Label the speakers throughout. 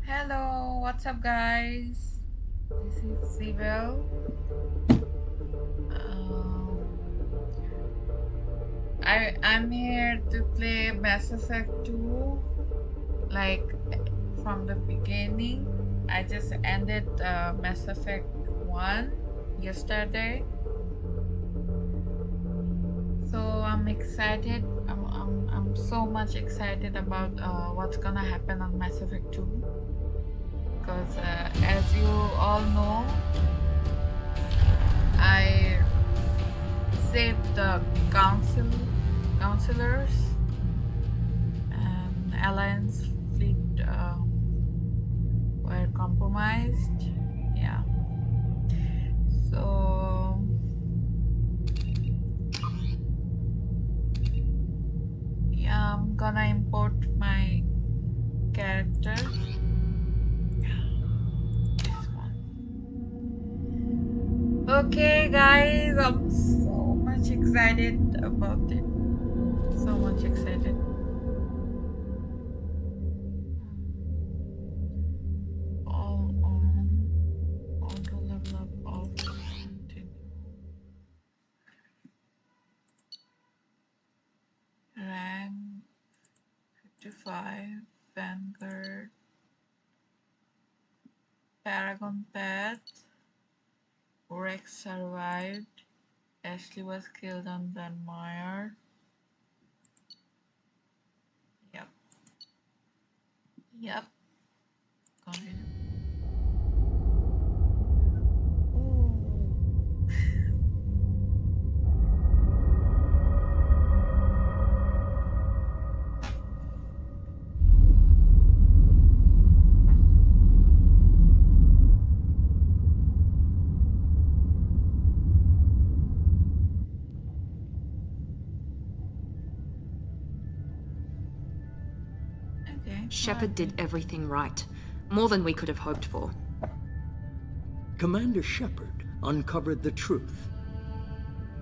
Speaker 1: Hello, what's up, guys? This is Zebelle. I'm here to play Mass Effect 2, like from the beginning. I just ended Mass Effect 1 yesterday, so I'm excited. I'm so much excited about what's gonna happen on Mass Effect 2. Because as you all know, I saved the counselors and Alliance fleet were compromised. Yeah. So yeah, I'm gonna import my character. Okay, guys, I'm so much excited about it. So much excited. All on. Auto level up off. Continue. Rank 55. Vanguard. Paragon Path. Rex survived. Ashley was killed on Van Meyer. Yep. Continue.
Speaker 2: Shepard did everything right. More than we could have hoped for.
Speaker 3: Commander Shepard uncovered the truth.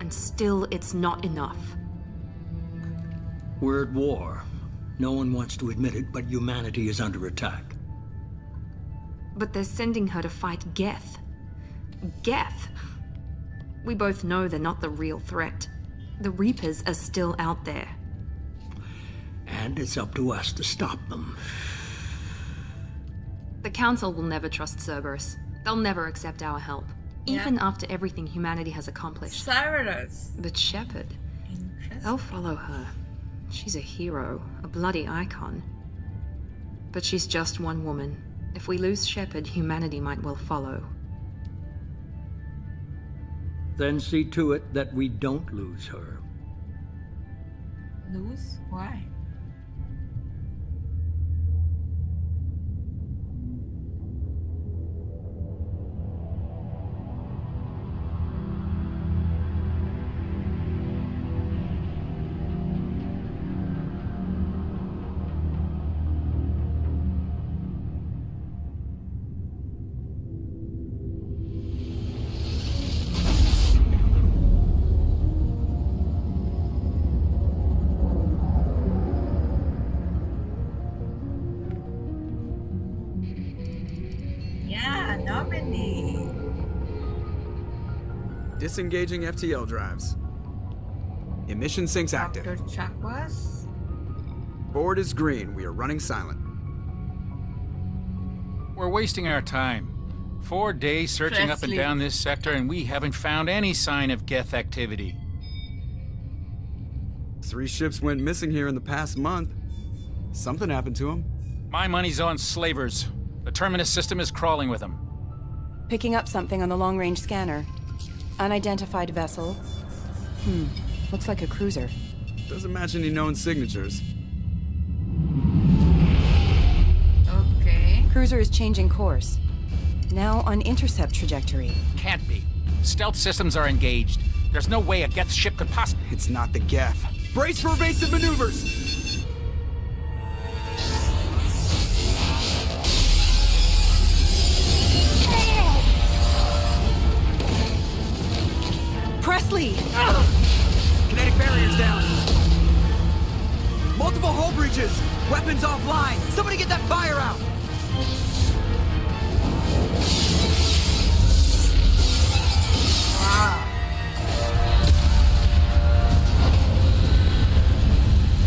Speaker 2: And still, it's not enough.
Speaker 3: We're at war. No one wants to admit it, but humanity is under attack.
Speaker 2: But they're sending her to fight Geth. Geth! We both know they're not the real threat. The Reapers are still out there.
Speaker 3: And it's up to us to stop them.
Speaker 2: The Council will never trust Cerberus. They'll never accept our help, even after everything humanity has accomplished.
Speaker 1: Cerberus.
Speaker 2: But Shepard, they'll follow her. She's a hero, a bloody icon. But she's just one woman. If we lose Shepard, humanity might well follow.
Speaker 3: Then see to it that we don't lose her.
Speaker 1: Lose? Why? Normandy.
Speaker 4: Disengaging FTL drives. Emission sinks active.
Speaker 1: Dr. Chakwas.
Speaker 4: Board is green. We are running silent.
Speaker 5: We're wasting our time. 4 days searching up and
Speaker 1: Presley.
Speaker 5: down this sector, and we haven't found any sign of Geth activity.
Speaker 4: 3 ships went missing here in the past month. Something happened to them.
Speaker 5: My money's on slavers. The Terminus system is crawling with them.
Speaker 6: Picking up something on the long-range scanner. Unidentified vessel. Looks like a cruiser.
Speaker 4: Doesn't match any known signatures.
Speaker 1: Okay.
Speaker 6: Cruiser is changing course. Now on intercept trajectory.
Speaker 5: Can't be. Stealth systems are engaged. There's no way a Geth ship could possibly...
Speaker 4: It's not the Geth. Brace for evasive maneuvers!
Speaker 6: Presley!
Speaker 4: Kinetic barriers down. Multiple hull breaches. Weapons offline. Somebody get that fire out.
Speaker 1: Wow.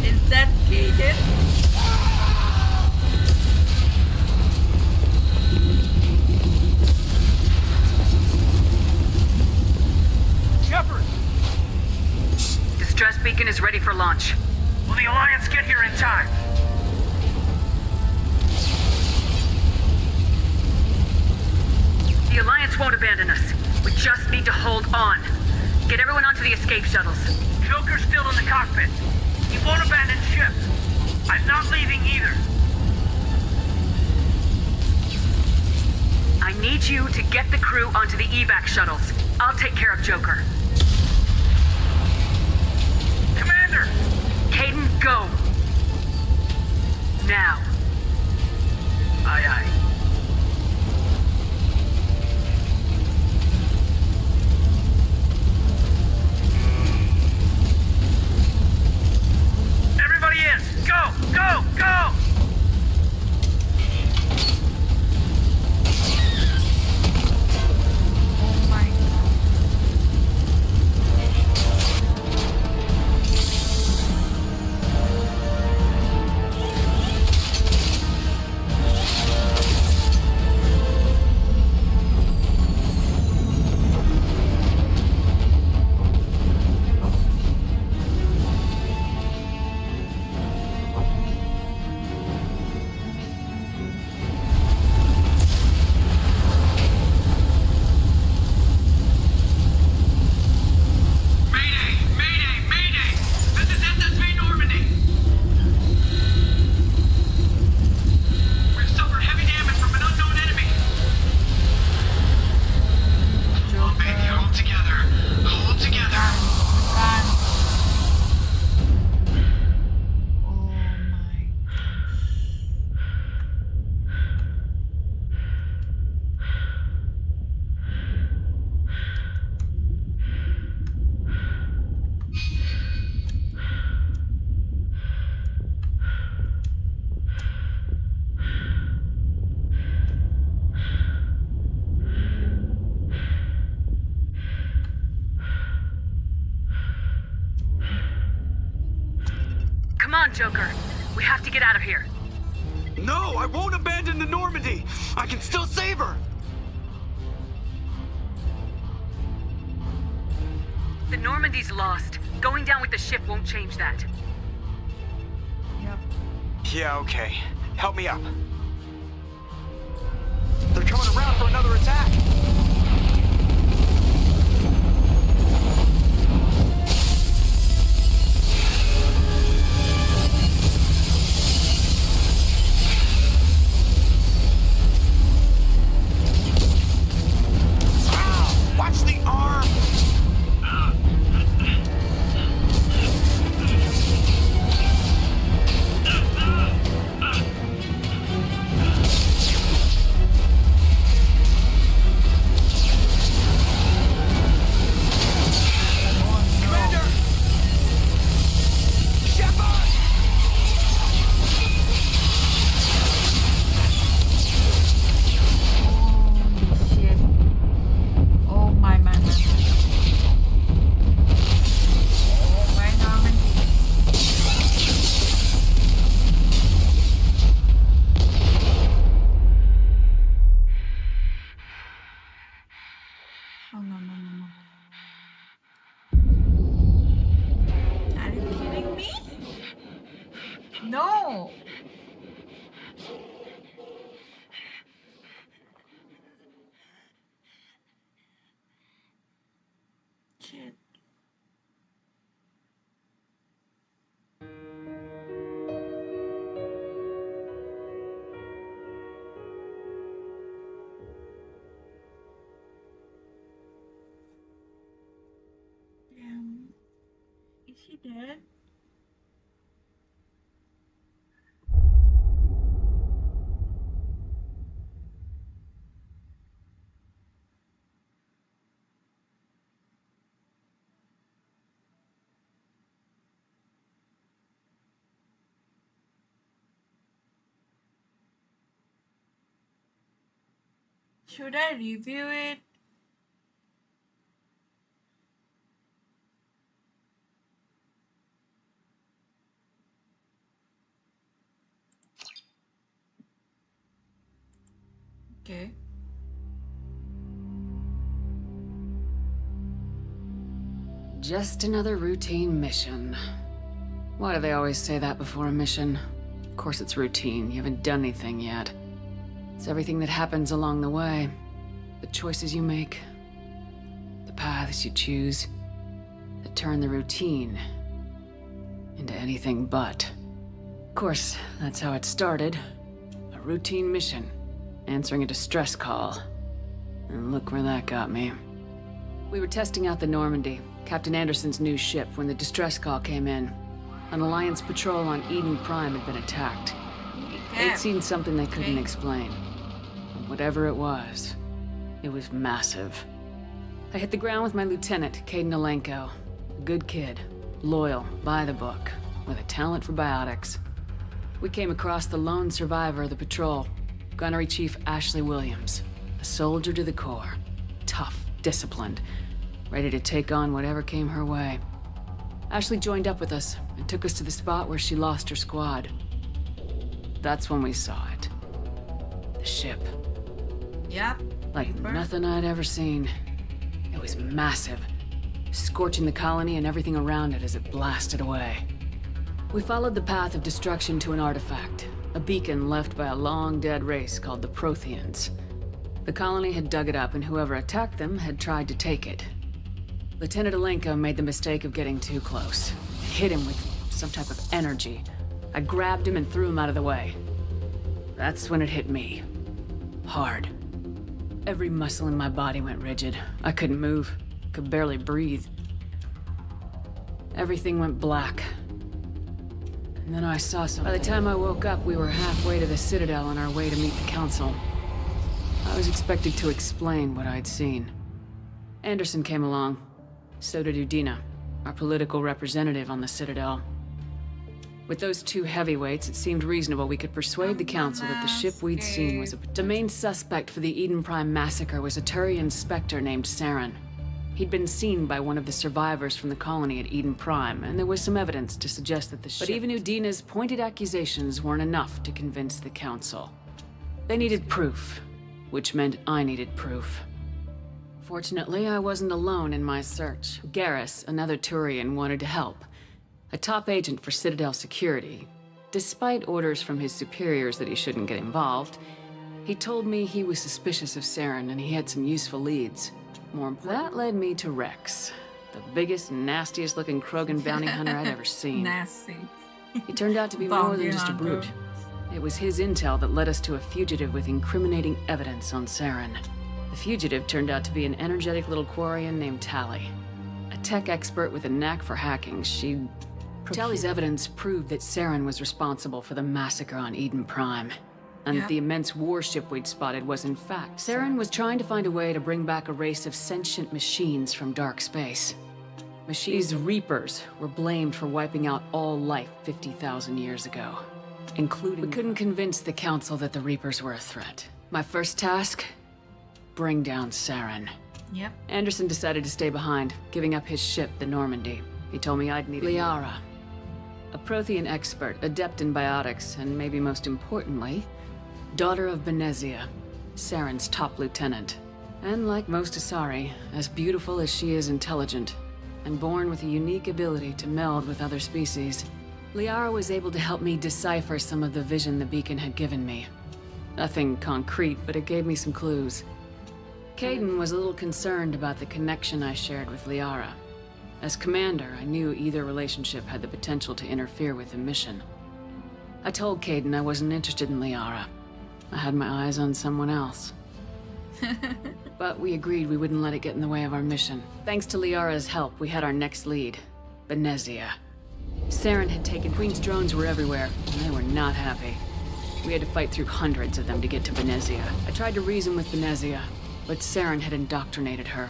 Speaker 1: Is that gated?
Speaker 7: Shepard!
Speaker 8: Distress beacon is ready for launch.
Speaker 7: Will the Alliance get here in time?
Speaker 8: The Alliance won't abandon us. We just need to hold on. Get everyone onto the escape shuttles.
Speaker 7: Joker's still in the cockpit. He won't abandon ship. I'm not leaving either.
Speaker 8: I need you to get the crew onto the evac shuttles. I'll take care of Joker.
Speaker 7: Commander!
Speaker 8: Caden, go! Now.
Speaker 7: Aye, aye. Everybody in! Go! Go! Go!
Speaker 1: Oh my god.
Speaker 7: Mayday! Mayday! Mayday! This is SSV Normandy! We've suffered heavy damage from an unknown enemy. Oh, baby, hold together. Hold together.
Speaker 1: Run. Oh my.
Speaker 8: Come on, Joker. We have to get out of here.
Speaker 4: No, I won't abandon the Normandy. I can still save her.
Speaker 8: The Normandy's lost. Going down with the ship won't change that.
Speaker 1: Yep.
Speaker 4: Yeah, okay. Help me up. They're coming around for another attack. Watch the arm!
Speaker 1: he dead? Should I review it? Okay.
Speaker 9: Just another routine mission. Why do they always say that before a mission? Of course it's routine. You haven't done anything yet. It's everything that happens along the way. The choices you make. The paths you choose. That turn the routine into anything but. Of course, that's how it started. A routine mission. Answering a distress call. And look where that got me. We were testing out the Normandy, Captain Anderson's new ship, when the distress call came in. An Alliance patrol on Eden Prime had been attacked. They'd seen something they couldn't explain. And whatever it was massive. I hit the ground with my lieutenant, Caden Alenko. A good kid, loyal, by the book, with a talent for biotics. We came across the lone survivor of the patrol, Gunnery Chief Ashley Williams. A soldier to the core. Tough, disciplined, ready to take on whatever came her way. Ashley joined up with us and took us to the spot where she lost her squad. That's when we saw it. The ship.
Speaker 1: Yep.
Speaker 9: Like nothing I'd ever seen. It was massive, scorching the colony and everything around it as it blasted away. We followed the path of destruction to an artifact, a beacon left by a long-dead race called the Protheans. The colony had dug it up, and whoever attacked them had tried to take it. Lieutenant Alenko made the mistake of getting too close. Hit him with some type of energy. I grabbed him and threw him out of the way. That's when it hit me. Hard. Every muscle in my body went rigid. I couldn't move. Could barely breathe. Everything went black. And then I saw something. By the time I woke up, we were halfway to the Citadel on our way to meet the Council. I was expected to explain what I'd seen. Anderson came along. So did Udina, our political representative on the Citadel. With those two heavyweights, it seemed reasonable we could persuade the Council that the ship we'd seen was the main suspect for the Eden Prime massacre was a Turian Spectre named Saren. He'd been seen by one of the survivors from the colony at Eden Prime, and there was some evidence to suggest that the ship... But even Udina's pointed accusations weren't enough to convince the Council. They needed proof, which meant I needed proof. Fortunately, I wasn't alone in my search. Garrus, another Turian, wanted to help. A top agent for Citadel security. Despite orders from his superiors that he shouldn't get involved, he told me he was suspicious of Saren and he had some useful leads. More important, that led me to Rex, the biggest, nastiest looking Krogan bounty hunter I'd ever seen.
Speaker 1: Nasty.
Speaker 9: He turned out to be more than just a brute. It was his intel that led us to a fugitive with incriminating evidence on Saren. The fugitive turned out to be an energetic little Quarian named Tally. A tech expert with a knack for hacking, Tally's evidence proved that Saren was responsible for the massacre on Eden Prime. And that the immense warship we'd spotted was in fact... Saren was trying to find a way to bring back a race of sentient machines from dark space. These Reapers were blamed for wiping out all life 50,000 years ago. Including... We couldn't convince the Council that the Reapers were a threat. My first task? Bring down Saren.
Speaker 1: Yep.
Speaker 9: Anderson decided to stay behind, giving up his ship, the Normandy. He told me I'd need Liara, a Prothean expert, adept in biotics, and maybe most importantly, daughter of Benezia, Saren's top lieutenant. And like most Asari, as beautiful as she is intelligent, and born with a unique ability to meld with other species. Liara was able to help me decipher some of the vision the beacon had given me. Nothing concrete, but it gave me some clues. Caden was a little concerned about the connection I shared with Liara. As commander, I knew either relationship had the potential to interfere with the mission. I told Caden I wasn't interested in Liara. I had my eyes on someone else. But we agreed we wouldn't let it get in the way of our mission. Thanks to Liara's help, we had our next lead, Benezia. Saren had taken Queen's drones were everywhere, and they were not happy. We had to fight through hundreds of them to get to Venezia. I tried to reason with Venezia, but Saren had indoctrinated her.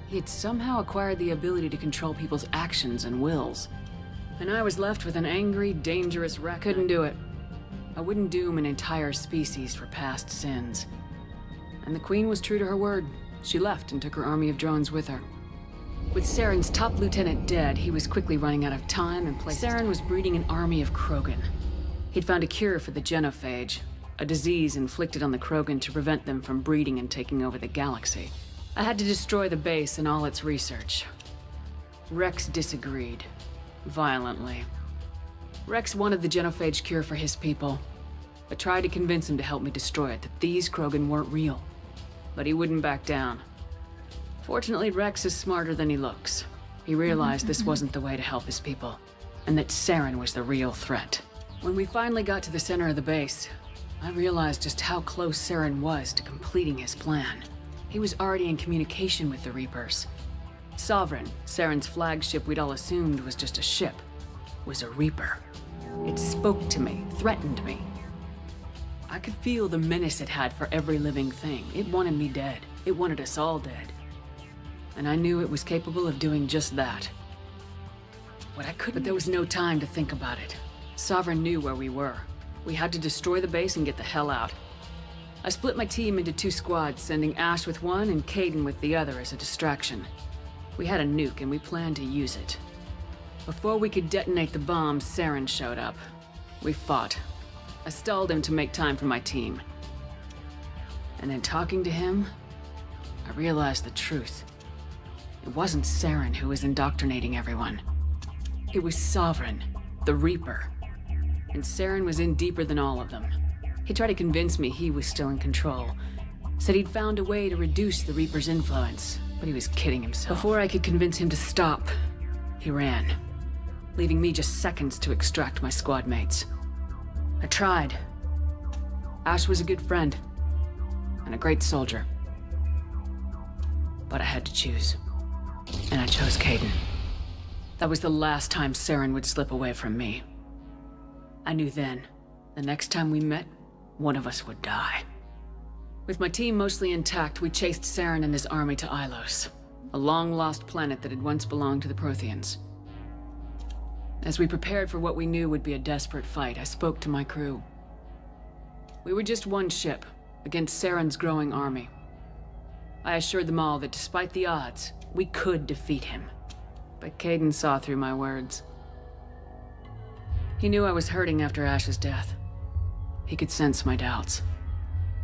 Speaker 9: He had somehow acquired the ability to control people's actions and wills. And I was left with an angry, dangerous wreck. Couldn't do it. I wouldn't doom an entire species for past sins. And the Queen was true to her word. She left and took her army of drones with her. With Saren's top lieutenant dead, he was quickly running out of time and places. Saren was breeding an army of Krogan. He'd found a cure for the genophage, a disease inflicted on the Krogan to prevent them from breeding and taking over the galaxy. I had to destroy the base and all its research. Rex disagreed. Violently. Rex wanted the genophage cure for his people. I tried to convince him to help me destroy it, that these Krogan weren't real. But he wouldn't back down. Fortunately, Rex is smarter than he looks. He realized this wasn't the way to help his people, and that Saren was the real threat. When we finally got to the center of the base, I realized just how close Saren was to completing his plan. He was already in communication with the Reapers. Sovereign, Saren's flagship we'd all assumed was just a ship, was a Reaper. It spoke to me, threatened me. I could feel the menace it had for every living thing. It wanted me dead. It wanted us all dead. And I knew it was capable of doing just that. But there was no time to think about it. Sovereign knew where we were. We had to destroy the base and get the hell out. I split my team into 2 squads, sending Ash with one and Caden with the other as a distraction. We had a nuke and we planned to use it. Before we could detonate the bomb, Saren showed up. We fought. I stalled him to make time for my team. And in talking to him, I realized the truth. It wasn't Saren who was indoctrinating everyone. It was Sovereign, the Reaper. And Saren was in deeper than all of them. He tried to convince me he was still in control. Said he'd found a way to reduce the Reaper's influence, but he was kidding himself. Before I could convince him to stop, he ran, leaving me just seconds to extract my squad mates. I tried. Ash was a good friend, and a great soldier. But I had to choose. And I chose Caden. That was the last time Saren would slip away from me. I knew then, the next time we met, one of us would die. With my team mostly intact, we chased Saren and his army to Ilos, a long-lost planet that had once belonged to the Protheans. As we prepared for what we knew would be a desperate fight, I spoke to my crew. We were just one ship, against Saren's growing army. I assured them all that despite the odds, we could defeat him. But Caden saw through my words. He knew I was hurting after Ash's death. He could sense my doubts.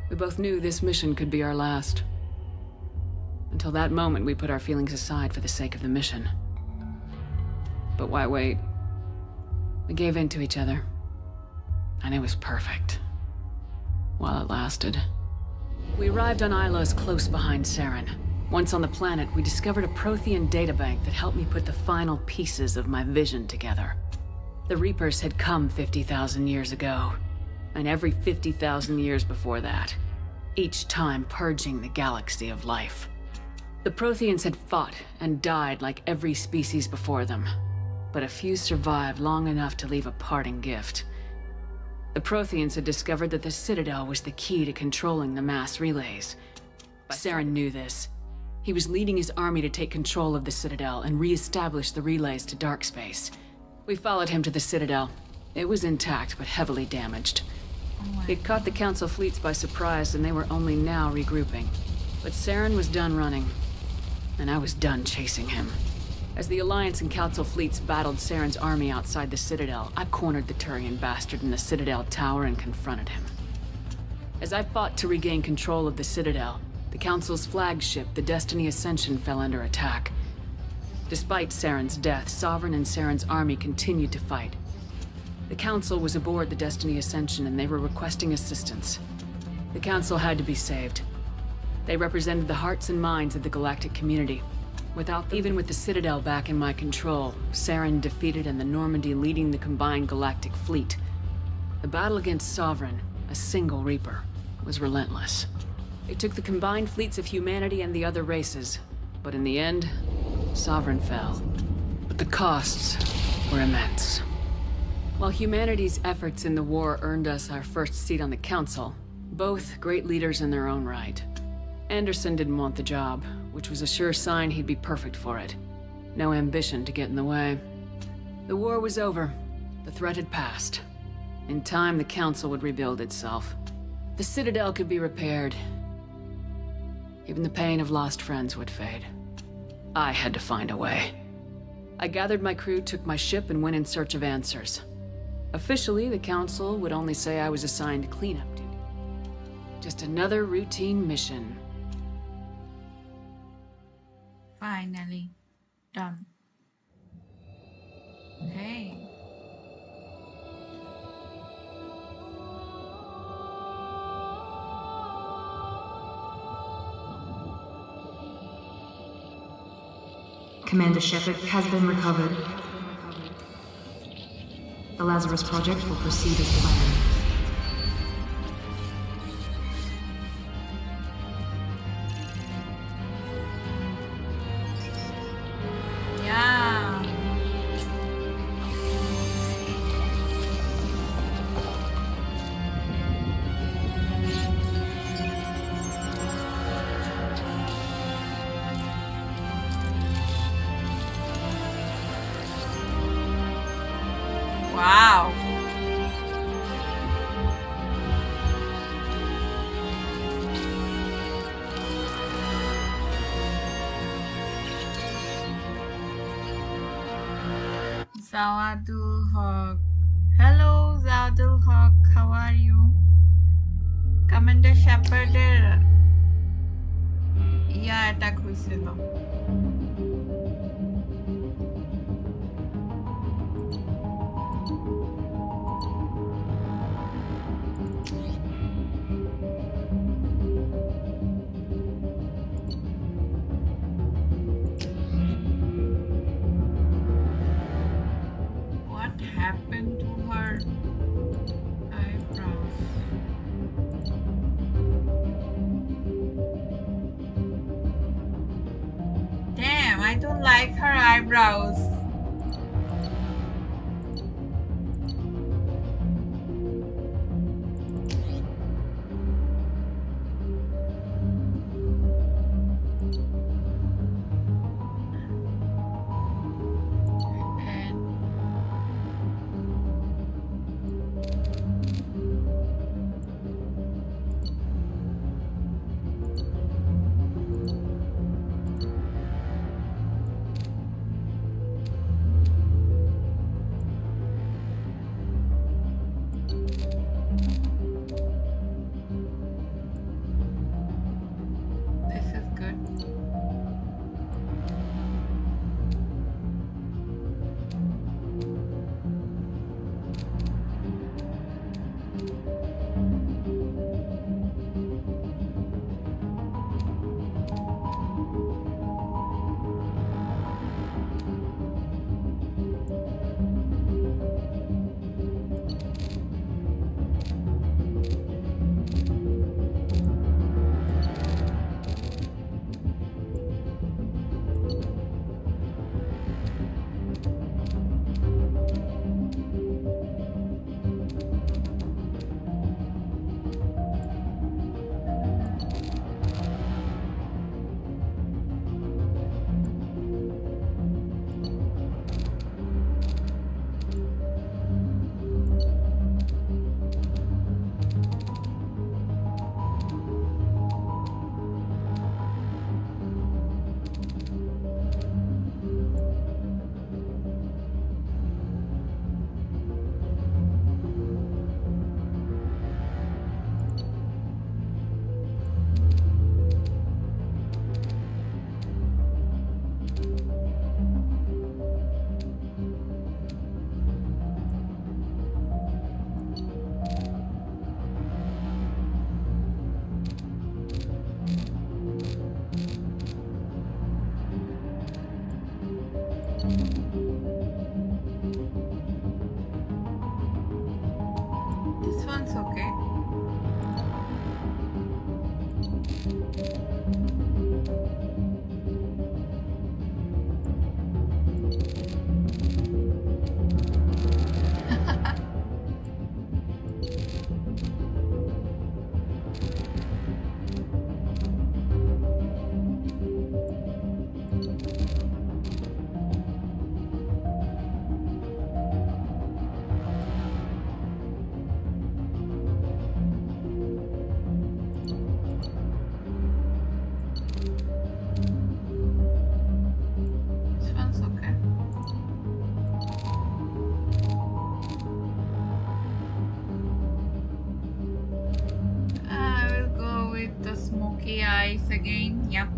Speaker 9: We both knew this mission could be our last. Until that moment, we put our feelings aside for the sake of the mission. But why wait? We gave in to each other. And it was perfect. While it lasted. We arrived on Ilos close behind Saren. Once on the planet, we discovered a Prothean databank that helped me put the final pieces of my vision together. The Reapers had come 50,000 years ago, and every 50,000 years before that, each time purging the galaxy of life. The Protheans had fought and died like every species before them, but a few survived long enough to leave a parting gift. The Protheans had discovered that the Citadel was the key to controlling the mass relays. Saren knew this. He was leading his army to take control of the Citadel and re-establish the relays to dark space. We followed him to the Citadel. It was intact, but heavily damaged. It caught the Council fleets by surprise, and they were only now regrouping. But Saren was done running, and I was done chasing him. As the Alliance and Council fleets battled Saren's army outside the Citadel, I cornered the Turian bastard in the Citadel tower and confronted him. As I fought to regain control of the Citadel, the Council's flagship, the Destiny Ascension, fell under attack. Despite Saren's death, Sovereign and Saren's army continued to fight. The Council was aboard the Destiny Ascension and they were requesting assistance. The Council had to be saved. They represented the hearts and minds of the galactic community. Without them, even with the Citadel back in my control, Saren defeated and the Normandy leading the combined galactic fleet. The battle against Sovereign, a single Reaper, was relentless. It took the combined fleets of humanity and the other races, but in the end, Sovereign fell. But the costs were immense. While humanity's efforts in the war earned us our first seat on the Council, both great leaders in their own right. Anderson didn't want the job, which was a sure sign he'd be perfect for it. No ambition to get in the way. The war was over. The threat had passed. In time, the Council would rebuild itself. The Citadel could be repaired. Even the pain of lost friends would fade. I had to find a way. I gathered my crew, took my ship, and went in search of answers. Officially, the Council would only say I was assigned cleanup duty. Just another routine mission.
Speaker 1: Finally. Done. Okay.
Speaker 2: Commander Shepard has been recovered. The Lazarus project will proceed as planned.
Speaker 1: Yeah. Wow. Zawadul Hawk. Hello, Zawadul Hawk. How are you? Commander Shepard attack হয়েছিল What happened to her eyebrows? Damn, I don't like her eyebrows. This is good. This one's okay. AIs again. Yep.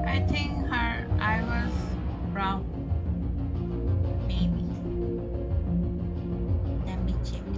Speaker 1: I think her eye was brown. Maybe. Let me check it.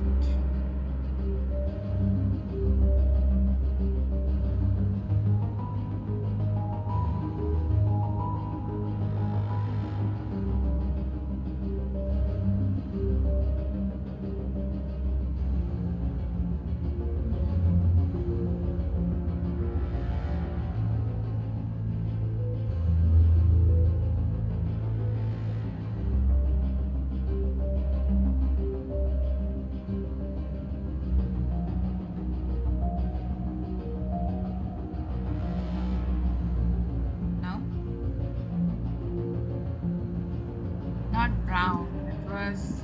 Speaker 1: Brown. It was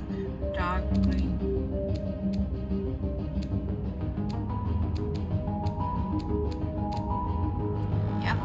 Speaker 1: dark green. Yep.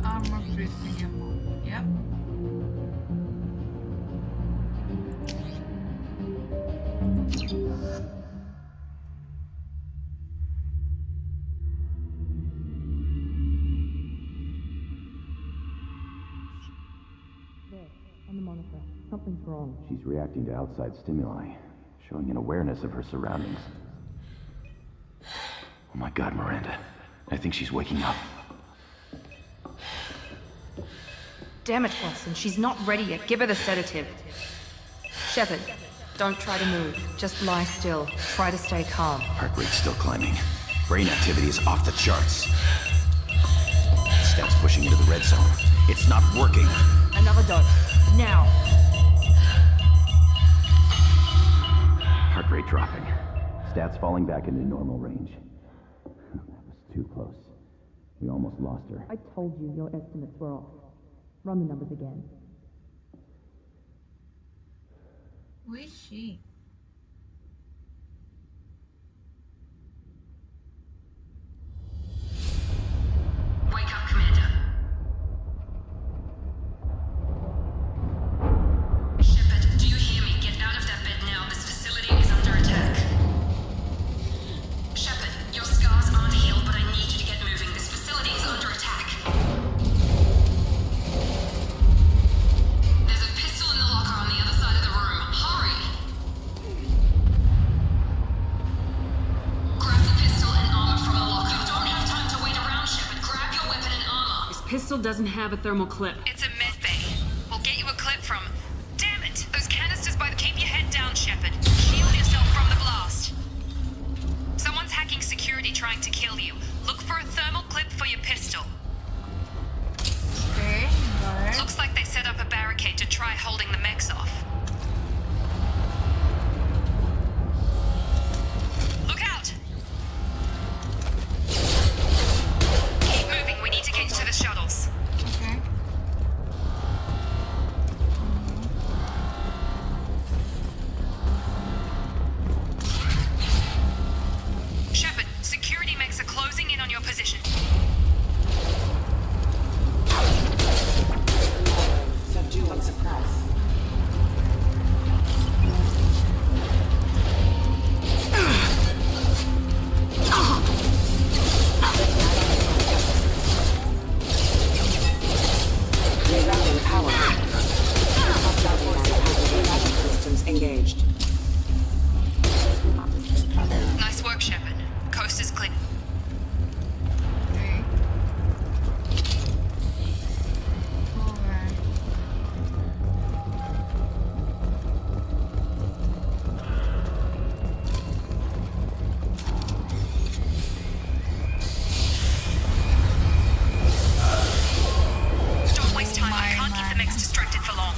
Speaker 1: Armor piercing ammo. Yep.
Speaker 2: On the monitor. Something's wrong.
Speaker 10: She's reacting to outside stimuli, showing an awareness of her surroundings. Oh my God, Miranda. I think she's waking up.
Speaker 2: Damn it, Watson. She's not ready yet. Give her the sedative. Shepard, don't try to move. Just lie still. Try to stay calm.
Speaker 10: Heart rate's still climbing. Brain activity is off the charts. Steps pushing into the red zone. It's not working.
Speaker 2: Another dose. Now.
Speaker 10: Heart rate dropping. Stats falling back into normal range. That was too close. We almost lost her.
Speaker 2: I told you your estimates were off. Run the numbers again.
Speaker 1: Who is she?
Speaker 8: Wake up, Commander. Shepard, do you hear me? Get out of that bed now. This facility is under attack. Shepard, your scars aren't healed, but I need you to get moving. This facility is under attack. There's a pistol in the locker on the other side of the room. Hurry! Grab the pistol and armor from the locker. You don't have time to wait around, Shepard. Grab your weapon and armor.
Speaker 9: This pistol doesn't have a thermal clip.
Speaker 8: It's a med bay. We'll get you a clip from... Damn it! Those canisters by the... Keep your head down, Shepard. Shield yourself from the blast. Someone's hacking security trying to kill you. Look for a thermal clip for your pistol.
Speaker 1: Okay, got it.
Speaker 8: Looks like they set up a barricade to try holding the mechs off. Look out! Keep moving. We need to get to the shuttles.
Speaker 1: Okay.
Speaker 8: Shepard, security mechs are closing in on your position.
Speaker 11: Subdue and suppress. Rerouting power. Hostile forces systems engaged.
Speaker 8: Nice work, Shepard. Coast is clear.
Speaker 1: Okay. Alright.
Speaker 8: Don't waste time. I can't keep the mechs distracted for long.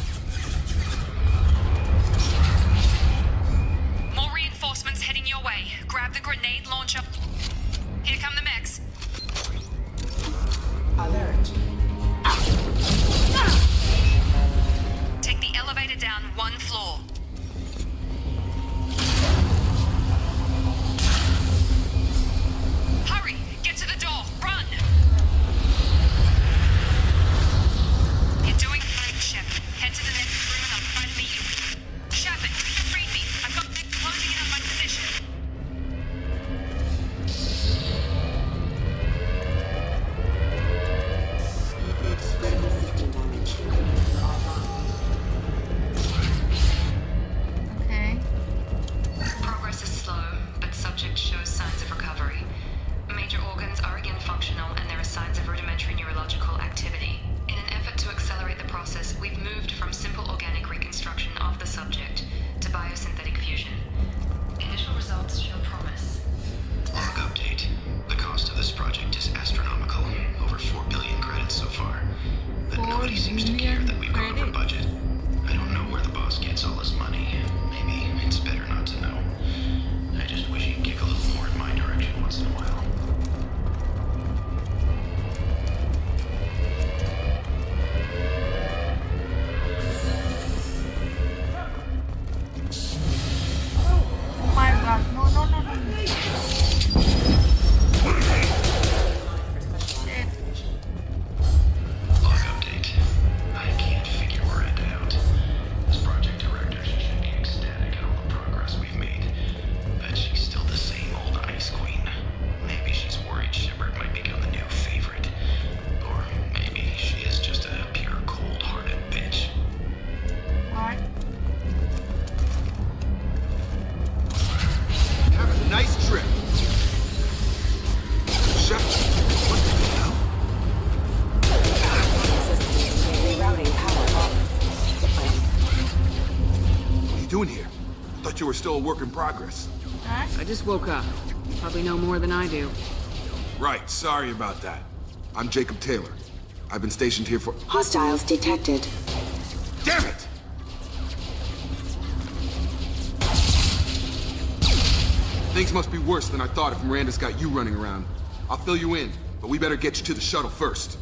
Speaker 8: More reinforcements heading your way. Grab the grenade launcher. Here come the mechs.
Speaker 11: Alert.
Speaker 8: Take the elevator down one floor. Hurry! Get to the door! Run! You're doing great, Shepard. Head to the next room and I'll try to meet you. Shepard, read me. I've got mechs closing in on my position.
Speaker 11: Critical system damage.
Speaker 12: still a work in progress.
Speaker 9: I just woke up. Probably know more than I do.
Speaker 12: Right, sorry about that. I'm Jacob Taylor. I've been stationed here for...
Speaker 11: Hostiles detected.
Speaker 12: Damn it! Things must be worse than I thought if Miranda's got you running around. I'll fill you in, but we better get you to the shuttle first.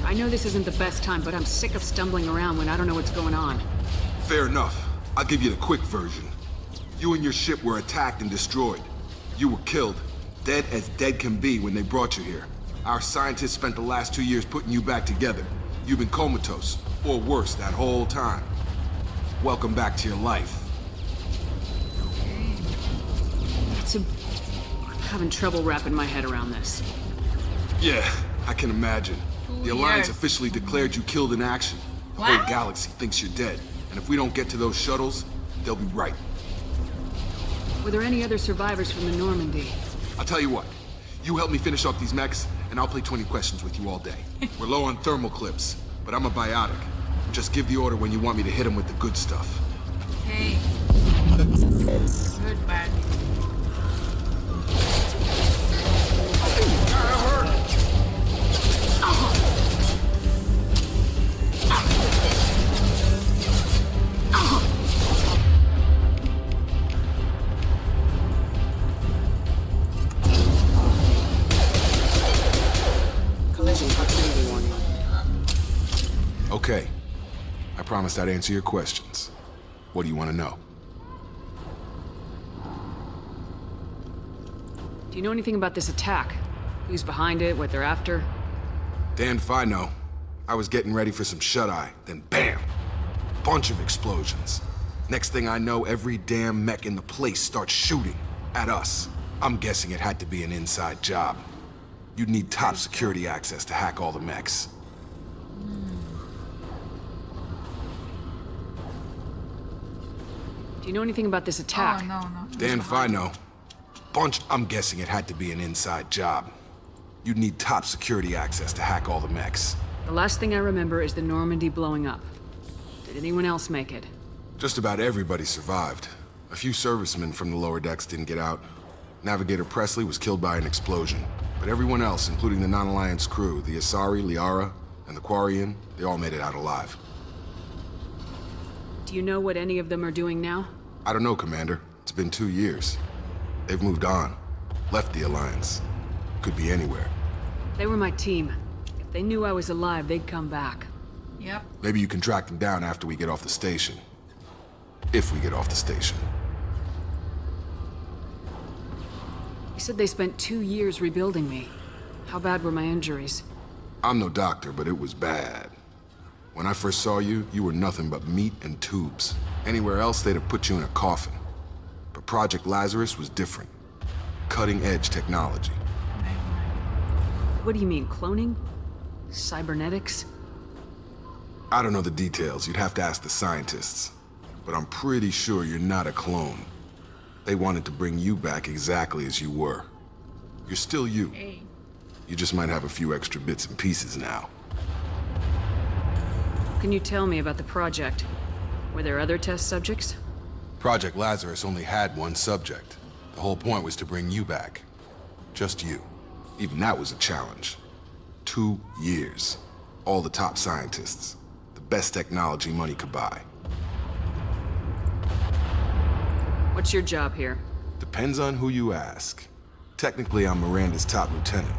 Speaker 9: I know this isn't the best time, but I'm sick of stumbling around when I don't know what's going on.
Speaker 12: Fair enough. I'll give you the quick version. You and your ship were attacked and destroyed. You were killed. Dead as dead can be when they brought you here. Our scientists spent the last 2 years putting you back together. You've been comatose, or worse, that whole time. Welcome back to your life.
Speaker 9: I'm having trouble wrapping my head around this.
Speaker 12: Yeah, I can imagine. The Alliance officially declared you killed in action. The whole galaxy thinks you're dead. And if we don't get to those shuttles, they'll be right.
Speaker 9: Were there any other survivors from the Normandy?
Speaker 12: I'll tell you what. You help me finish off these mechs, and I'll play 20 questions with you all day. We're low on thermal clips, but I'm a biotic. Just give the order when you want me to hit them with the good stuff.
Speaker 1: Hey. Good, bad.
Speaker 11: Collision proximity warning.
Speaker 12: Okay. I promised I'd answer your questions. What do you want to know?
Speaker 9: Do you know anything about this attack? Who's behind it, what they're after?
Speaker 12: Damned if I know. I was getting ready for some shut-eye, then BAM! Bunch of explosions. Next thing I know, every damn mech in the place starts shooting at us. I'm guessing it had to be an inside job. You'd need top security access to hack all the mechs.
Speaker 9: Do you know anything about this attack?
Speaker 1: Oh, no.
Speaker 12: Damned if I know. I'm guessing it had to be an inside job. You'd need top security access to hack all the mechs.
Speaker 9: The last thing I remember is the Normandy blowing up. Did anyone else make it?
Speaker 12: Just about everybody survived. A few servicemen from the lower decks didn't get out. Navigator Presley was killed by an explosion. But everyone else, including the non-Alliance crew, the Asari, Liara, and the Quarian, they all made it out alive.
Speaker 9: Do you know what any of them are doing now?
Speaker 12: I don't know, Commander. It's been 2 years. They've moved on. Left the Alliance. Could be anywhere.
Speaker 9: They were my team. If they knew I was alive, they'd come back.
Speaker 1: Yep.
Speaker 12: Maybe you can track them down after we get off the station. If we get off the station.
Speaker 9: You said they spent 2 years rebuilding me. How bad were my injuries?
Speaker 12: I'm no doctor, but it was bad. When I first saw you, you were nothing but meat and tubes. Anywhere else, they'd have put you in a coffin. But Project Lazarus was different. Cutting-edge technology.
Speaker 9: What do you mean, cloning? Cybernetics?
Speaker 12: I don't know the details. You'd have to ask the scientists. But I'm pretty sure you're not a clone. They wanted to bring you back exactly as you were. You're still you.
Speaker 1: Hey.
Speaker 12: You just might have a few extra bits and pieces now.
Speaker 9: Can you tell me about the project? Were there other test subjects?
Speaker 12: Project Lazarus only had one subject. The whole point was to bring you back. Just you. Even that was a challenge. 2 years. All the top scientists. The best technology money could buy.
Speaker 9: What's your job here?
Speaker 12: Depends on who you ask. Technically, I'm Miranda's top lieutenant.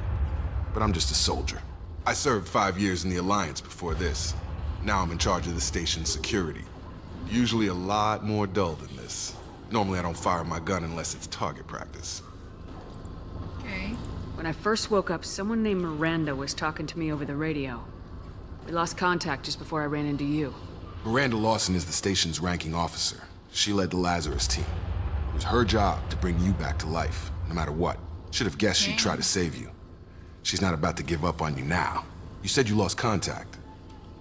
Speaker 12: But I'm just a soldier. I served 5 years in the Alliance before this. Now I'm in charge of the station's security. Usually a lot more dull than this. Normally I don't fire my gun unless it's target practice.
Speaker 1: Okay.
Speaker 9: When I first woke up, someone named Miranda was talking to me over the radio. We lost contact just before I ran into you.
Speaker 12: Miranda Lawson is the station's ranking officer. She led the Lazarus team. It was her job to bring you back to life, no matter what. Should have guessed she'd try to save you. She's not about to give up on you now. You said you lost contact.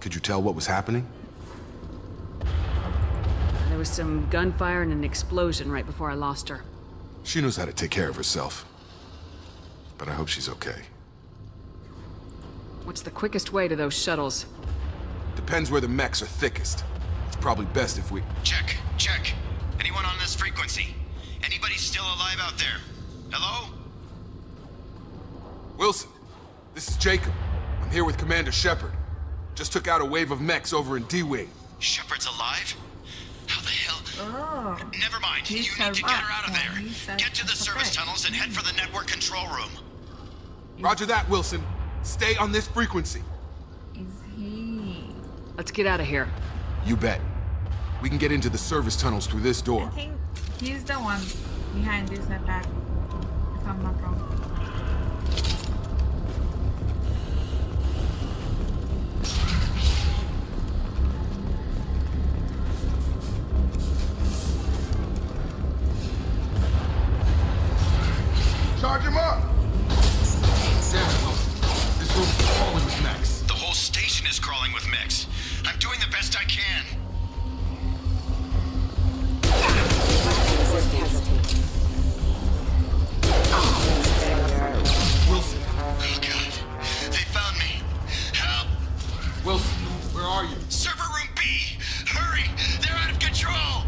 Speaker 12: Could you tell what was happening?
Speaker 9: There was some gunfire and an explosion right before I lost her.
Speaker 12: She knows how to take care of herself. But I hope she's okay.
Speaker 9: What's the quickest way to those shuttles?
Speaker 12: Depends where the mechs are thickest. It's probably best if we...
Speaker 10: Check. Anyone on this frequency? Anybody still alive out there? Hello?
Speaker 12: Wilson, this is Jacob. I'm here with Commander Shepard. Just took out a wave of mechs over in D-Wing.
Speaker 10: Shepard's alive? How the hell?
Speaker 1: Oh.
Speaker 10: Never mind. You need to get her out of there. Get to the service tunnels and head for the network control room.
Speaker 12: Roger that, Wilson. Stay on this frequency.
Speaker 1: Is he?
Speaker 9: Let's get out of here.
Speaker 12: You bet. We can get into the service tunnels through this door.
Speaker 1: I think he's the one behind this attack, if I'm not wrong.
Speaker 12: Charge him up! Damn it, Wilson. This room's crawling with mechs.
Speaker 10: The whole station is crawling with mechs. I'm doing the best I can.
Speaker 12: Wilson.
Speaker 10: Oh, God. They found me. Help!
Speaker 12: Wilson, where are you?
Speaker 10: Server room B! Hurry! They're out of control!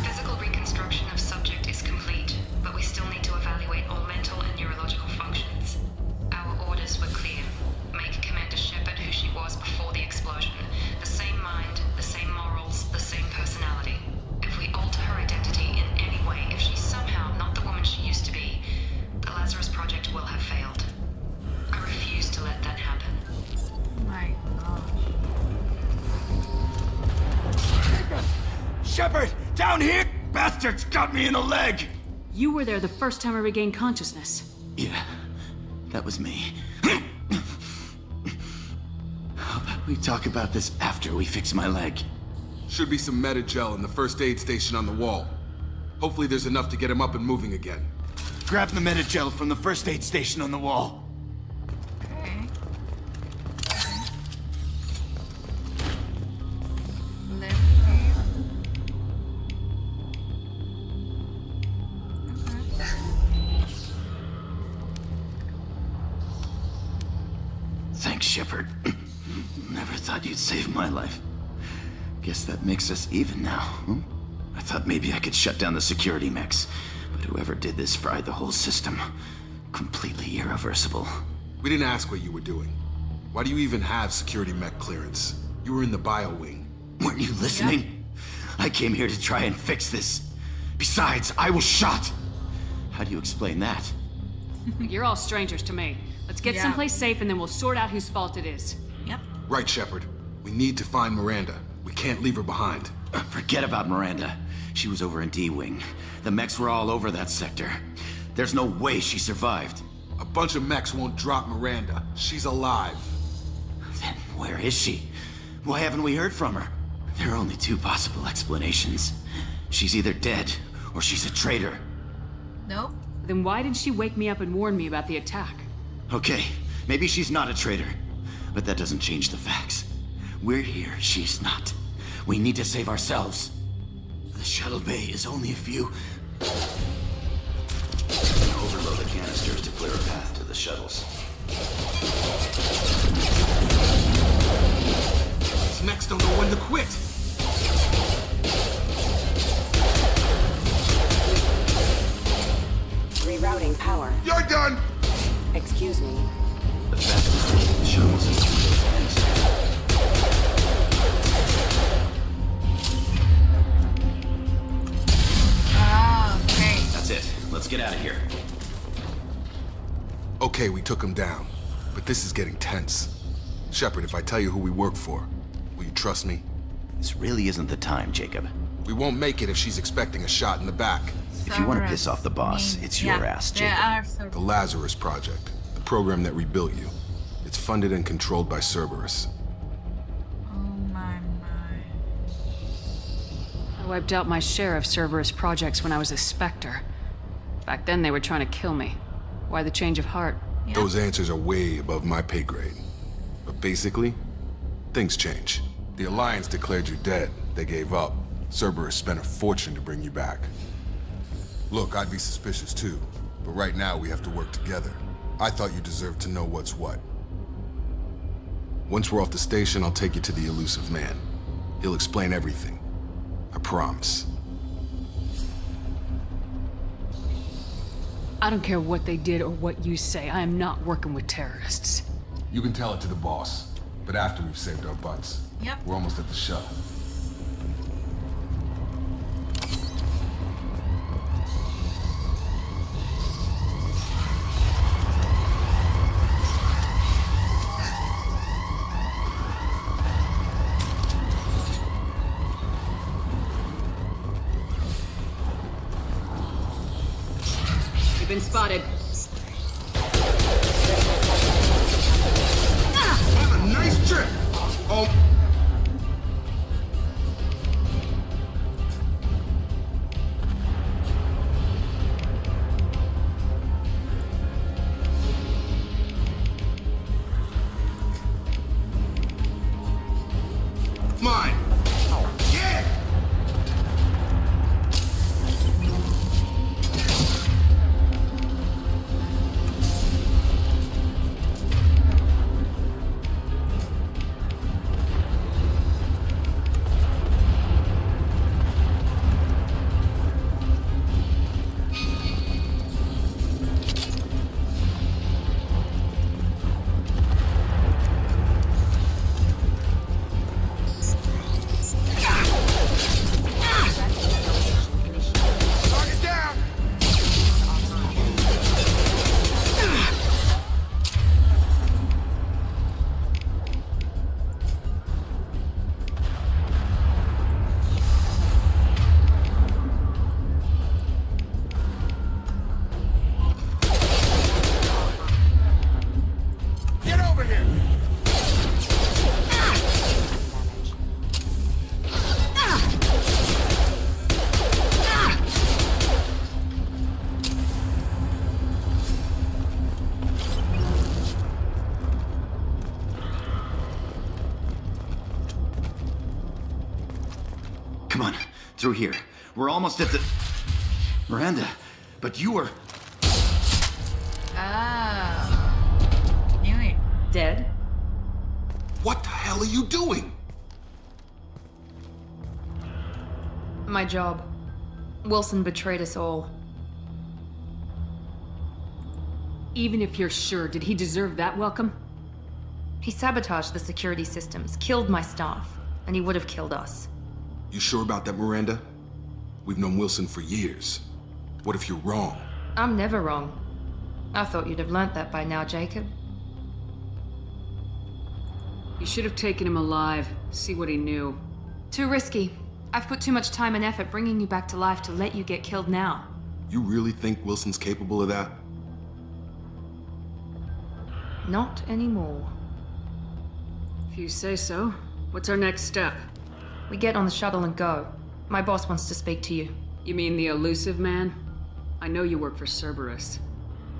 Speaker 8: Physical reconstruction of subject is complete, but we still need to evaluate all mental and neurological functions. Our orders were clear. Make Commander Shepard who she was before the explosion. The same mind, the same morals, the same personality. If we alter her identity in any way, if she's somehow not the woman she used to be, the Lazarus project will have failed. I refuse to let that happen.
Speaker 1: My God.
Speaker 10: Shepard! Down here! Bastards got me in the leg!
Speaker 9: You were there the first time I regained consciousness.
Speaker 10: Yeah, that was me. How about we talk about this after we fix my leg?
Speaker 12: Should be some meta-gel in the first aid station on the wall. Hopefully there's enough to get him up and moving again.
Speaker 10: Grab the meta-gel from the first aid station on the wall.
Speaker 1: Okay. Left here.
Speaker 10: Thanks, Shepard. Never thought you'd save my life. Guess that makes us even now, huh? I thought maybe I could shut down the security mechs, but whoever did this fried the whole system. Completely irreversible.
Speaker 12: We didn't ask what you were doing. Why do you even have security mech clearance? You were in the bio wing.
Speaker 10: Weren't you listening? I came here to try and fix this. Besides, I was shot. How do you explain that?
Speaker 9: You're all strangers to me. Let's get
Speaker 1: Yeah.
Speaker 9: someplace safe and then we'll sort out whose fault it is.
Speaker 1: Yep.
Speaker 12: Right, Shepard. We need to find Miranda. We can't leave her behind.
Speaker 10: Forget about Miranda. She was over in D-Wing. The mechs were all over that sector. There's no way she survived.
Speaker 12: A bunch of mechs won't drop Miranda. She's alive.
Speaker 10: Then where is she? Why haven't we heard from her? There are only two possible explanations. She's either dead, or she's a traitor.
Speaker 1: Nope.
Speaker 9: Then why did she wake me up and warn me about the attack?
Speaker 10: Okay, maybe she's not a traitor, but that doesn't change the facts. We're here, she's not. We need to save ourselves. The shuttle bay is only a few... Overload the canisters to clear a path to the shuttles.
Speaker 12: These mechs don't know when to quit.
Speaker 11: Rerouting power.
Speaker 12: You're done!
Speaker 11: Excuse me.
Speaker 10: The fastest way to the shuttle system is canisters.
Speaker 1: Ah, okay.
Speaker 10: That's it. Let's get out of here.
Speaker 12: Okay, we took him down. But this is getting tense. Shepard, if I tell you who we work for, will you trust me?
Speaker 10: This really isn't the time, Jacob.
Speaker 12: We won't make it if she's expecting a shot in the back.
Speaker 10: If you want to piss off the boss, it's your ass, Jacob.
Speaker 12: The Lazarus Project, the program that rebuilt you. It's funded and controlled by Cerberus.
Speaker 1: Oh my.
Speaker 9: I wiped out my share of Cerberus projects when I was a Spectre. Back then they were trying to kill me. Why the change of heart?
Speaker 1: Yeah.
Speaker 12: Those answers are way above my pay grade. But basically, things change. The Alliance declared you dead. They gave up. Cerberus spent a fortune to bring you back. Look, I'd be suspicious too. But right now, we have to work together. I thought you deserved to know what's what. Once we're off the station, I'll take you to the Illusive Man. He'll explain everything. I promise.
Speaker 9: I don't care what they did or what you say. I am not working with terrorists.
Speaker 12: You can tell it to the boss, but after we've saved our butts.
Speaker 1: Yep.
Speaker 12: We're almost at the shuttle.
Speaker 9: You've been spotted.
Speaker 12: Have a nice trip! Oh. Mine! Yeah! Target down! Get over here!
Speaker 10: Come on, through here. We're almost at the... Miranda, but you were...
Speaker 1: Ah. Knew it.
Speaker 9: Dead?
Speaker 12: What the hell are you doing?
Speaker 2: My job. Wilson betrayed us all.
Speaker 9: Even if you're sure, did he deserve that welcome?
Speaker 2: He sabotaged the security systems, killed my staff, and he would have killed us.
Speaker 12: You sure about that, Miranda? We've known Wilson for years. What if you're wrong?
Speaker 2: I'm never wrong. I thought you'd have learnt that by now, Jacob.
Speaker 9: You should have taken him alive, see what he knew.
Speaker 2: Too risky. I've put too much time and effort bringing you back to life to let you get killed now.
Speaker 12: You really think Wilson's capable of that?
Speaker 2: Not anymore.
Speaker 9: If you say so. What's our next step?
Speaker 2: We get on the shuttle and go. My boss wants to speak to you.
Speaker 9: You mean the Illusive Man? I know you work for Cerberus.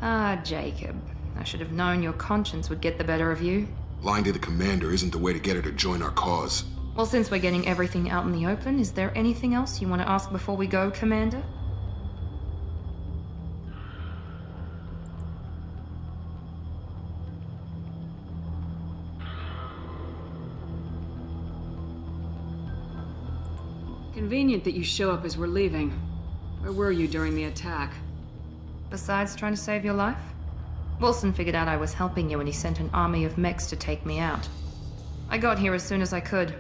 Speaker 2: Ah, Jacob. I should have known your conscience would get the better of you.
Speaker 12: Lying to the commander isn't the way to get her to join our cause.
Speaker 2: Well, since we're getting everything out in the open, is there anything else you want to ask before we go, Commander?
Speaker 9: Convenient that you show up as we're leaving. Where were you during the attack?
Speaker 2: Besides trying to save your life? Wilson figured out I was helping you and he sent an army of mechs to take me out. I got here as soon as I could.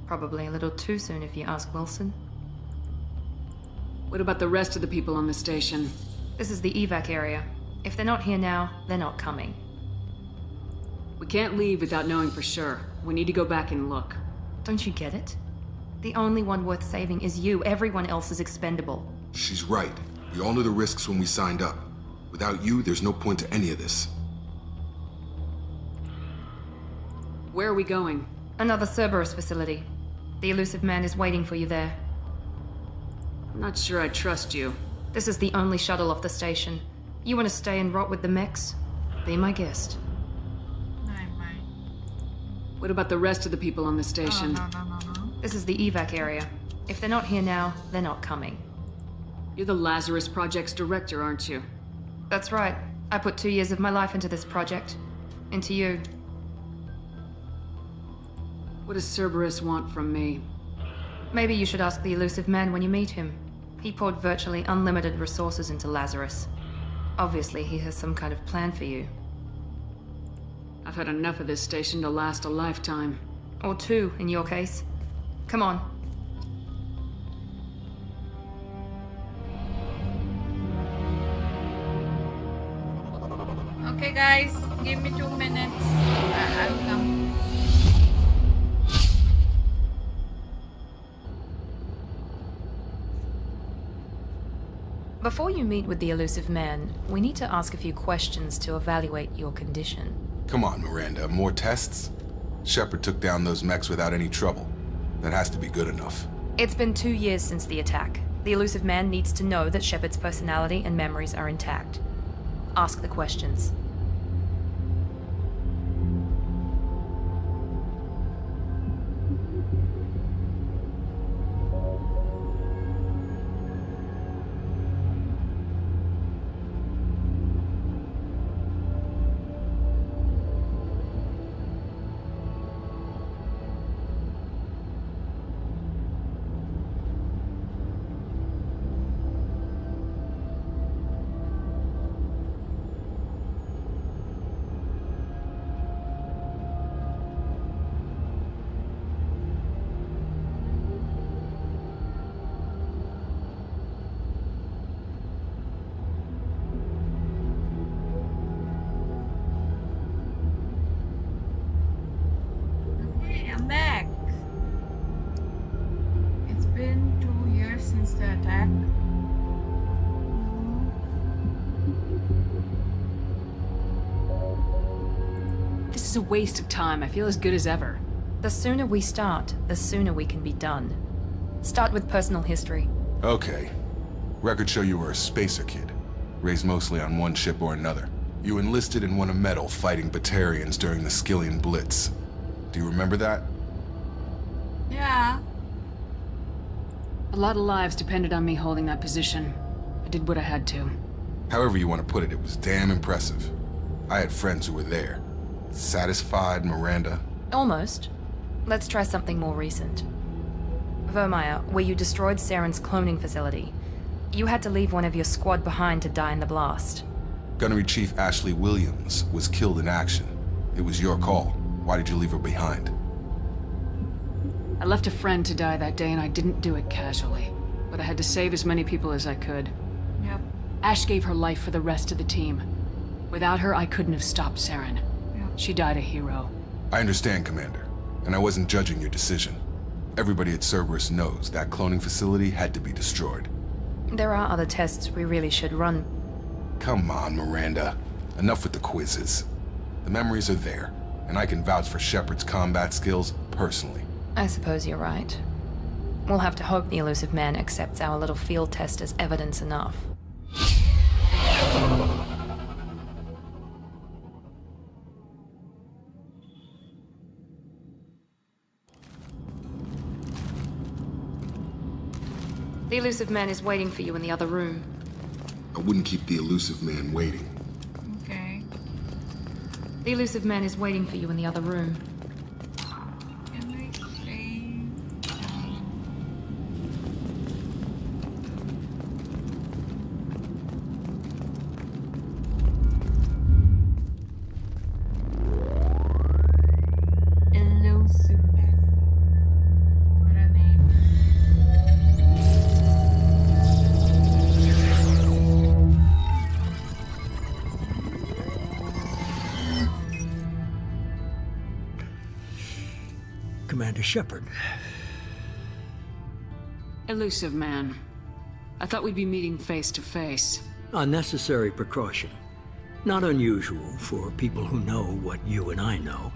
Speaker 2: Probably a little too soon if you ask Wilson.
Speaker 9: What about the rest of the people on the station?
Speaker 2: This is the evac area. If they're not here now, they're not coming.
Speaker 9: We can't leave without knowing for sure. We need to go back and look.
Speaker 2: Don't you get it? The only one worth saving is you. Everyone else is expendable.
Speaker 12: She's right. We all knew the risks when we signed up. Without you, there's no point to any of this.
Speaker 9: Where are we going?
Speaker 2: Another Cerberus facility. The Illusive Man is waiting for you there.
Speaker 9: I'm not sure I trust you.
Speaker 2: This is the only shuttle off the station. You want to stay and rot with the mechs? Be my guest.
Speaker 9: What about the rest of the people on the station?
Speaker 2: This is the evac area. If they're not here now, they're not coming.
Speaker 9: You're the Lazarus Project's director, aren't you?
Speaker 2: That's right. I put 2 years of my life into this project. Into you.
Speaker 9: What does Cerberus want from me?
Speaker 2: Maybe you should ask the Illusive Man when you meet him. He poured virtually unlimited resources into Lazarus. Obviously, he has some kind of plan for you.
Speaker 9: I've had enough of this station to last a lifetime.
Speaker 2: Or 2, in your case. Come on.
Speaker 1: Okay, guys, give me 2 minutes. I'll come.
Speaker 2: Before you meet with the Illusive Man, we need to ask a few questions to evaluate your condition.
Speaker 12: Come on, Miranda, more tests? Shepard took down those mechs without any trouble. That has to be good enough.
Speaker 2: It's been 2 years since the attack. The Illusive Man needs to know that Shepard's personality and memories are intact. Ask the questions.
Speaker 1: I'm back. It's been 2 years since the attack.
Speaker 9: This is a waste of time. I feel as good as ever.
Speaker 2: The sooner we start, the sooner we can be done. Start with personal history.
Speaker 12: Okay. Records show you were a spacer kid, raised mostly on one ship or another. You enlisted and won a medal fighting Batarians during the Skillian Blitz. Do you remember that?
Speaker 1: Yeah.
Speaker 9: A lot of lives depended on me holding that position. I did what I had to.
Speaker 12: However you want to put it, it was damn impressive. I had friends who were there. Satisfied, Miranda?
Speaker 2: Almost. Let's try something more recent. Vermeer, where you destroyed Saren's cloning facility. You had to leave one of your squad behind to die in the blast.
Speaker 12: Gunnery Chief Ashley Williams was killed in action. It was your call. Why did you leave her behind?
Speaker 9: I left a friend to die that day and I didn't do it casually. But I had to save as many people as I could.
Speaker 1: Yep.
Speaker 9: Ash gave her life for the rest of the team. Without her, I couldn't have stopped Saren.
Speaker 1: Yep.
Speaker 9: She died a hero.
Speaker 12: I understand, Commander. And I wasn't judging your decision. Everybody at Cerberus knows that cloning facility had to be destroyed.
Speaker 2: There are other tests we really should run.
Speaker 12: Come on, Miranda. Enough with the quizzes. The memories are there, and I can vouch for Shepard's combat skills personally.
Speaker 2: I suppose you're right. We'll have to hope the Illusive Man accepts our little field test as evidence enough. The Illusive Man is waiting for you in the other room.
Speaker 12: I wouldn't keep the Illusive Man waiting.
Speaker 1: Okay.
Speaker 2: The Illusive Man is waiting for you in the other room.
Speaker 1: Can I see? Illusive Man. What a name.
Speaker 3: Commander Shepard.
Speaker 9: Illusive Man. I thought we'd be meeting face to face.
Speaker 3: A necessary precaution. Not unusual for people who know what you and I know.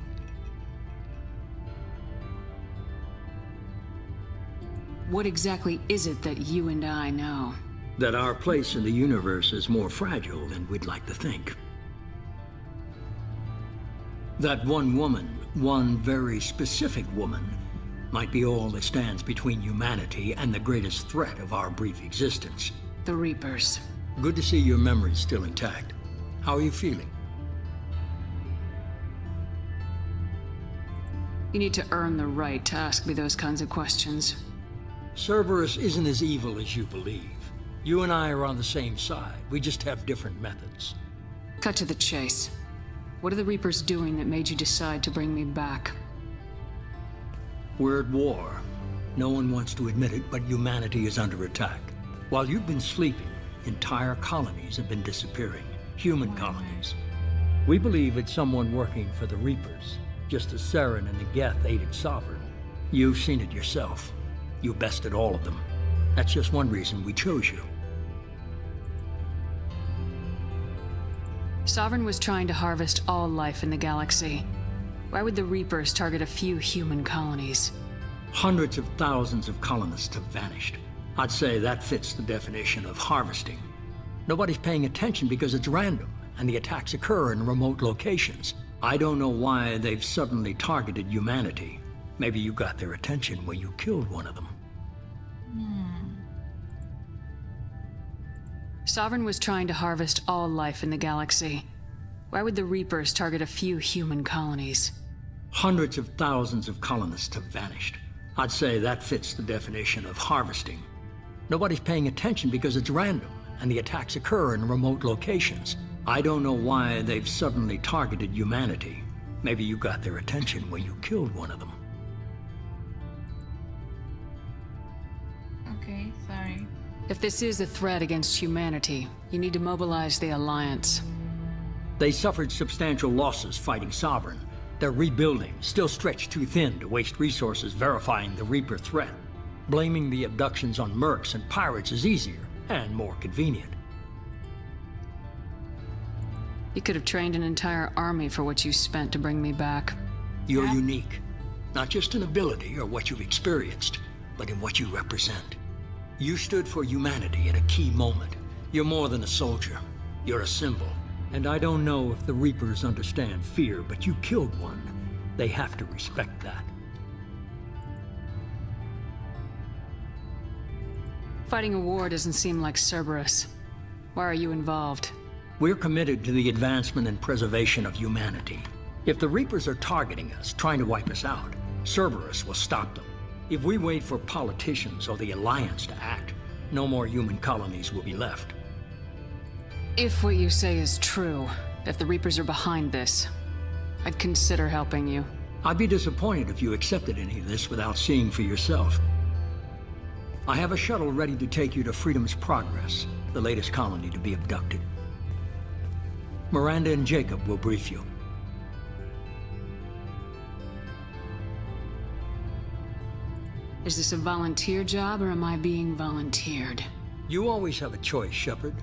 Speaker 9: What exactly is it that you and I know?
Speaker 3: That our place in the universe is more fragile than we'd like to think. That one woman, one very specific woman, might be all that stands between humanity and the greatest threat of our brief existence.
Speaker 9: The Reapers.
Speaker 3: Good to see your memory's still intact. How are you feeling?
Speaker 9: You need to earn the right to ask me those kinds of questions.
Speaker 3: Cerberus isn't as evil as you believe. You and I are on the same side. We just have different methods.
Speaker 9: Cut to the chase. What are the Reapers doing that made you decide to bring me back?
Speaker 3: We're at war. No one wants to admit it, but humanity is under attack. While you've been sleeping, entire colonies have been disappearing. Human colonies. We believe it's someone working for the Reapers, just as Saren and the Geth aided Sovereign. You've seen it yourself. You bested all of them. That's just one reason we chose you.
Speaker 9: Sovereign was trying to harvest all life in the galaxy. Why would the Reapers target a few human colonies?
Speaker 3: Hundreds of thousands of colonists have vanished. I'd say that fits the definition of harvesting. Nobody's paying attention because it's random, and the attacks occur in remote locations. I don't know why they've suddenly targeted humanity. Maybe you got their attention when you killed one of them.
Speaker 9: Sovereign was trying to harvest all life in the galaxy. Why would the Reapers target a few human colonies?
Speaker 3: Hundreds of thousands of colonists have vanished. I'd say that fits the definition of harvesting. Nobody's paying attention because it's random, and the attacks occur in remote locations. I don't know why they've suddenly targeted humanity. Maybe you got their attention when you killed one of them.
Speaker 1: Okay, sorry.
Speaker 9: If this is a threat against humanity, you need to mobilize the Alliance.
Speaker 3: They suffered substantial losses fighting Sovereign. They're rebuilding, still stretched too thin to waste resources verifying the Reaper threat. Blaming the abductions on mercs and pirates is easier and more convenient.
Speaker 9: You could have trained an entire army for what you spent to bring me back.
Speaker 3: You're unique, not just in ability or what you've experienced, but in what you represent. You stood for humanity at a key moment. You're more than a soldier. You're a symbol. And I don't know if the Reapers understand fear, but you killed one. They have to respect that.
Speaker 9: Fighting a war doesn't seem like Cerberus. Why are you involved?
Speaker 3: We're committed to the advancement and preservation of humanity. If the Reapers are targeting us, trying to wipe us out, Cerberus will stop them. If we wait for politicians or the Alliance to act, no more human colonies will be left.
Speaker 9: If what you say is true, if the Reapers are behind this, I'd consider helping you.
Speaker 3: I'd be disappointed if you accepted any of this without seeing for yourself. I have a shuttle ready to take you to Freedom's Progress, the latest colony to be abducted. Miranda and Jacob will brief you.
Speaker 9: Is this a volunteer job, or am I being volunteered?
Speaker 3: You always have a choice, Shepard.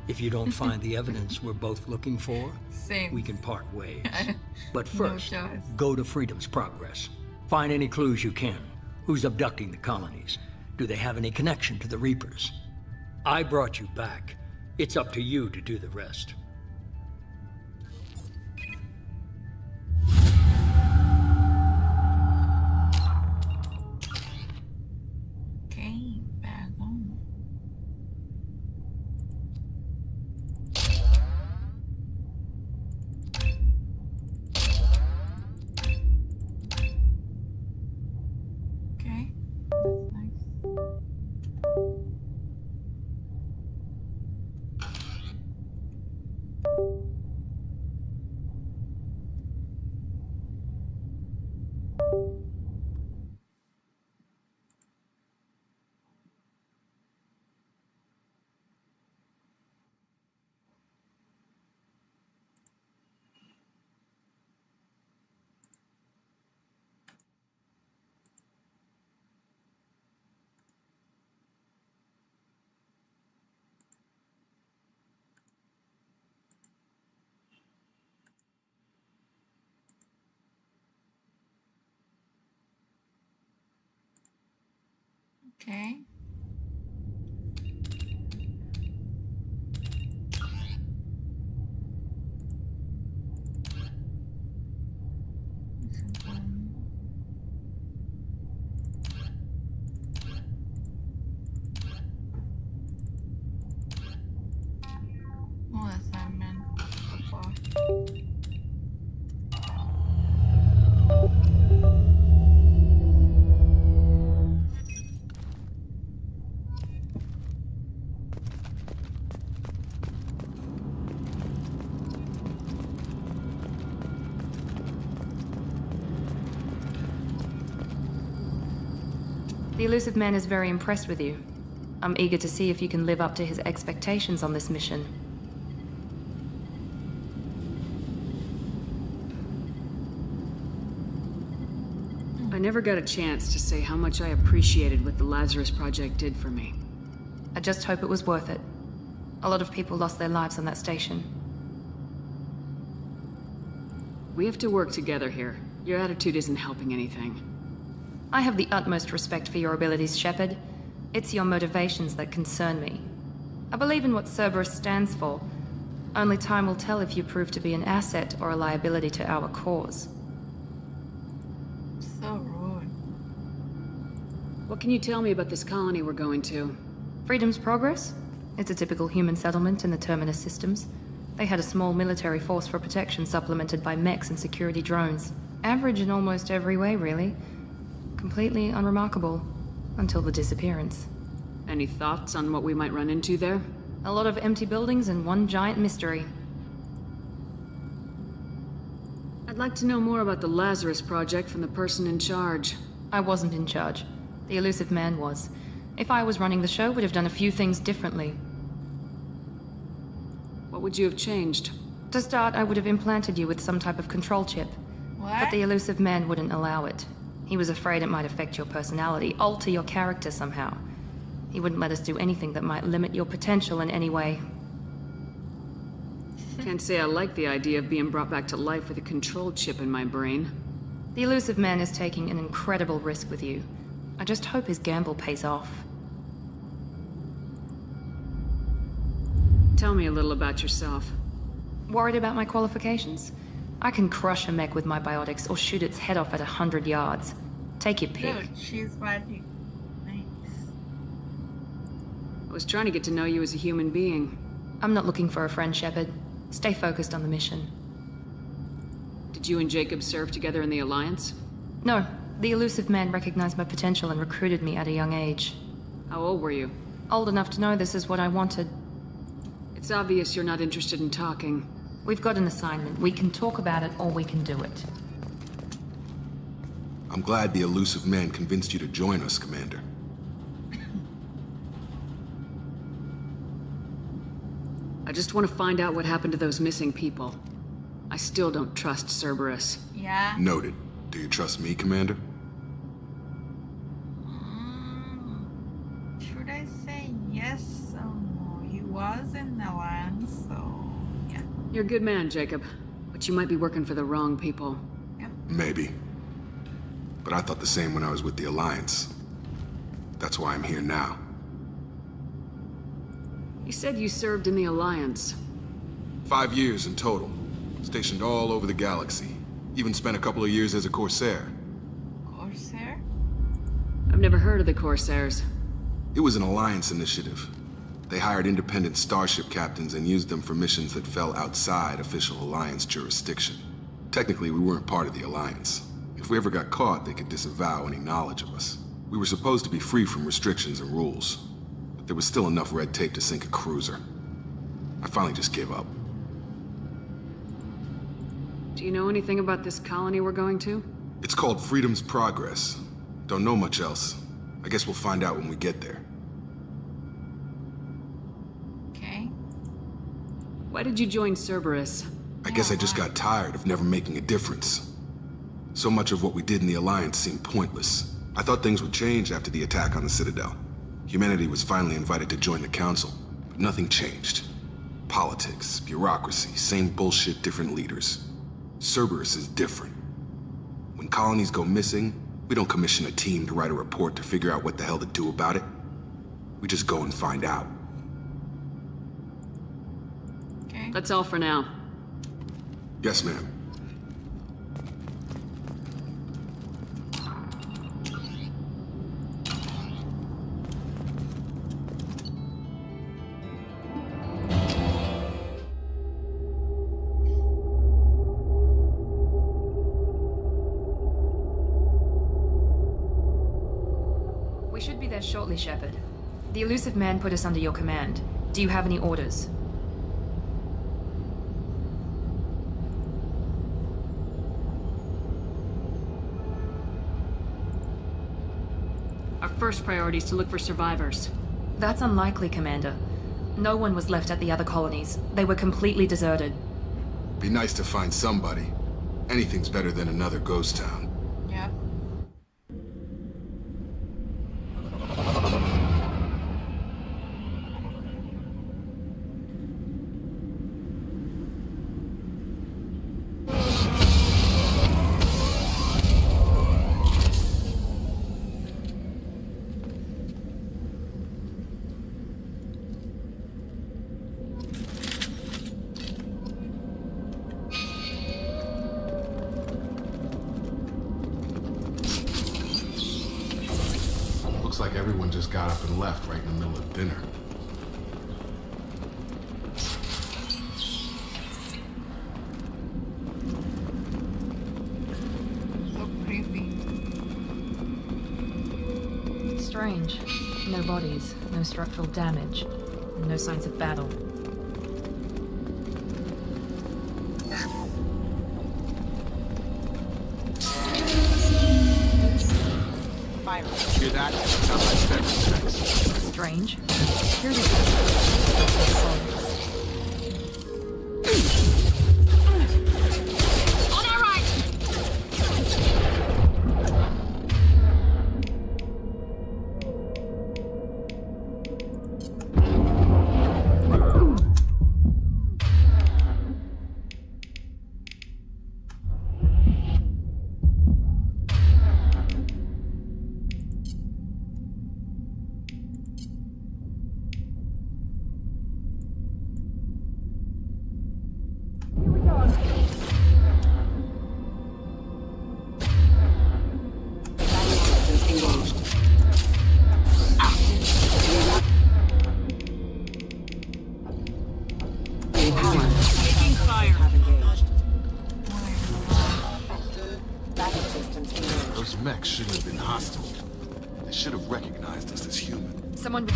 Speaker 3: If you don't find the evidence we're both looking for,
Speaker 1: Same.
Speaker 3: we can part ways. But
Speaker 1: No
Speaker 3: first,
Speaker 1: choice.
Speaker 3: go to Freedom's Progress. Find any clues you can. Who's abducting the colonies? Do they have any connection to the Reapers? I brought you back. It's up to you to do the rest.
Speaker 1: Okay, back on. Okay, that's nice. Okay. This is one.
Speaker 2: The Illusive Man is very impressed with you. I'm eager to see if you can live up to his expectations on this mission.
Speaker 9: I never got a chance to say how much I appreciated what the Lazarus Project did for me.
Speaker 2: I just hope it was worth it. A lot of people lost their lives on that station.
Speaker 9: We have to work together here. Your attitude isn't helping anything.
Speaker 2: I have the utmost respect for your abilities, Shepard. It's your motivations that concern me. I believe in what Cerberus stands for. Only time will tell if you prove to be an asset or a liability to our cause.
Speaker 1: So rude.
Speaker 9: What can you tell me about this colony we're going to?
Speaker 2: Freedom's Progress? It's a typical human settlement in the Terminus systems. They had a small military force for protection supplemented by mechs and security drones. Average in almost every way, really. Completely unremarkable. Until the disappearance.
Speaker 9: Any thoughts on what we might run into there?
Speaker 2: A lot of empty buildings and one giant mystery.
Speaker 9: I'd like to know more about the Lazarus Project from the person in charge.
Speaker 2: I wasn't in charge. The Illusive Man was. If I was running the show, would have done a few things differently.
Speaker 9: What would you have changed?
Speaker 2: To start, I would have implanted you with some type of control chip.
Speaker 1: What?
Speaker 2: But the Illusive Man wouldn't allow it. He was afraid it might affect your personality, alter your character somehow. He wouldn't let us do anything that might limit your potential in any way.
Speaker 9: Can't say I like the idea of being brought back to life with a control chip in my brain.
Speaker 2: The Illusive Man is taking an incredible risk with you. I just hope his gamble pays off.
Speaker 9: Tell me a little about yourself.
Speaker 2: Worried about my qualifications? I can crush a mech with my biotics or shoot its head off at 100 yards. Take your pick.
Speaker 1: Dude, she's magic. Nice.
Speaker 9: I was trying to get to know you as a human being.
Speaker 2: I'm not looking for a friend, Shepard. Stay focused on the mission.
Speaker 9: Did you and Jacob serve together in the Alliance?
Speaker 2: No, the Illusive Man recognized my potential and recruited me at a young age.
Speaker 9: How old were you?
Speaker 2: Old enough to know this is what I wanted.
Speaker 9: It's obvious you're not interested in talking.
Speaker 2: We've got an assignment. We can talk about it or we can do it.
Speaker 12: I'm glad the Illusive Man convinced you to join us, Commander.
Speaker 9: I just want to find out what happened to those missing people. I still don't trust Cerberus.
Speaker 1: Yeah.
Speaker 12: Noted. Do you trust me, Commander?
Speaker 1: Should I say yes or no? He was in the Alliance, so yeah.
Speaker 9: You're a good man, Jacob. But you might be working for the wrong people.
Speaker 12: Maybe. But I thought the same when I was with the Alliance. That's why I'm here now.
Speaker 9: You said you served in the Alliance.
Speaker 12: 5 years in total. Stationed all over the galaxy. Even spent a couple of years as a Corsair.
Speaker 1: Corsair?
Speaker 9: I've never heard of the Corsairs.
Speaker 12: It was an Alliance initiative. They hired independent starship captains and used them for missions that fell outside official Alliance jurisdiction. Technically, we weren't part of the Alliance. If we ever got caught, they could disavow any knowledge of us. We were supposed to be free from restrictions and rules. But there was still enough red tape to sink a cruiser. I finally just gave up.
Speaker 9: Do you know anything about this colony we're going to?
Speaker 12: It's called Freedom's Progress. Don't know much else. I guess we'll find out when we get there.
Speaker 1: Okay.
Speaker 9: Why did you join Cerberus?
Speaker 12: I guess I just got tired of never making a difference. So much of what we did in the Alliance seemed pointless. I thought things would change after the attack on the Citadel. Humanity was finally invited to join the Council, but nothing changed. Politics, bureaucracy, same bullshit, different leaders. Cerberus is different. When colonies go missing, we don't commission a team to write a report to figure out what the hell to do about it. We just go and find out.
Speaker 1: Okay.
Speaker 9: That's all for now.
Speaker 12: Yes, ma'am.
Speaker 2: We should be there shortly, Shepard. The Illusive Man put us under your command. Do you have any orders?
Speaker 9: Our first priority is to look for survivors.
Speaker 2: That's unlikely, Commander. No one was left at the other colonies. They were completely deserted.
Speaker 12: Be nice to find somebody. Anything's better than another ghost town.
Speaker 1: Yeah.
Speaker 12: Looks like everyone just got up and left right in the middle of dinner.
Speaker 1: So creepy.
Speaker 2: Strange. No bodies, no structural damage, and no signs of battle.
Speaker 12: Hear that? Sounds like Cerberus.
Speaker 2: Strange. Security Solus.
Speaker 8: On our right!
Speaker 7: Taking fire.
Speaker 12: Those mechs shouldn't have been hostile. They should have recognized us as human.
Speaker 2: Someone...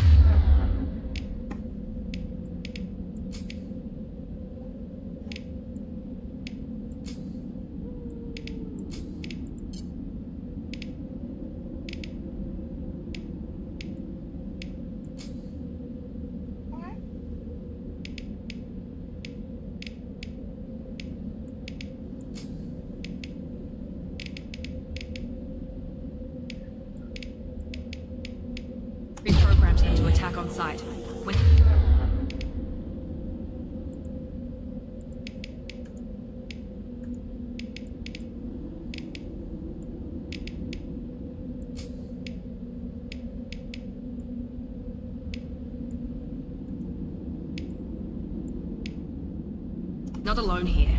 Speaker 2: reprogrammed them to attack on sight. When... Not alone here.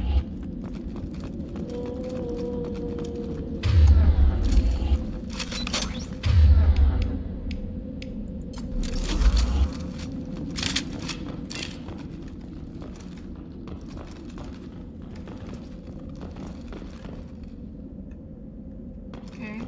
Speaker 1: Okay.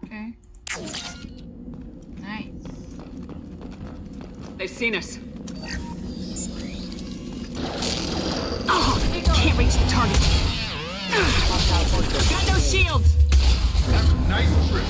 Speaker 1: Okay. Nice.
Speaker 9: They've seen us. Oh, can't reach the target. Got no shields.
Speaker 12: Nice trick.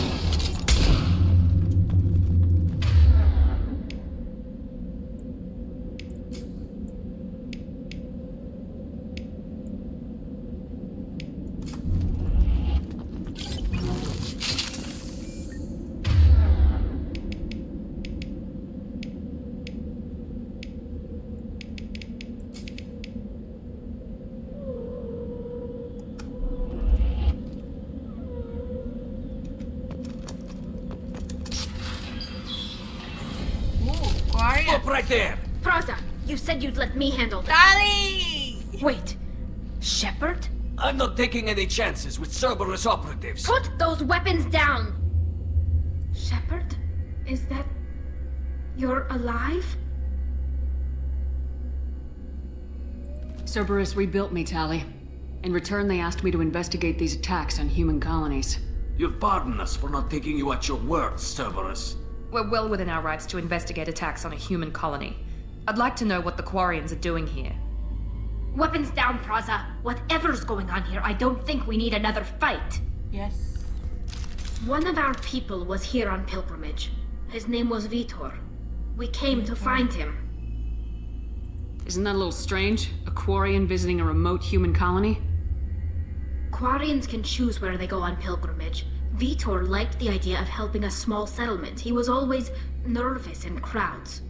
Speaker 1: Ooh, quiet.
Speaker 13: Stop right there!
Speaker 8: Praza, you said you'd let me handle this.
Speaker 1: Dali!
Speaker 8: Wait. Shepard?
Speaker 13: I'm not taking any chances with Cerberus operatives.
Speaker 8: Put those weapons down! Shepard? Is that... you're alive?
Speaker 9: Cerberus rebuilt me, Tali. In return, they asked me to investigate these attacks on human colonies.
Speaker 13: You'll pardon us for not taking you at your word, Cerberus.
Speaker 2: We're well within our rights to investigate attacks on a human colony. I'd like to know what the Quarians are doing here.
Speaker 14: Weapons down, Praza. Whatever's going on here, I don't think we need another fight.
Speaker 1: Yes.
Speaker 14: One of our people was here on pilgrimage. His name was Vitor. We came to find him.
Speaker 9: Isn't that a little strange? A Quarian visiting a remote human colony?
Speaker 14: Quarians can choose where they go on pilgrimage. Vitor liked the idea of helping a small settlement. He was always nervous in crowds.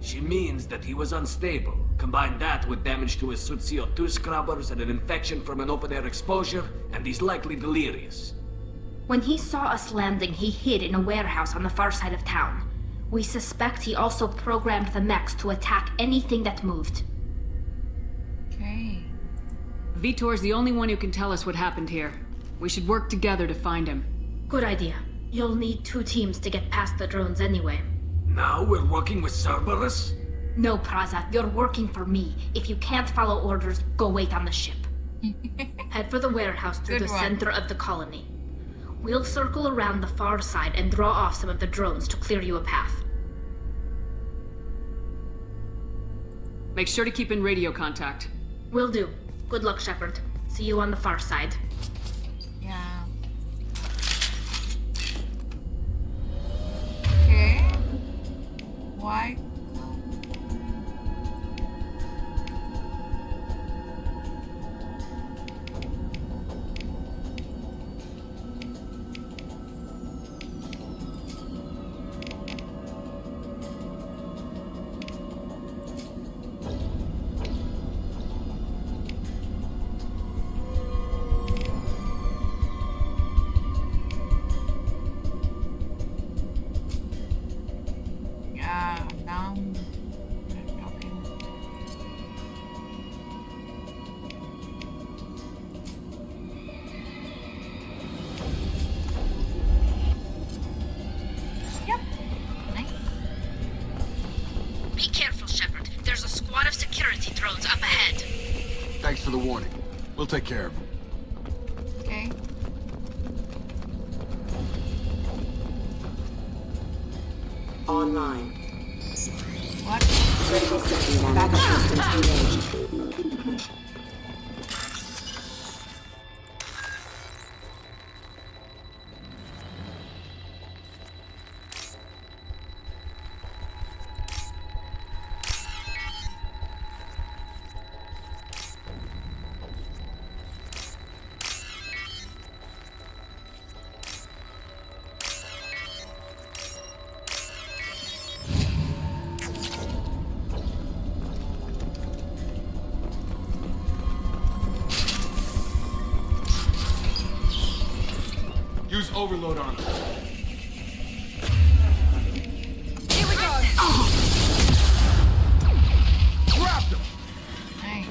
Speaker 13: She means that he was unstable. Combine that with damage to his suit CO2 scrubbers and an infection from an open-air exposure, and he's likely delirious.
Speaker 14: When he saw us landing, he hid in a warehouse on the far side of town. We suspect he also programmed the mechs to attack anything that moved.
Speaker 1: Okay.
Speaker 9: Vitor's the only one who can tell us what happened here. We should work together to find him.
Speaker 14: Good idea. You'll need 2 teams to get past the drones anyway.
Speaker 13: Now we're working with Cerberus?
Speaker 14: No, Praza, you're working for me. If you can't follow orders, go wait on the ship. Head for the warehouse through the center of the colony. We'll circle around the far side and draw off some of the drones to clear you a path.
Speaker 9: Make sure to keep in radio contact.
Speaker 14: Will do. Good luck, Shepard. See you on the far side.
Speaker 1: Yeah. Okay. Why? Now we're talking. Yep. Nice.
Speaker 14: Be careful, Shepard. There's a squad of security drones up ahead.
Speaker 12: Thanks for the warning. We'll take care of them.
Speaker 1: Okay.
Speaker 11: Online.
Speaker 1: What?
Speaker 11: Critical system backup systems engaged.
Speaker 12: Use overload on them.
Speaker 14: Here we go!
Speaker 12: Grab them!
Speaker 1: Nice.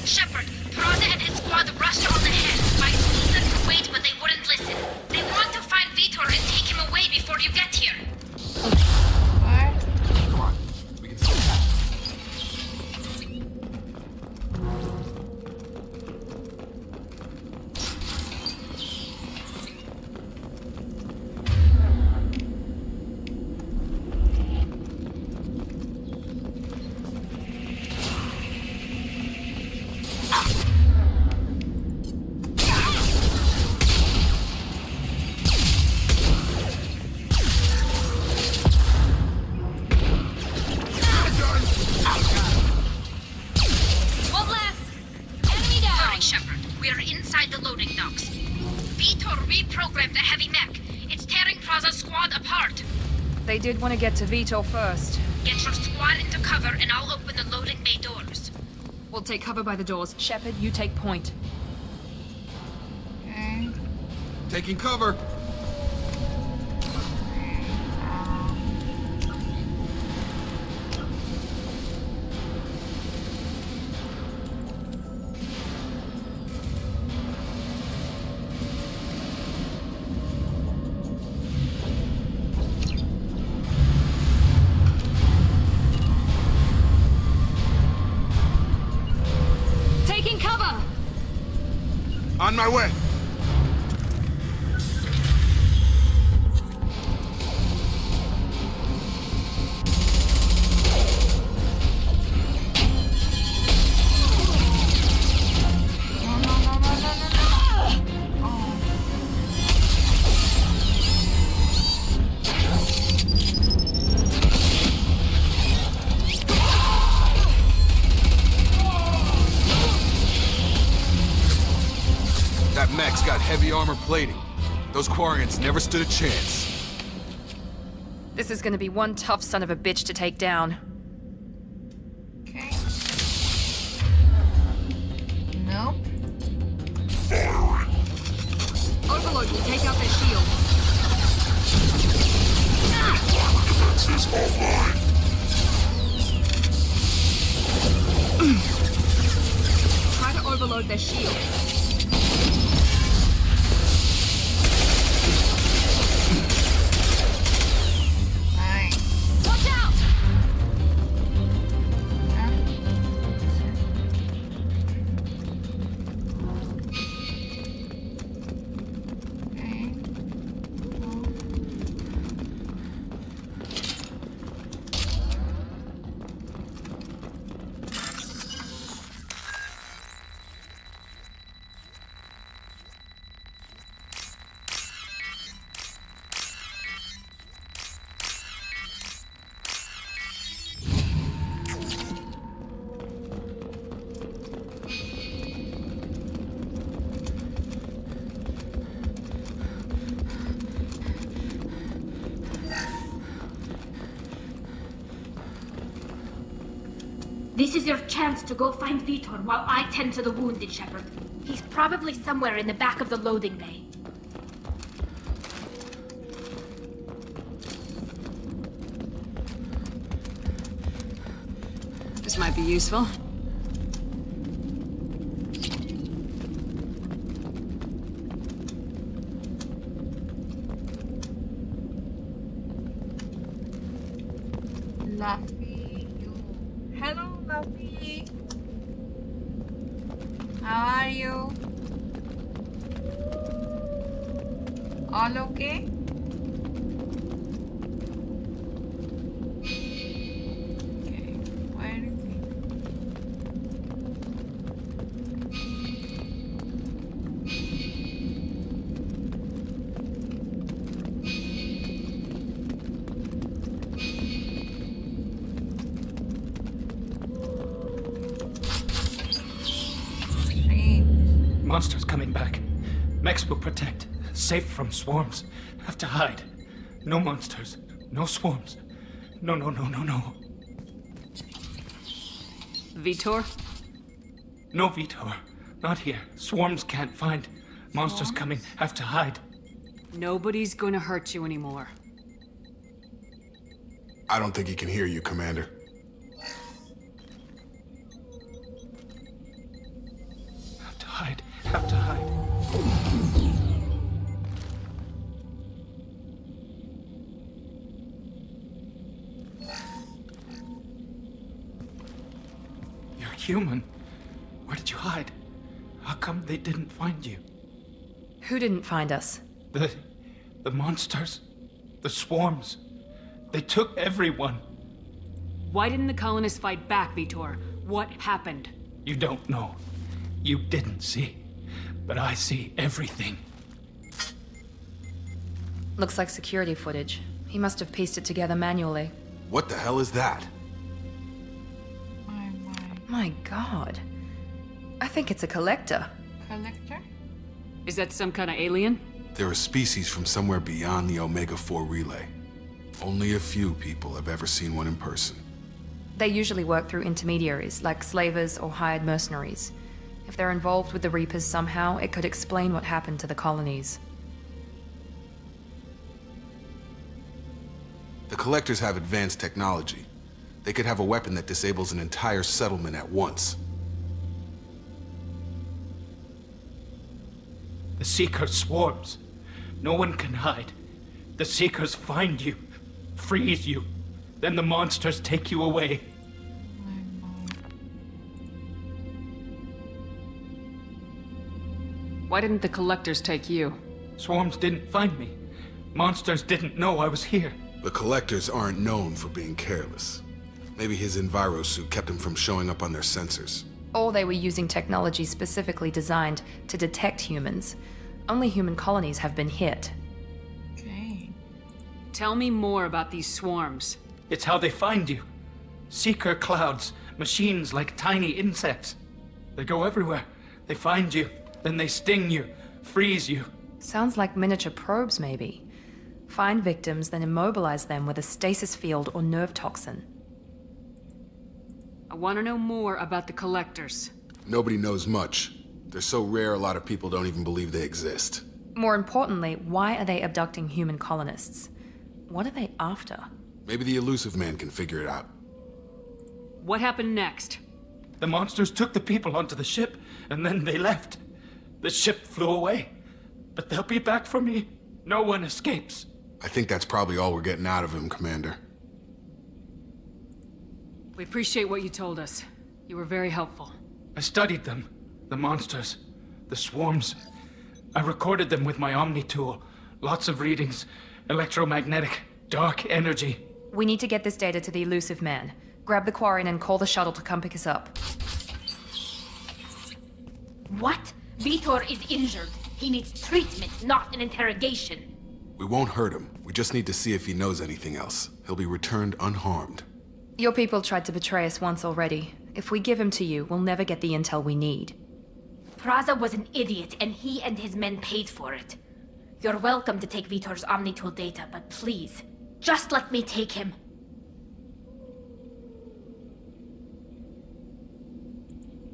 Speaker 14: Shepard, Praza and his squad rushed on ahead. I told them to wait, but they wouldn't listen. They want to find Vitor and take him away before you get here.
Speaker 1: What?
Speaker 12: Come on. We can still catch them.
Speaker 14: Hurry, Shepard. We are inside the loading docks. Vitor reprogrammed the heavy mech. It's tearing Praza's squad apart.
Speaker 2: They did want to get to Vitor first.
Speaker 14: Get your squad into cover and I'll open the loading bay doors.
Speaker 2: We'll take cover by the doors. Shepard, you take point.
Speaker 1: Okay.
Speaker 12: Taking cover.
Speaker 2: Taking cover!
Speaker 12: On my way! That mech's got heavy armor plating. Those Quarians never stood a chance.
Speaker 2: This is gonna be one tough son of a bitch to take down.
Speaker 1: Okay. Nope.
Speaker 2: Overlord will take out their shields.
Speaker 12: Defenses offline.
Speaker 2: Try to overload their shields.
Speaker 1: Watch out!
Speaker 14: This is your chance to go find Vitor while I tend to the wounded, Shepard. He's probably somewhere in the back of the loading bay.
Speaker 9: This might be useful.
Speaker 1: Luffy, you. Hello, Luffy. How are you? All okay? Okay, where is he?
Speaker 13: Monsters coming back. Mechs will protect. Safe from swarms. Have to hide. No monsters. No swarms. No.
Speaker 9: Vitor?
Speaker 13: No Vitor. Not here. Swarms can't find. Monsters coming. Have to hide.
Speaker 9: Nobody's gonna hurt you anymore.
Speaker 12: I don't think he can hear you, Commander.
Speaker 13: Have to hide. Have to hide. You're human. Where did you hide? How come they didn't find you?
Speaker 2: Who didn't find us?
Speaker 13: The monsters. The swarms. They took everyone.
Speaker 9: Why didn't the colonists fight back, Vitor? What happened?
Speaker 13: You don't know. You didn't see. But I see everything.
Speaker 2: Looks like security footage. He must have pieced it together manually.
Speaker 12: What the hell is that?
Speaker 2: My god. I think it's a collector.
Speaker 1: Collector?
Speaker 9: Is that some kind of alien?
Speaker 12: They're a species from somewhere beyond the Omega-4 relay. Only a few people have ever seen one in person.
Speaker 2: They usually work through intermediaries, like slavers or hired mercenaries. If they're involved with the Reapers somehow, it could explain what happened to the colonies.
Speaker 12: The Collectors have advanced technology. They could have a weapon that disables an entire settlement at once.
Speaker 13: The Seeker swarms. No one can hide. The Seekers find you, freeze you. Then the monsters take you away.
Speaker 9: Why didn't the Collectors take you?
Speaker 5: Swarms didn't find me. Monsters didn't know I was here.
Speaker 12: The Collectors aren't known for being careless. Maybe his Enviro suit kept him from showing up on their sensors.
Speaker 2: Or they were using technology specifically designed to detect humans. Only human colonies have been hit.
Speaker 1: Okay.
Speaker 9: Tell me more about these swarms.
Speaker 5: It's how they find you. Seeker clouds, machines like tiny insects. They go everywhere. They find you, then they sting you, freeze you.
Speaker 2: Sounds like miniature probes, maybe. Find victims, then immobilize them with a stasis field or nerve toxin.
Speaker 9: I want to know more about the Collectors.
Speaker 12: Nobody knows much. They're so rare a lot of people don't even believe they exist.
Speaker 2: More importantly, why are they abducting human colonists? What are they after?
Speaker 12: Maybe the Illusive Man can figure it out.
Speaker 9: What happened next?
Speaker 5: The monsters took the people onto the ship, and then they left. The ship flew away. But they'll be back for me. No one escapes.
Speaker 12: I think that's probably all we're getting out of him, Commander.
Speaker 9: We appreciate what you told us. You were very helpful.
Speaker 5: I studied them. The monsters. The swarms. I recorded them with my Omni tool. Lots of readings. Electromagnetic. Dark energy.
Speaker 2: We need to get this data to the Illusive Man. Grab the Quarian and call the shuttle to come pick us up.
Speaker 14: What? Vitor is injured. He needs treatment, not an interrogation.
Speaker 12: We won't hurt him. We just need to see if he knows anything else. He'll be returned unharmed.
Speaker 2: Your people tried to betray us once already. If we give him to you, we'll never get the intel we need.
Speaker 14: Praza was an idiot, and he and his men paid for it. You're welcome to take Vitor's Omnitool data, but please, just let me take him.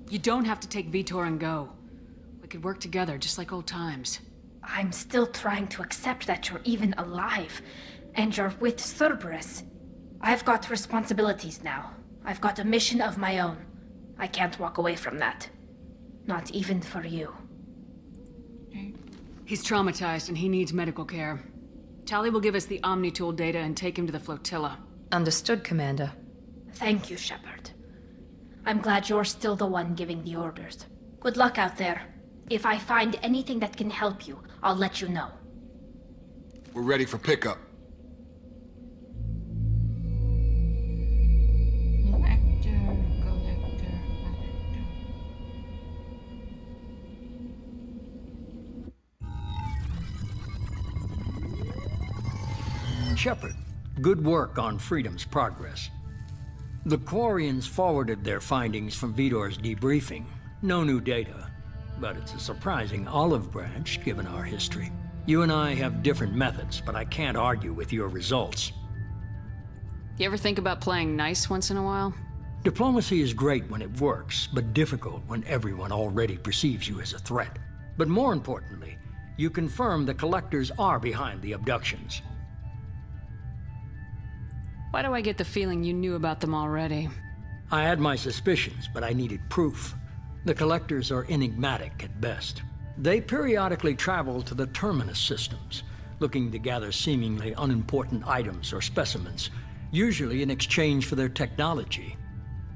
Speaker 9: You don't have to take Vitor and go. We could work together, just like old times.
Speaker 14: I'm still trying to accept that you're even alive, and you're with Cerberus. I've got responsibilities now. I've got a mission of my own. I can't walk away from that. Not even for you.
Speaker 9: He's traumatized and he needs medical care. Tali will give us the Omnitool data and take him to the flotilla.
Speaker 2: Understood, Commander.
Speaker 14: Thank you, Shepard. I'm glad you're still the one giving the orders. Good luck out there. If I find anything that can help you, I'll let you know.
Speaker 12: We're ready for pickup.
Speaker 3: Shepard, good work on Freedom's progress. The Quarians forwarded their findings from Vitor's debriefing. No new data, but it's a surprising olive branch given our history. You and I have different methods, but I can't argue with your results.
Speaker 9: You ever think about playing nice once in a while?
Speaker 3: Diplomacy is great when it works, but difficult when everyone already perceives you as a threat. But more importantly, you confirm the Collectors are behind the abductions.
Speaker 9: Why do I get the feeling you knew about them already?
Speaker 3: I had my suspicions, but I needed proof. The Collectors are enigmatic at best. They periodically travel to the Terminus systems, looking to gather seemingly unimportant items or specimens, usually in exchange for their technology.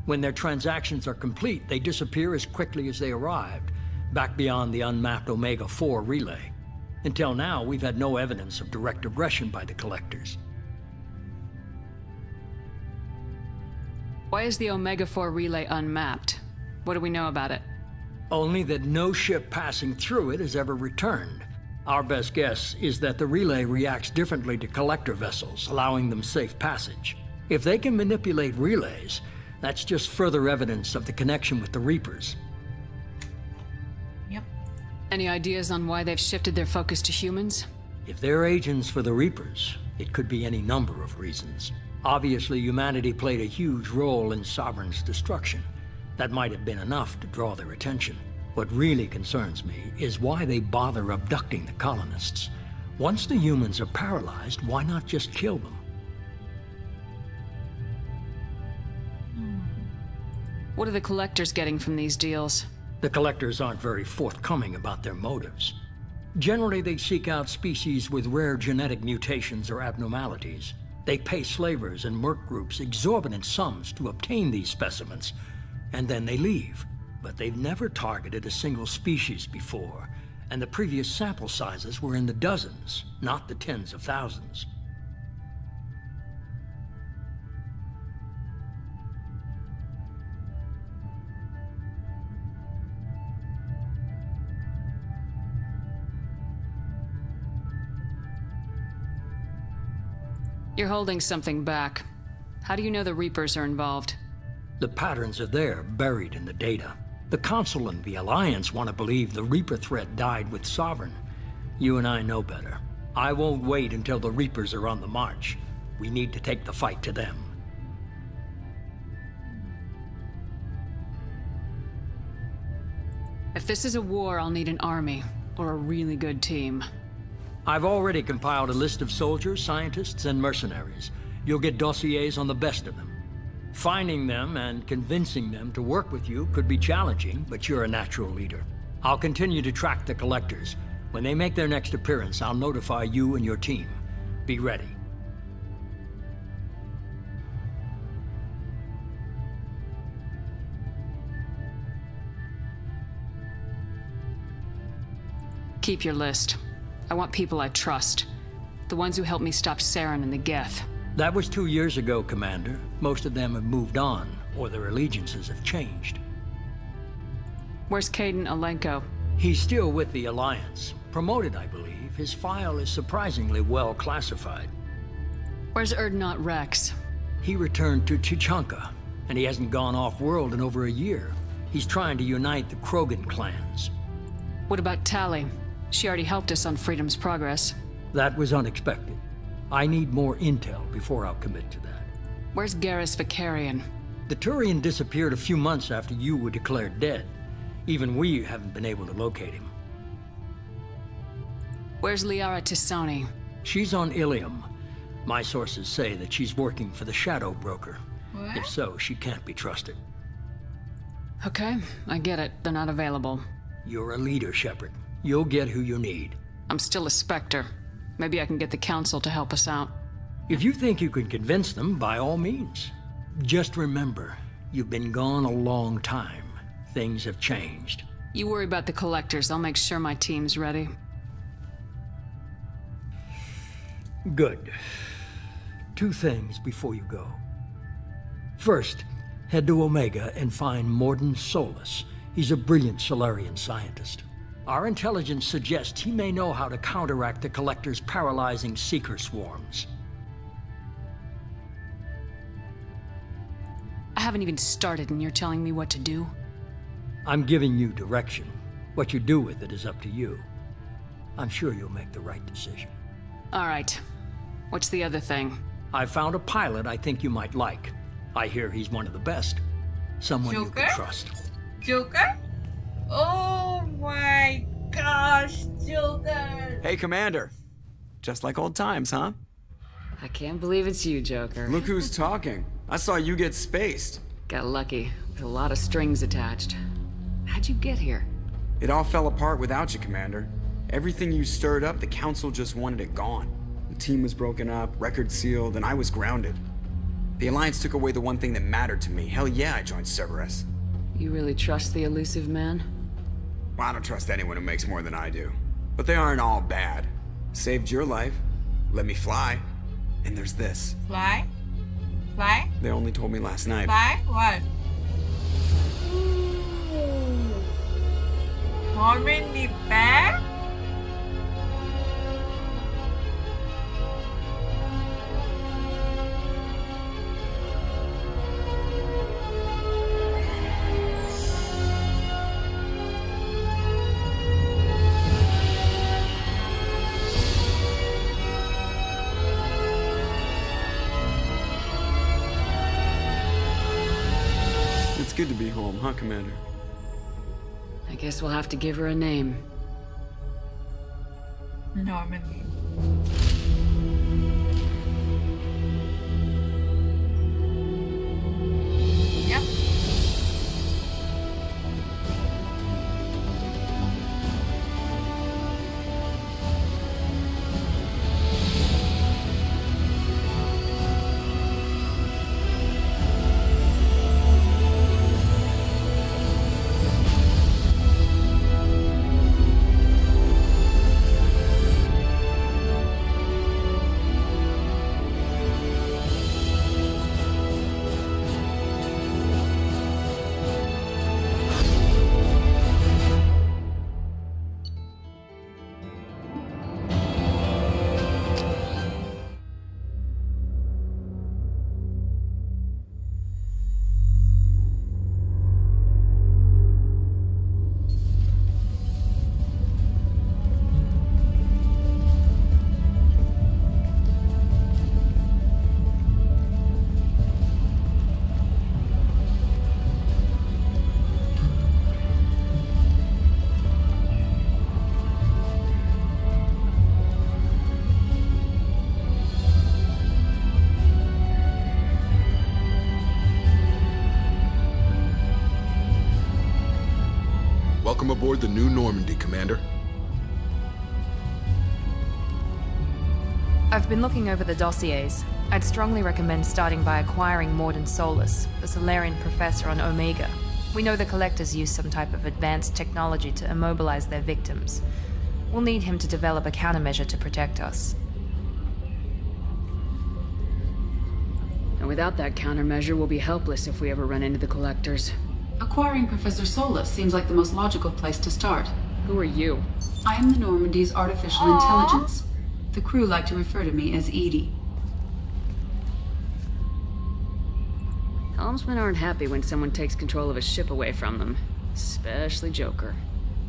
Speaker 3: When their transactions are complete, they disappear as quickly as they arrived, back beyond the unmapped Omega-4 relay. Until now, we've had no evidence of direct aggression by the Collectors.
Speaker 9: Why is the Omega-4 relay unmapped? What do we know about it?
Speaker 3: Only that no ship passing through it has ever returned. Our best guess is that the relay reacts differently to collector vessels, allowing them safe passage. If they can manipulate relays, that's just further evidence of the connection with the Reapers.
Speaker 1: Yep.
Speaker 9: Any ideas on why they've shifted their focus to humans?
Speaker 3: If they're agents for the Reapers, it could be any number of reasons. Obviously, humanity played a huge role in Sovereign's destruction. That might have been enough to draw their attention. What really concerns me is why they bother abducting the colonists. Once the humans are paralyzed, why not just kill them?
Speaker 9: What are the Collectors getting from these deals?
Speaker 3: The Collectors aren't very forthcoming about their motives. Generally, they seek out species with rare genetic mutations or abnormalities. They pay slavers and merc groups exorbitant sums to obtain these specimens, and then they leave. But they've never targeted a single species before, and the previous sample sizes were in the dozens, not the tens of thousands.
Speaker 9: You're holding something back. How do you know the Reapers are involved?
Speaker 3: The patterns are there, buried in the data. The Council and the Alliance want to believe the Reaper threat died with Sovereign. You and I know better. I won't wait until the Reapers are on the march. We need to take the fight to them.
Speaker 9: If this is a war, I'll need an army, or a really good team.
Speaker 3: I've already compiled a list of soldiers, scientists, and mercenaries. You'll get dossiers on the best of them. Finding them and convincing them to work with you could be challenging, but you're a natural leader. I'll continue to track the collectors. When they make their next appearance, I'll notify you and your team. Be ready.
Speaker 9: Keep your list. I want people I trust. The ones who helped me stop Saren and the Geth.
Speaker 3: That was 2 years ago, Commander. Most of them have moved on, or their allegiances have changed.
Speaker 9: Where's Caden Alenko?
Speaker 3: He's still with the Alliance. Promoted, I believe. His file is surprisingly well classified.
Speaker 9: Where's Erdnot Rex?
Speaker 3: He returned to Tuchanka, and he hasn't gone off-world in over a year. He's trying to unite the Krogan clans.
Speaker 9: What about Tali? She already helped us on Freedom's Progress.
Speaker 3: That was unexpected. I need more intel before I'll commit to that.
Speaker 9: Where's Garrus Vicarian?
Speaker 3: The Turian disappeared a few months after you were declared dead. Even we haven't been able to locate him.
Speaker 9: Where's Liara Tisani?
Speaker 3: She's on Ilium. My sources say that she's working for the Shadow Broker.
Speaker 1: What?
Speaker 3: If so, she can't be trusted.
Speaker 9: Okay, I get it. They're not available.
Speaker 3: You're a leader, Shepard. You'll get who you need.
Speaker 9: I'm still a Spectre. Maybe I can get the Council to help us out.
Speaker 3: If you think you can convince them, by all means. Just remember, you've been gone a long time. Things have changed.
Speaker 9: You worry about the Collectors. I'll make sure my team's ready.
Speaker 3: Good. 2 things before you go. First, head to Omega and find Mordin Solus. He's a brilliant Solarian scientist. Our intelligence suggests he may know how to counteract the Collector's paralyzing Seeker swarms.
Speaker 9: I haven't even started and you're telling me what to do?
Speaker 3: I'm giving you direction. What you do with it is up to you. I'm sure you'll make the right decision.
Speaker 9: All right. What's the other thing?
Speaker 3: I found a pilot I think you might like. I hear he's one of the best. Someone you can trust.
Speaker 1: Joker? Oh my gosh, Joker!
Speaker 4: Hey, Commander. Just like old times, huh?
Speaker 9: I can't believe it's you, Joker.
Speaker 4: Look who's talking. I saw you get spaced.
Speaker 9: Got lucky. With a lot of strings attached. How'd you get here?
Speaker 4: It all fell apart without you, Commander. Everything you stirred up, the Council just wanted it gone. The team was broken up, record sealed, and I was grounded. The Alliance took away the one thing that mattered to me. Hell yeah, I joined Cerberus.
Speaker 9: You really trust the Illusive Man?
Speaker 4: Well, I don't trust anyone who makes more than I do. But they aren't all bad. Saved your life, let me fly, and there's this.
Speaker 1: Fly? Fly?
Speaker 4: They only told me last night.
Speaker 1: Fly? What? Normandy back?
Speaker 4: It's good to be home, huh, Commander?
Speaker 9: I guess we'll have to give her a name.
Speaker 1: Normandy. Yep.
Speaker 12: Welcome aboard the new Normandy, Commander.
Speaker 2: I've been looking over the dossiers. I'd strongly recommend starting by acquiring Mordin Solus, the Solarian professor on Omega. We know the Collectors use some type of advanced technology to immobilize their victims. We'll need him to develop a countermeasure to protect us.
Speaker 9: And without that countermeasure, we'll be helpless if we ever run into the Collectors.
Speaker 15: Acquiring Professor Solus seems like the most logical place to start.
Speaker 9: Who are you?
Speaker 15: I am the Normandy's artificial intelligence. The crew like to refer to me as Edie.
Speaker 9: Helmsmen aren't happy when someone takes control of a ship away from them. Especially Joker.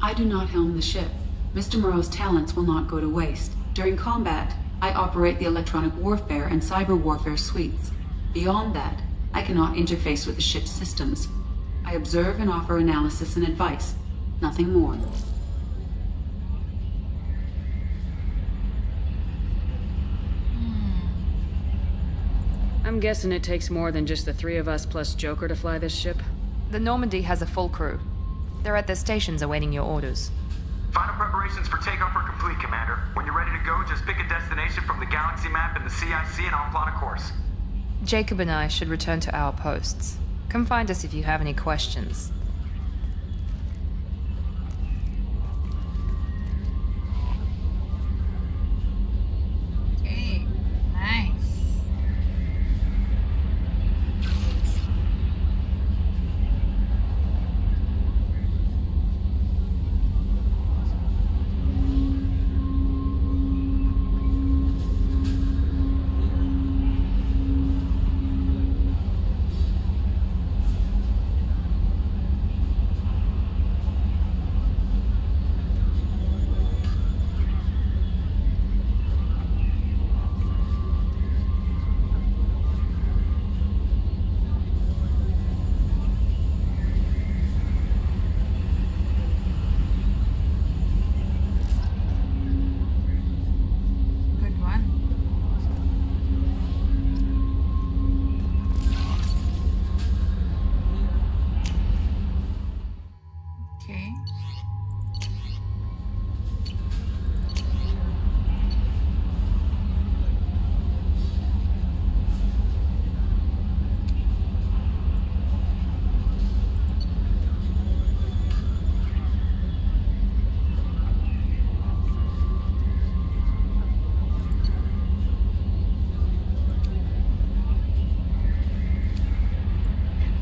Speaker 15: I do not helm the ship. Mr. Moreau's talents will not go to waste. During combat, I operate the electronic warfare and cyber warfare suites. Beyond that, I cannot interface with the ship's systems. I observe and offer analysis and advice. Nothing more.
Speaker 9: I'm guessing it takes more than just the three of us plus Joker to fly this ship.
Speaker 2: The Normandy has a full crew. They're at their stations awaiting your orders.
Speaker 16: Final preparations for takeoff are complete, Commander. When you're ready to go, just pick a destination from the galaxy map in the CIC and I'll plot a course.
Speaker 2: Jacob and I should return to our posts. Come find us if you have any questions.
Speaker 1: Okay, nice.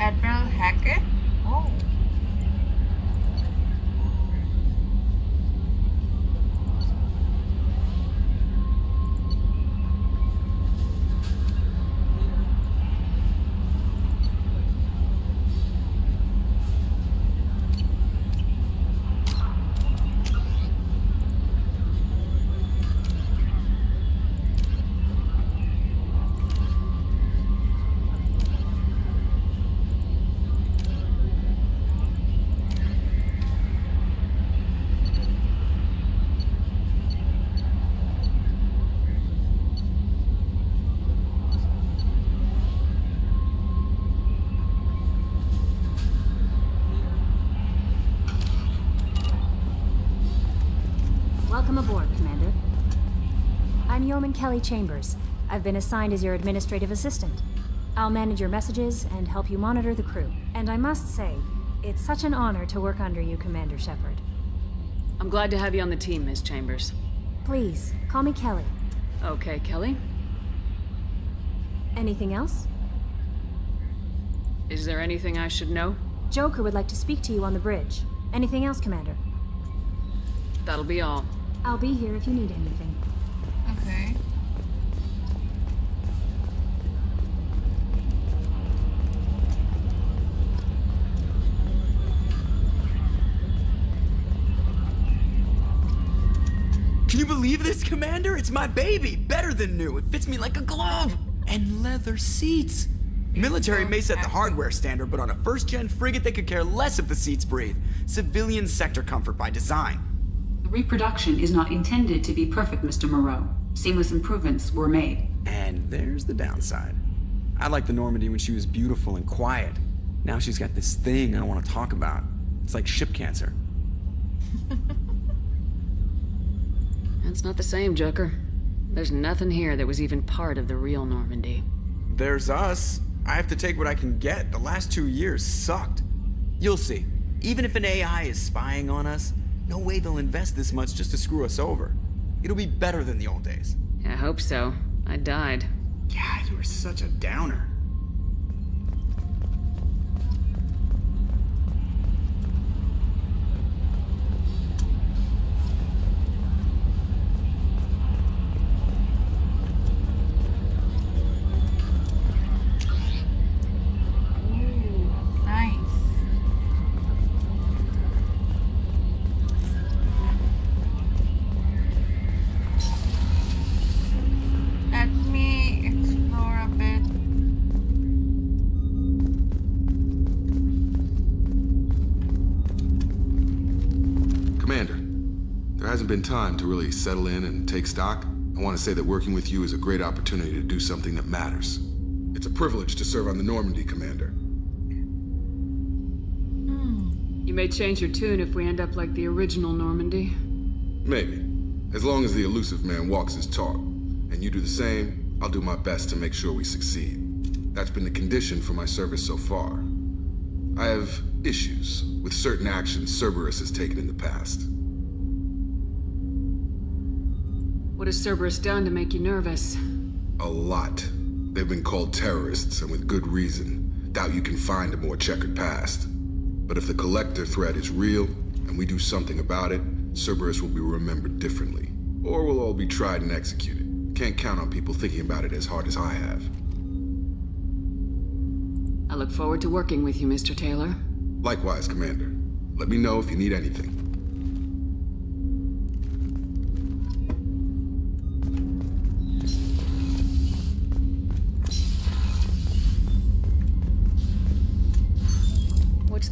Speaker 1: Admiral Hackett? Oh.
Speaker 17: Welcome aboard, Commander. I'm Yeoman Kelly Chambers. I've been assigned as your administrative assistant. I'll manage your messages and help you monitor the crew. And I must say, it's such an honor to work under you, Commander Shepard.
Speaker 9: I'm glad to have you on the team, Ms. Chambers.
Speaker 17: Please, call me Kelly.
Speaker 9: Okay, Kelly.
Speaker 17: Anything else?
Speaker 9: Is there anything I should know?
Speaker 17: Joker would like to speak to you on the bridge. Anything else, Commander?
Speaker 9: That'll be all.
Speaker 17: I'll be here if you need anything.
Speaker 1: Okay.
Speaker 4: Can you believe this, Commander? It's my baby! Better than new. It fits me like a glove! And leather seats! Military may set the hardware standard, but on a first-gen frigate, they could care less if the seats breathe. Civilian sector comfort by design.
Speaker 15: The reproduction is not intended to be perfect, Mr. Moreau. Seamless improvements were made.
Speaker 4: And there's the downside. I liked the Normandy when she was beautiful and quiet. Now she's got this thing I want to talk about. It's like ship cancer.
Speaker 9: That's not the same, Joker. There's nothing here that was even part of the real Normandy.
Speaker 4: There's us. I have to take what I can get. The last 2 years sucked. You'll see. Even if an AI is spying on us, no way they'll invest this much just to screw us over. It'll be better than the old days.
Speaker 9: I hope so. I died.
Speaker 4: Yeah, you were such a downer.
Speaker 12: Been time to really settle in and take stock. I want to say that working with you is a great opportunity to do something that matters. It's a privilege to serve on the Normandy, Commander.
Speaker 9: You may change your tune if we end up like the original Normandy.
Speaker 12: Maybe. As long as the Illusive Man walks his talk, and you do the same, I'll do my best to make sure we succeed. That's been the condition for my service so far. I have issues with certain actions Cerberus has taken in the past.
Speaker 9: What has Cerberus done to make you nervous?
Speaker 12: A lot. They've been called terrorists, and with good reason. Doubt you can find a more checkered past. But if the Collector threat is real, and we do something about it, Cerberus will be remembered differently. Or we'll all be tried and executed. Can't count on people thinking about it as hard as I have.
Speaker 9: I look forward to working with you, Mr. Taylor.
Speaker 12: Likewise, Commander. Let me know if you need anything.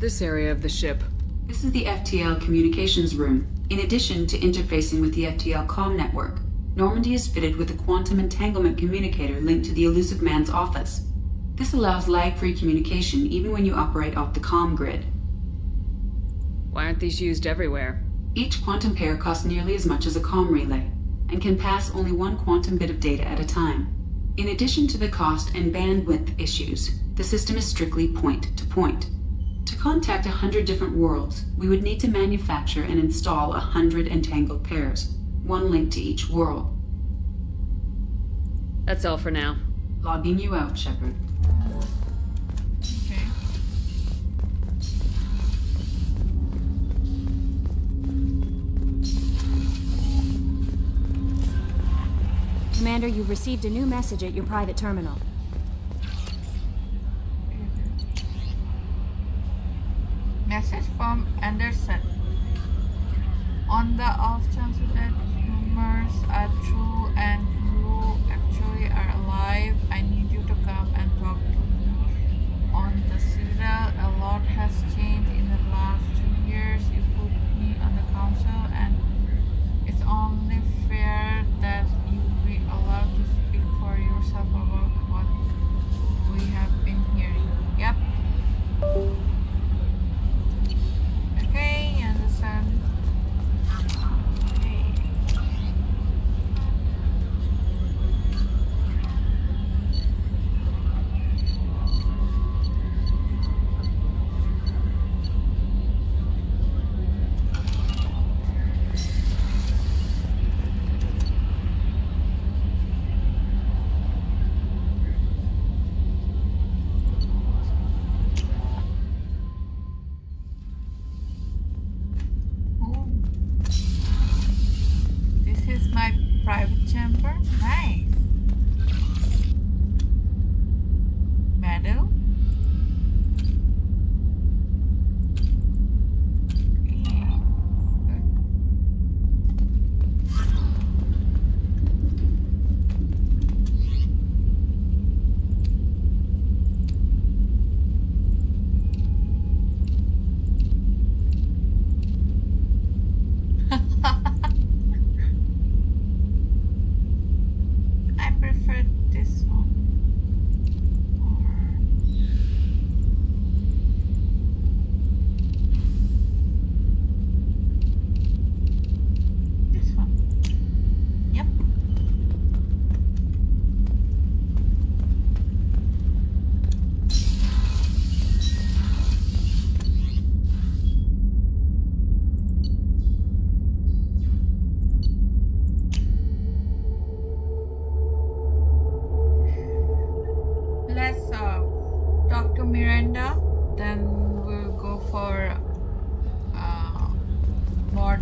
Speaker 9: This area of the ship?
Speaker 15: This is the FTL communications room. In addition to interfacing with the FTL comm network, Normandy is fitted with a quantum entanglement communicator linked to the Illusive Man's office. This allows lag-free communication even when you operate off the comm grid.
Speaker 9: Why aren't these used everywhere?
Speaker 15: Each quantum pair costs nearly as much as a comm relay, and can pass only one quantum bit of data at a time. In addition to the cost and bandwidth issues, the system is strictly point-to-point. To contact 100 different worlds, we would need to manufacture and install 100 entangled pairs, one link to each world.
Speaker 9: That's all for now.
Speaker 15: Logging you out, Shepard.
Speaker 1: Okay.
Speaker 17: Commander, you've received a new message at your private terminal.
Speaker 1: Message from Anderson. On the off chance that rumors are true and you actually are alive, I need you to come and talk to me. On the Citadel, a lot has changed in the last 2 years. You put me on the council, and it's only fair that you be allowed to speak for yourself about what we have been hearing. Yep. Okay, understand. Okay. Private chamber? Nice. Medal?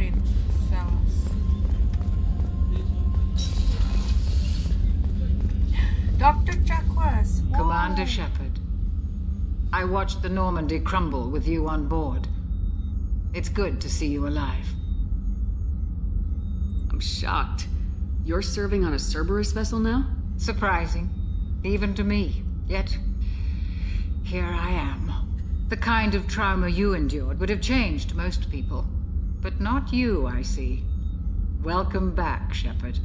Speaker 1: Mordin, Solus. Dr. Chakwas.
Speaker 18: Commander Shepard. I watched the Normandy crumble with you on board. It's good to see you alive.
Speaker 9: I'm shocked. You're serving on a Cerberus vessel now?
Speaker 18: Surprising. Even to me. Yet, here I am. The kind of trauma you endured would have changed most people. But not you, I see. Welcome back, Shepard.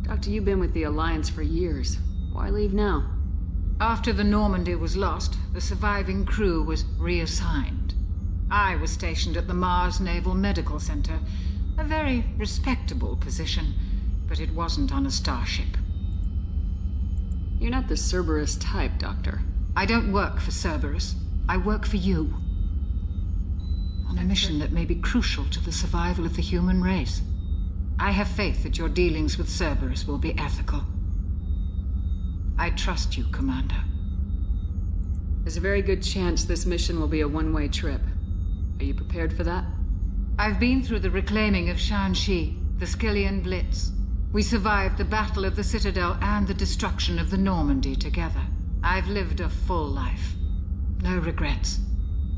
Speaker 9: Doctor, you've been with the Alliance for years. Why leave now?
Speaker 18: After the Normandy was lost, the surviving crew was reassigned. I was stationed at the Mars Naval Medical Center, a very respectable position, but it wasn't on a starship.
Speaker 9: You're not the Cerberus type, Doctor.
Speaker 18: I don't work for Cerberus. I work for you. On a mission that may be crucial to the survival of the human race. I have faith that your dealings with Cerberus will be ethical. I trust you, Commander.
Speaker 9: There's a very good chance this mission will be a one-way trip. Are you prepared for that?
Speaker 18: I've been through the reclaiming of Shanxi, the Skillian Blitz. We survived the Battle of the Citadel and the destruction of the Normandy together. I've lived a full life. No regrets.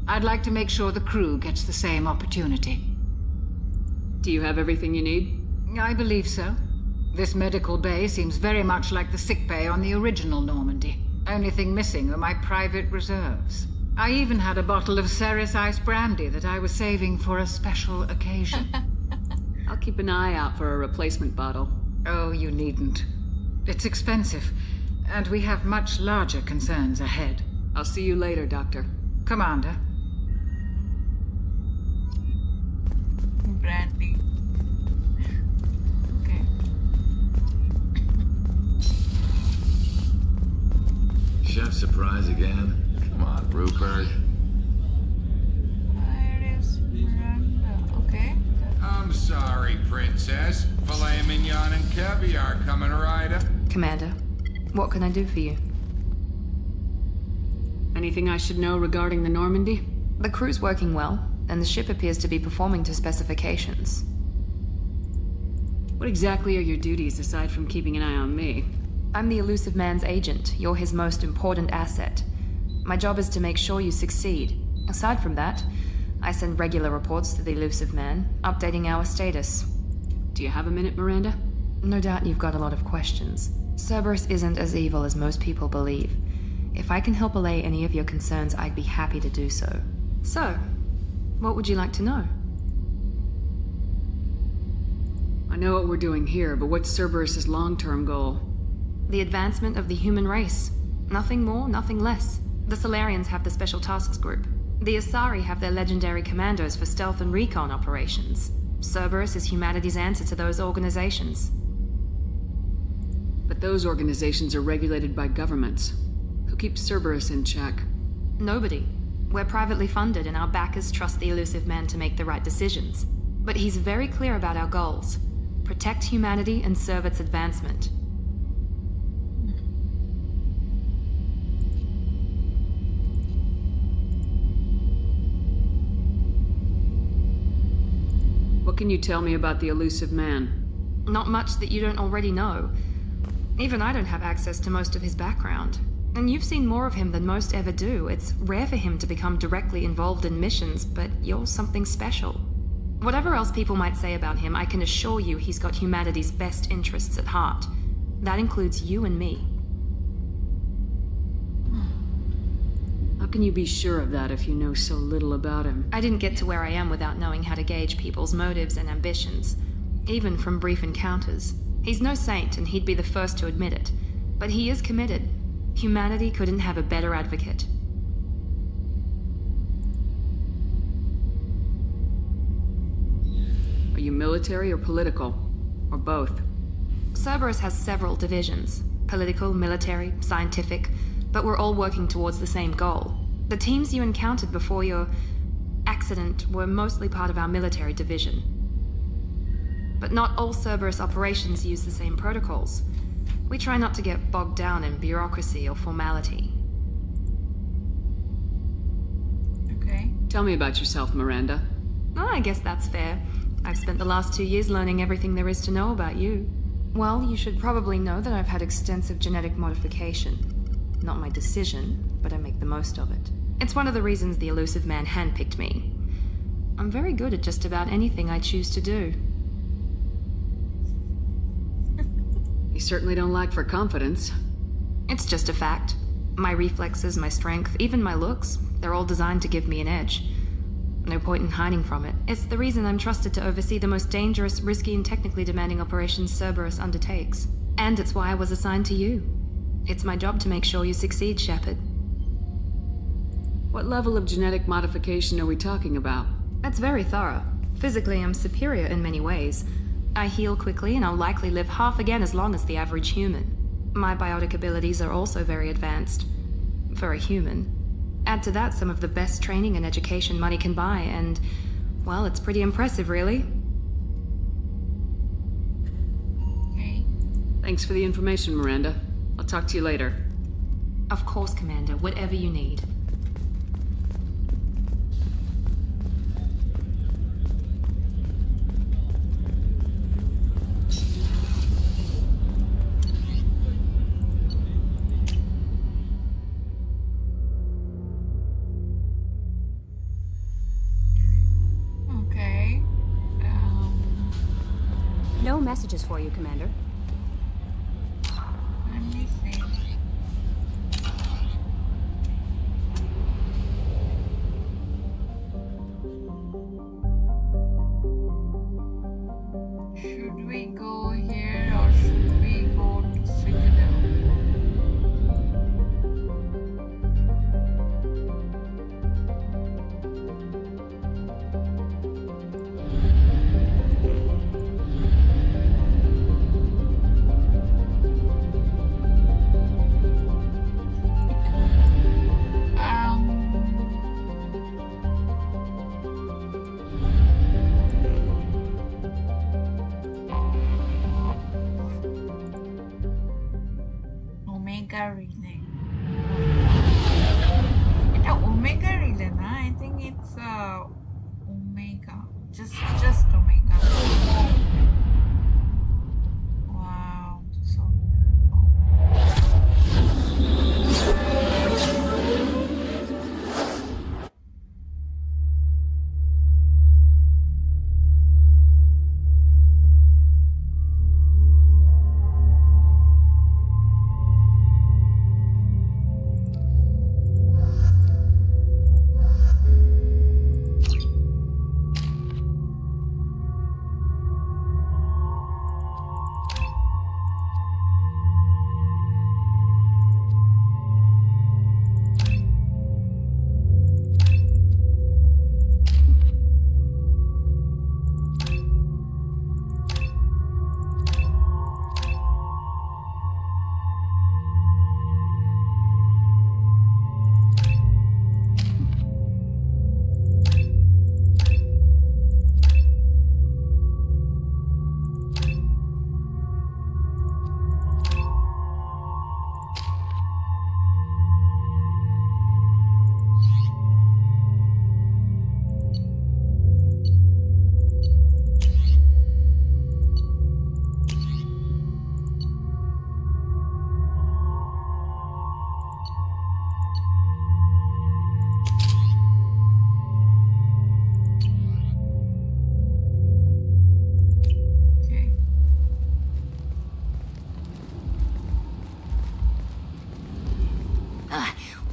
Speaker 18: I'd like to make sure the crew gets the same opportunity.
Speaker 9: Do you have everything you need?
Speaker 18: I believe so. This medical bay seems very much like the sick bay on the original Normandy. Only thing missing are my private reserves. I even had a bottle of Ceres ice brandy that I was saving for a special occasion.
Speaker 9: I'll keep an eye out for a replacement bottle.
Speaker 18: Oh, you needn't. It's expensive, and we have much larger concerns ahead.
Speaker 9: I'll see you later, Doctor.
Speaker 18: Commander.
Speaker 1: Brandy. Okay.
Speaker 10: Chef surprise again? Come on, Rupert.
Speaker 1: Where is Miranda? Okay.
Speaker 19: I'm sorry, Princess. Filet mignon and caviar coming right up.
Speaker 2: Commander, what can I do for you?
Speaker 9: Anything I should know regarding the Normandy?
Speaker 2: The crew's working well, and the ship appears to be performing to specifications.
Speaker 9: What exactly are your duties aside from keeping an eye on me?
Speaker 2: I'm the Illusive Man's agent. You're his most important asset. My job is to make sure you succeed. Aside from that, I send regular reports to the Illusive Man, updating our status.
Speaker 9: Do you have a minute, Miranda?
Speaker 2: No doubt you've got a lot of questions. Cerberus isn't as evil as most people believe. If I can help allay any of your concerns, I'd be happy to do so. So, what would you like to know?
Speaker 9: I know what we're doing here, but what's Cerberus's long-term goal?
Speaker 2: The advancement of the human race. Nothing more, nothing less. The Solarians have the Special Tasks Group. The Asari have their legendary commandos for stealth and recon operations. Cerberus is humanity's answer to those organizations.
Speaker 9: But those organizations are regulated by governments. Who keeps Cerberus in check?
Speaker 2: Nobody. We're privately funded and our backers trust the Illusive Man to make the right decisions. But he's very clear about our goals. Protect humanity and serve its advancement.
Speaker 9: What can you tell me about the Illusive Man?
Speaker 2: Not much that you don't already know. Even I don't have access to most of his background. And you've seen more of him than most ever do. It's rare for him to become directly involved in missions, but you're something special. Whatever else people might say about him, I can assure you he's got humanity's best interests at heart. That includes you and me.
Speaker 9: How can you be sure of that if you know so little about him?
Speaker 2: I didn't get to where I am without knowing how to gauge people's motives and ambitions, even from brief encounters. He's no saint, and he'd be the first to admit it. But he is committed. Humanity couldn't have a better advocate.
Speaker 9: Are you military or political? Or both?
Speaker 2: Cerberus has several divisions. Political, military, scientific, but we're all working towards the same goal. The teams you encountered before your accident were mostly part of our military division. But not all Cerberus operations use the same protocols. We try not to get bogged down in bureaucracy or formality.
Speaker 1: Okay.
Speaker 9: Tell me about yourself, Miranda.
Speaker 2: Oh, I guess that's fair. I've spent the last 2 years learning everything there is to know about you. Well, you should probably know that I've had extensive genetic modification. Not my decision, but I make the most of it. It's one of the reasons the Illusive Man handpicked me. I'm very good at just about anything I choose to do.
Speaker 9: You certainly don't lack for confidence.
Speaker 2: It's just a fact. My reflexes, my strength, even my looks, they're all designed to give me an edge. No point in hiding from it. It's the reason I'm trusted to oversee the most dangerous, risky, and technically demanding operations Cerberus undertakes. And it's why I was assigned to you. It's my job to make sure you succeed, Shepard.
Speaker 9: What level of genetic modification are we talking about?
Speaker 2: That's very thorough. Physically, I'm superior in many ways. I heal quickly, and I'll likely live half again as long as the average human. My biotic abilities are also very advanced. For a human. Add to that some of the best training and education money can buy, and, well, it's pretty impressive, really.
Speaker 1: Okay.
Speaker 9: Thanks for the information, Miranda. I'll talk to you later.
Speaker 2: Of course, Commander. Whatever you need.
Speaker 1: Okay.
Speaker 17: No messages for you, Commander.
Speaker 1: Let me see. Should we go here or should we go to Citadel? Omega relay. It's Omega relay, na? I think it's Omega. Just Omega. Wow, so beautiful.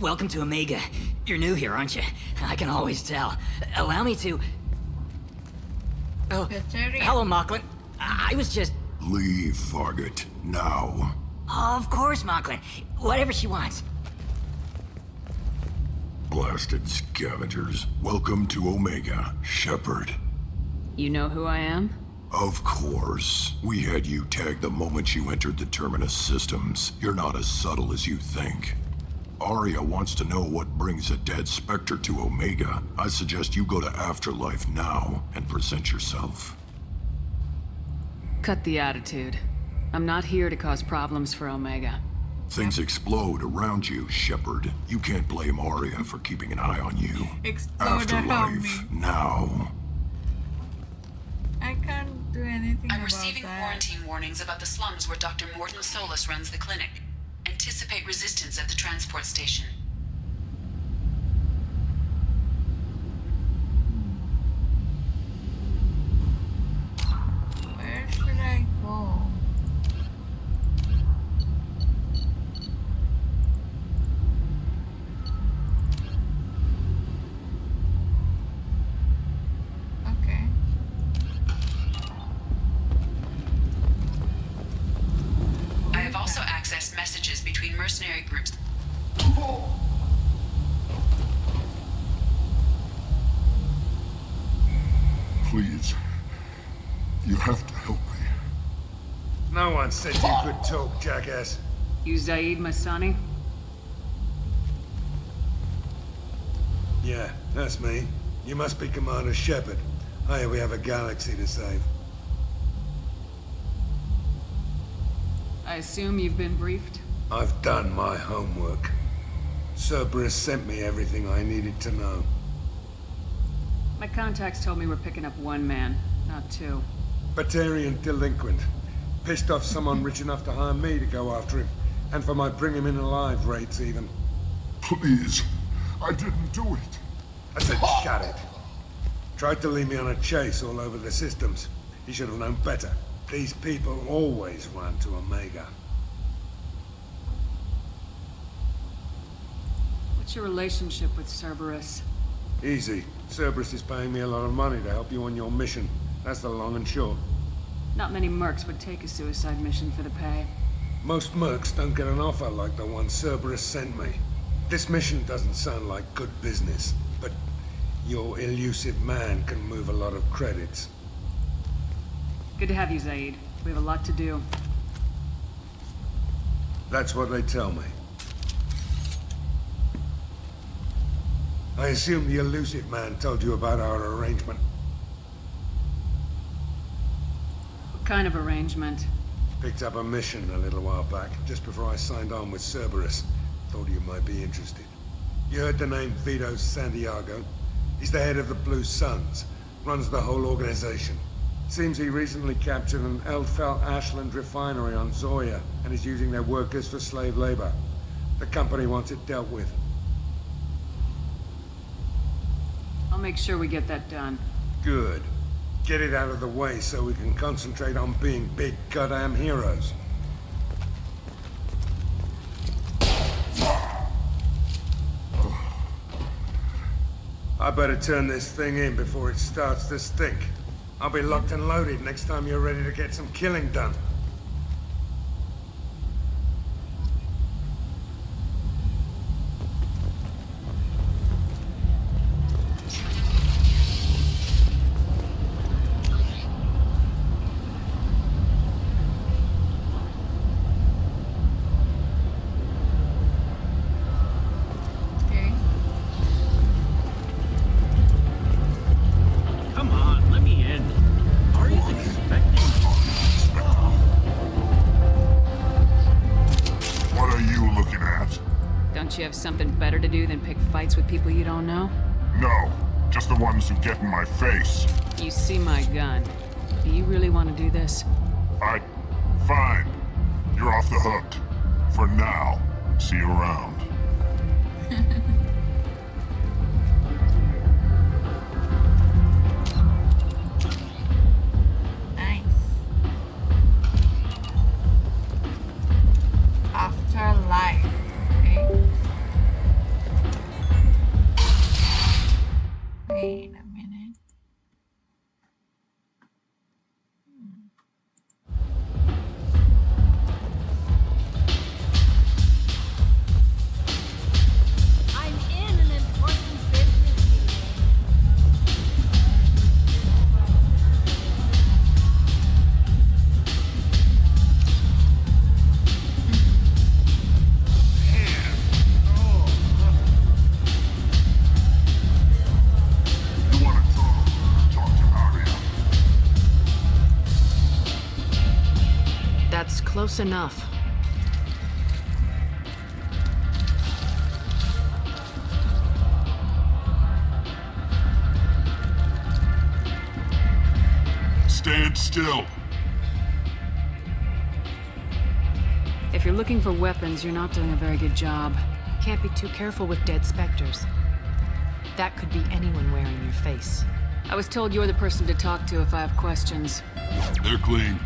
Speaker 20: Welcome to Omega. You're new here, aren't you? I can always tell. Allow me to... Oh, hello, Mocklin. I was just...
Speaker 21: Leave, Fargate. Now.
Speaker 20: Of course, Mocklin. Whatever she wants.
Speaker 21: Blasted scavengers. Welcome to Omega, Shepard.
Speaker 9: You know who I am?
Speaker 21: Of course. We had you tagged the moment you entered the Terminus systems. You're not as subtle as you think. Aria wants to know what brings a dead Spectre to Omega. I suggest you go to Afterlife now and present yourself.
Speaker 9: Cut the attitude. I'm not here to cause problems for Omega.
Speaker 21: Things explode around you, Shepard. You can't blame Aria for keeping an eye on you.
Speaker 1: Explode around me.
Speaker 21: Afterlife now.
Speaker 1: do anything
Speaker 15: I'm
Speaker 1: about
Speaker 15: receiving
Speaker 1: that.
Speaker 15: quarantine warnings about the slums where Dr. Mordin Solus runs the clinic. Anticipate resistance at the transport station.
Speaker 1: Where should I go? Okay.
Speaker 15: I have also accessed messages between mercenary groups.
Speaker 21: Please. You have to help me.
Speaker 6: No one said you could talk, jackass.
Speaker 9: You Zaid Masani?
Speaker 6: Yeah, that's me. You must be Commander Shepard. Hey, we have a galaxy to save.
Speaker 9: I assume you've been briefed?
Speaker 6: I've done my homework. Cerberus sent me everything I needed to know.
Speaker 9: My contacts told me we're picking up one man, not two.
Speaker 6: Batarian delinquent. Pissed off someone rich enough to hire me to go after him. And for my bring him in alive rates even.
Speaker 21: Please. I didn't do it.
Speaker 6: I said shut it. Tried to lead me on a chase all over the systems. He should have known better. These people always run to Omega.
Speaker 9: What's your relationship with Cerberus?
Speaker 6: Easy. Cerberus is paying me a lot of money to help you on your mission. That's the long and short.
Speaker 9: Not many mercs would take a suicide mission for the pay.
Speaker 6: Most mercs don't get an offer like the one Cerberus sent me. This mission doesn't sound like good business, but your Illusive Man can move a lot of credits.
Speaker 9: Good to have you, Zaid. We have a lot to do.
Speaker 6: That's what they tell me. I assume the Illusive Man told you about our arrangement.
Speaker 9: What kind of arrangement?
Speaker 6: Picked up a mission a little while back, just before I signed on with Cerberus. Thought you might be interested. You heard the name Vito Santiago? He's the head of the Blue Suns, runs the whole organization. Seems he recently captured an Eldfell Ashland refinery on Zoya and is using their workers for slave labor. The company wants it dealt with.
Speaker 9: I'll make sure we get that done.
Speaker 6: Good. Get it out of the way so we can concentrate on being big goddamn heroes. I better turn this thing in before it starts to stink. I'll be locked and loaded next time you're ready to get some killing done.
Speaker 3: Come on, let me in. Ari's expecting
Speaker 21: What are you looking at?
Speaker 9: Don't you have something better to do than pick fights with people you don't know?
Speaker 21: No, just the ones who get in my face.
Speaker 9: You see my gun. Do you really want to do this?
Speaker 21: Fine. You're off the hook. For now. See you around.
Speaker 1: Nice. Afterlife. Okay. Wait a minute.
Speaker 17: I'm in an important business meeting.
Speaker 21: You want to talk to Aria.
Speaker 9: That's close enough.
Speaker 21: Stand still.
Speaker 9: If you're looking for weapons, you're not doing a very good job.
Speaker 2: Can't be too careful with dead specters. That could be anyone wearing your face.
Speaker 9: I was told you're the person to talk to if I have questions.
Speaker 21: They're clean.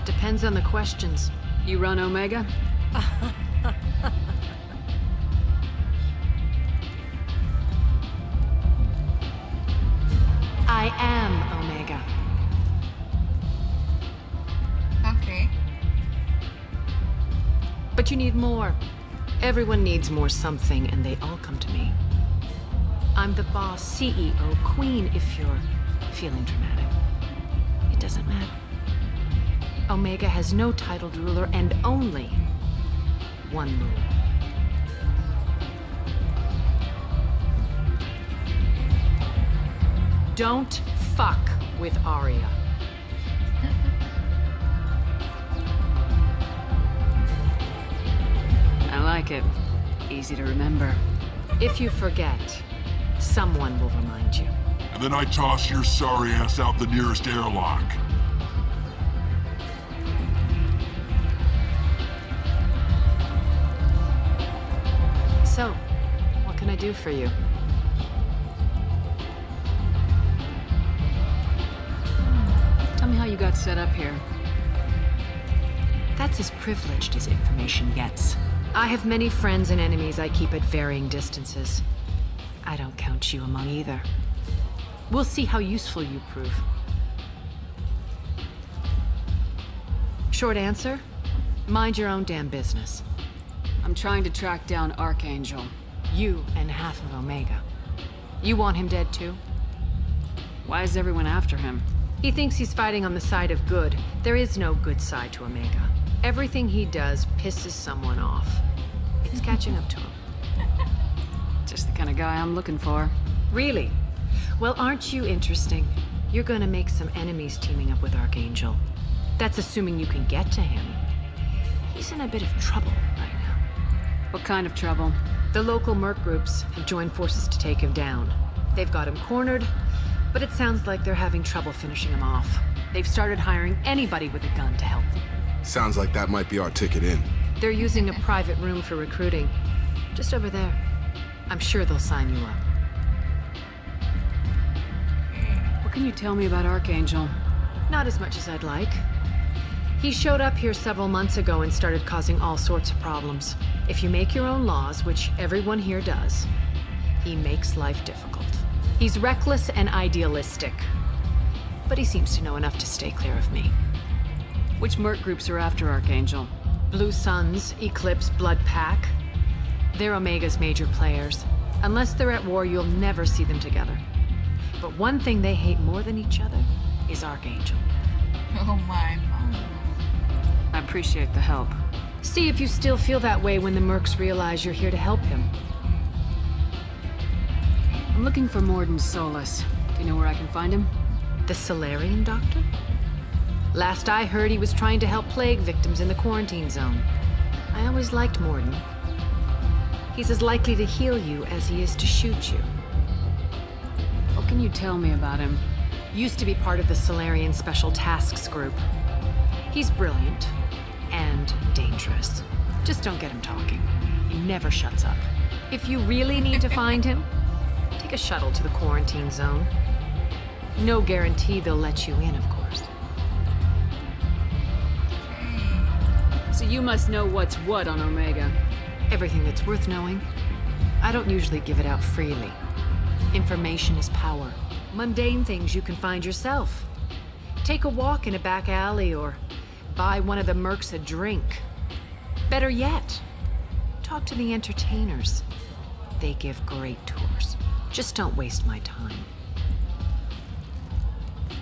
Speaker 2: Depends on the questions.
Speaker 9: You run Omega?
Speaker 2: I am Omega.
Speaker 1: Okay.
Speaker 2: But you need more. Everyone needs more something, and they all come to me. I'm the boss, CEO, queen, if you're feeling dramatic. It doesn't matter. Omega has no titled ruler and only one rule. Don't fuck with Arya.
Speaker 9: I like it. Easy to remember.
Speaker 2: If you forget, someone will remind you.
Speaker 21: And then I toss your sorry ass out the nearest airlock.
Speaker 2: So, what can I do for you?
Speaker 9: Tell me how you got set up here.
Speaker 2: That's as privileged as information gets. I have many friends and enemies I keep at varying distances. I don't count you among either. We'll see how useful you prove. Short answer? Mind your own damn business.
Speaker 9: I'm trying to track down Archangel.
Speaker 2: You and half of Omega. You want him dead too?
Speaker 9: Why is everyone after him?
Speaker 2: He thinks he's fighting on the side of good. There is no good side to Omega. Everything he does pisses someone off. It's catching up to him.
Speaker 9: Just the kind of guy I'm looking for.
Speaker 2: Really? Well, aren't you interesting? You're gonna make some enemies teaming up with Archangel. That's assuming you can get to him. He's in a bit of trouble right now.
Speaker 9: What kind of trouble?
Speaker 2: The local merc groups have joined forces to take him down. They've got him cornered, but it sounds like they're having trouble finishing him off. They've started hiring anybody with a gun to help them.
Speaker 12: Sounds like that might be our ticket in.
Speaker 2: They're using a private room for recruiting. Just over there. I'm sure they'll sign you up.
Speaker 9: What can you tell me about Archangel?
Speaker 2: Not as much as I'd like. He showed up here several months ago and started causing all sorts of problems. If you make your own laws, which everyone here does, he makes life difficult. He's reckless and idealistic. But he seems to know enough to stay clear of me.
Speaker 9: Which merc groups are after Archangel?
Speaker 2: Blue Suns, Eclipse, Blood Pack. They're Omega's major players. Unless they're at war, you'll never see them together. But one thing they hate more than each other is Archangel.
Speaker 1: Oh my.
Speaker 9: I appreciate the help.
Speaker 2: See if you still feel that way when the mercs realize you're here to help him.
Speaker 9: I'm looking for Mordin Solus. Do you know where I can find him?
Speaker 2: The Solarian doctor? Last I heard, he was trying to help plague victims in the quarantine zone. I always liked Mordin. He's as likely to heal you as he is to shoot you.
Speaker 9: What can you tell me about him?
Speaker 2: Used to be part of the Solarian Special Tasks Group. He's brilliant and dangerous. Just don't get him talking. He never shuts up. If you really need to find him, take a shuttle to the quarantine zone. No guarantee they'll let you in, of course.
Speaker 9: So you must know what's what on Omega.
Speaker 2: Everything that's worth knowing. I don't usually give it out freely. Information is power. Mundane things you can find yourself. Take a walk in a back alley or buy one of the mercs a drink. Better yet, talk to the entertainers. They give great tours. Just don't waste my time.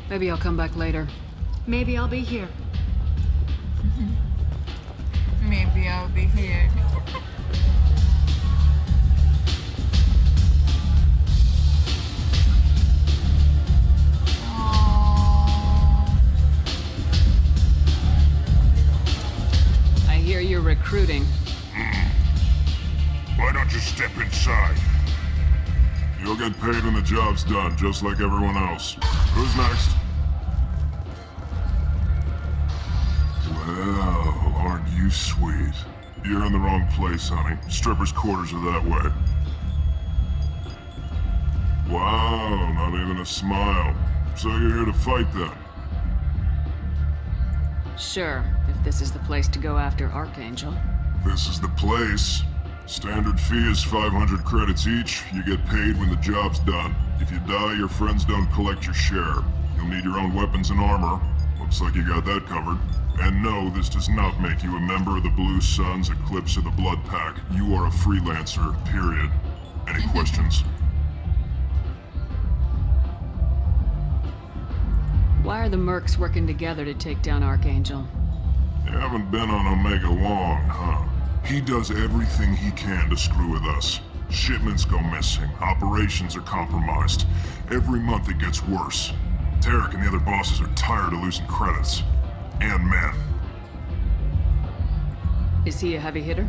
Speaker 9: Maybe I'll come back later.
Speaker 2: Maybe I'll be here.
Speaker 1: Maybe I'll be here.
Speaker 9: I hear you're recruiting.
Speaker 21: Why don't you step inside? You'll get paid when the job's done, just like everyone else. Who's next? Well, aren't you sweet? You're in the wrong place, honey. Strippers' quarters are that way. Wow, not even a smile. So you're here to fight then?
Speaker 9: Sure, if this is the place to go after Archangel.
Speaker 21: This is the place. Standard fee is 500 credits each. You get paid when the job's done. If you die, your friends don't collect your share. You'll need your own weapons and armor. Looks like you got that covered. And no, this does not make you a member of the Blue Suns, Eclipse, or the Blood Pack. You are a freelancer, period. Any questions?
Speaker 9: Why are the mercs working together to take down Archangel?
Speaker 21: You haven't been on Omega long, huh? He does everything he can to screw with us. Shipments go missing, operations are compromised. Every month it gets worse. Tarek and the other bosses are tired of losing credits. And men.
Speaker 9: Is he a heavy hitter?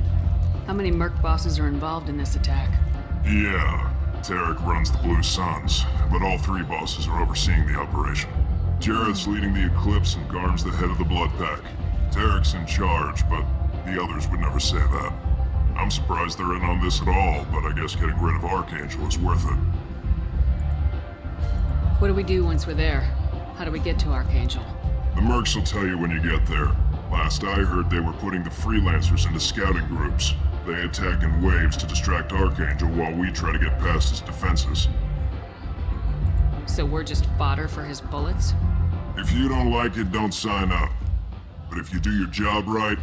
Speaker 9: How many merc bosses are involved in this attack?
Speaker 21: Yeah, Tarek runs the Blue Suns, but all three bosses are overseeing the operation. Jarrett's leading the Eclipse and Garm's the head of the Blood Pack. Tarek's in charge, but the others would never say that. I'm surprised they're in on this at all, but I guess getting rid of Archangel is worth it.
Speaker 9: What do we do once we're there? How do we get to Archangel?
Speaker 21: The mercs will tell you when you get there. Last I heard, they were putting the freelancers into scouting groups. They attack in waves to distract Archangel while we try to get past his defenses.
Speaker 9: So we're just fodder for his bullets?
Speaker 21: If you don't like it, don't sign up. But if you do your job right,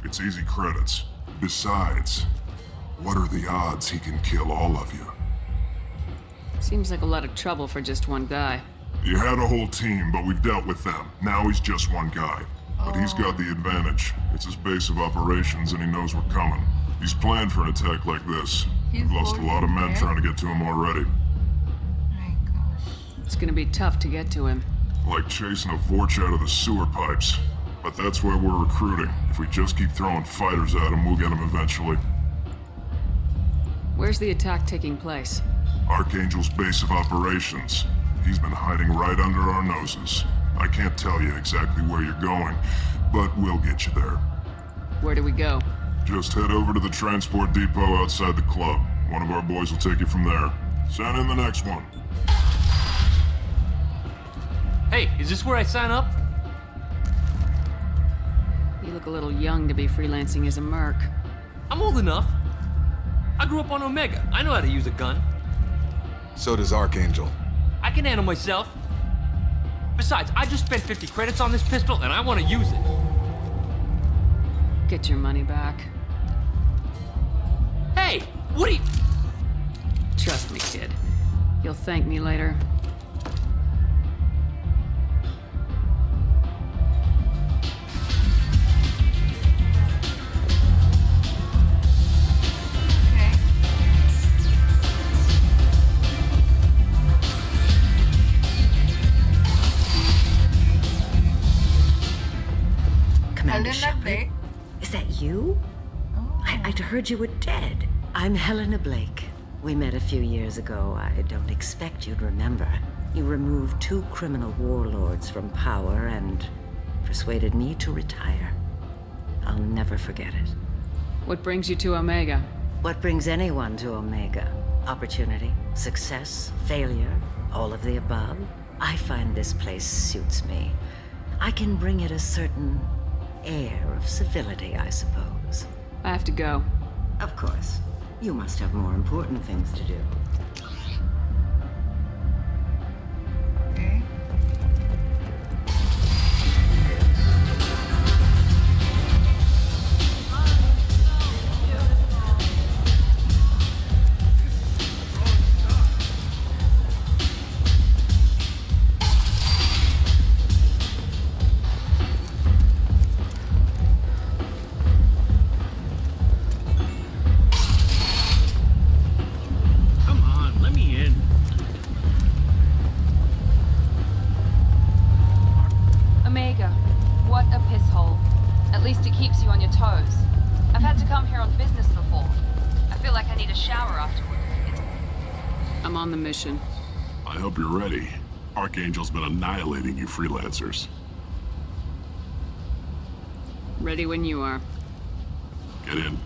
Speaker 21: it's easy credits. Besides, what are the odds he can kill all of you?
Speaker 9: Seems like a lot of trouble for just one guy.
Speaker 21: You had a whole team, but we've dealt with them. Now he's just one guy. But he's got the advantage. It's his base of operations and he knows we're coming. He's planned for an attack like this. We've lost a lot of men trying to get to him already.
Speaker 9: It's gonna be tough to get to him.
Speaker 21: Like chasing a Vorch out of the sewer pipes. But that's why we're recruiting. If we just keep throwing fighters at him, we'll get him eventually.
Speaker 9: Where's the attack taking place?
Speaker 21: Archangel's base of operations. He's been hiding right under our noses. I can't tell you exactly where you're going, but we'll get you there.
Speaker 9: Where do we go?
Speaker 21: Just head over to the transport depot outside the club. One of our boys will take you from there. Send in the next one.
Speaker 7: Hey, is this where I sign up?
Speaker 9: You look a little young to be freelancing as a merc.
Speaker 7: I'm old enough. I grew up on Omega. I know how to use a gun.
Speaker 12: So does Archangel.
Speaker 7: I can handle myself. Besides, I just spent 50 credits on this pistol and I want to use it.
Speaker 9: Get your money back.
Speaker 7: Hey, what are you...
Speaker 9: Trust me, kid. You'll thank me later.
Speaker 11: Commander Shepard? Is that you? I'd heard you were dead. I'm Helena Blake. We met a few years ago. I don't expect you'd remember. You removed 2 criminal warlords from power and persuaded me to retire. I'll never forget it.
Speaker 9: What brings you to Omega?
Speaker 11: What brings anyone to Omega? Opportunity, success, failure, all of the above. I find this place suits me. I can bring it a certain air of civility, I suppose.
Speaker 9: I have to go.
Speaker 11: Of course. You must have more important things to do.
Speaker 9: I'm on the mission.
Speaker 21: I hope you're ready. Archangel's been annihilating you freelancers.
Speaker 9: Ready when you are.
Speaker 21: Get in.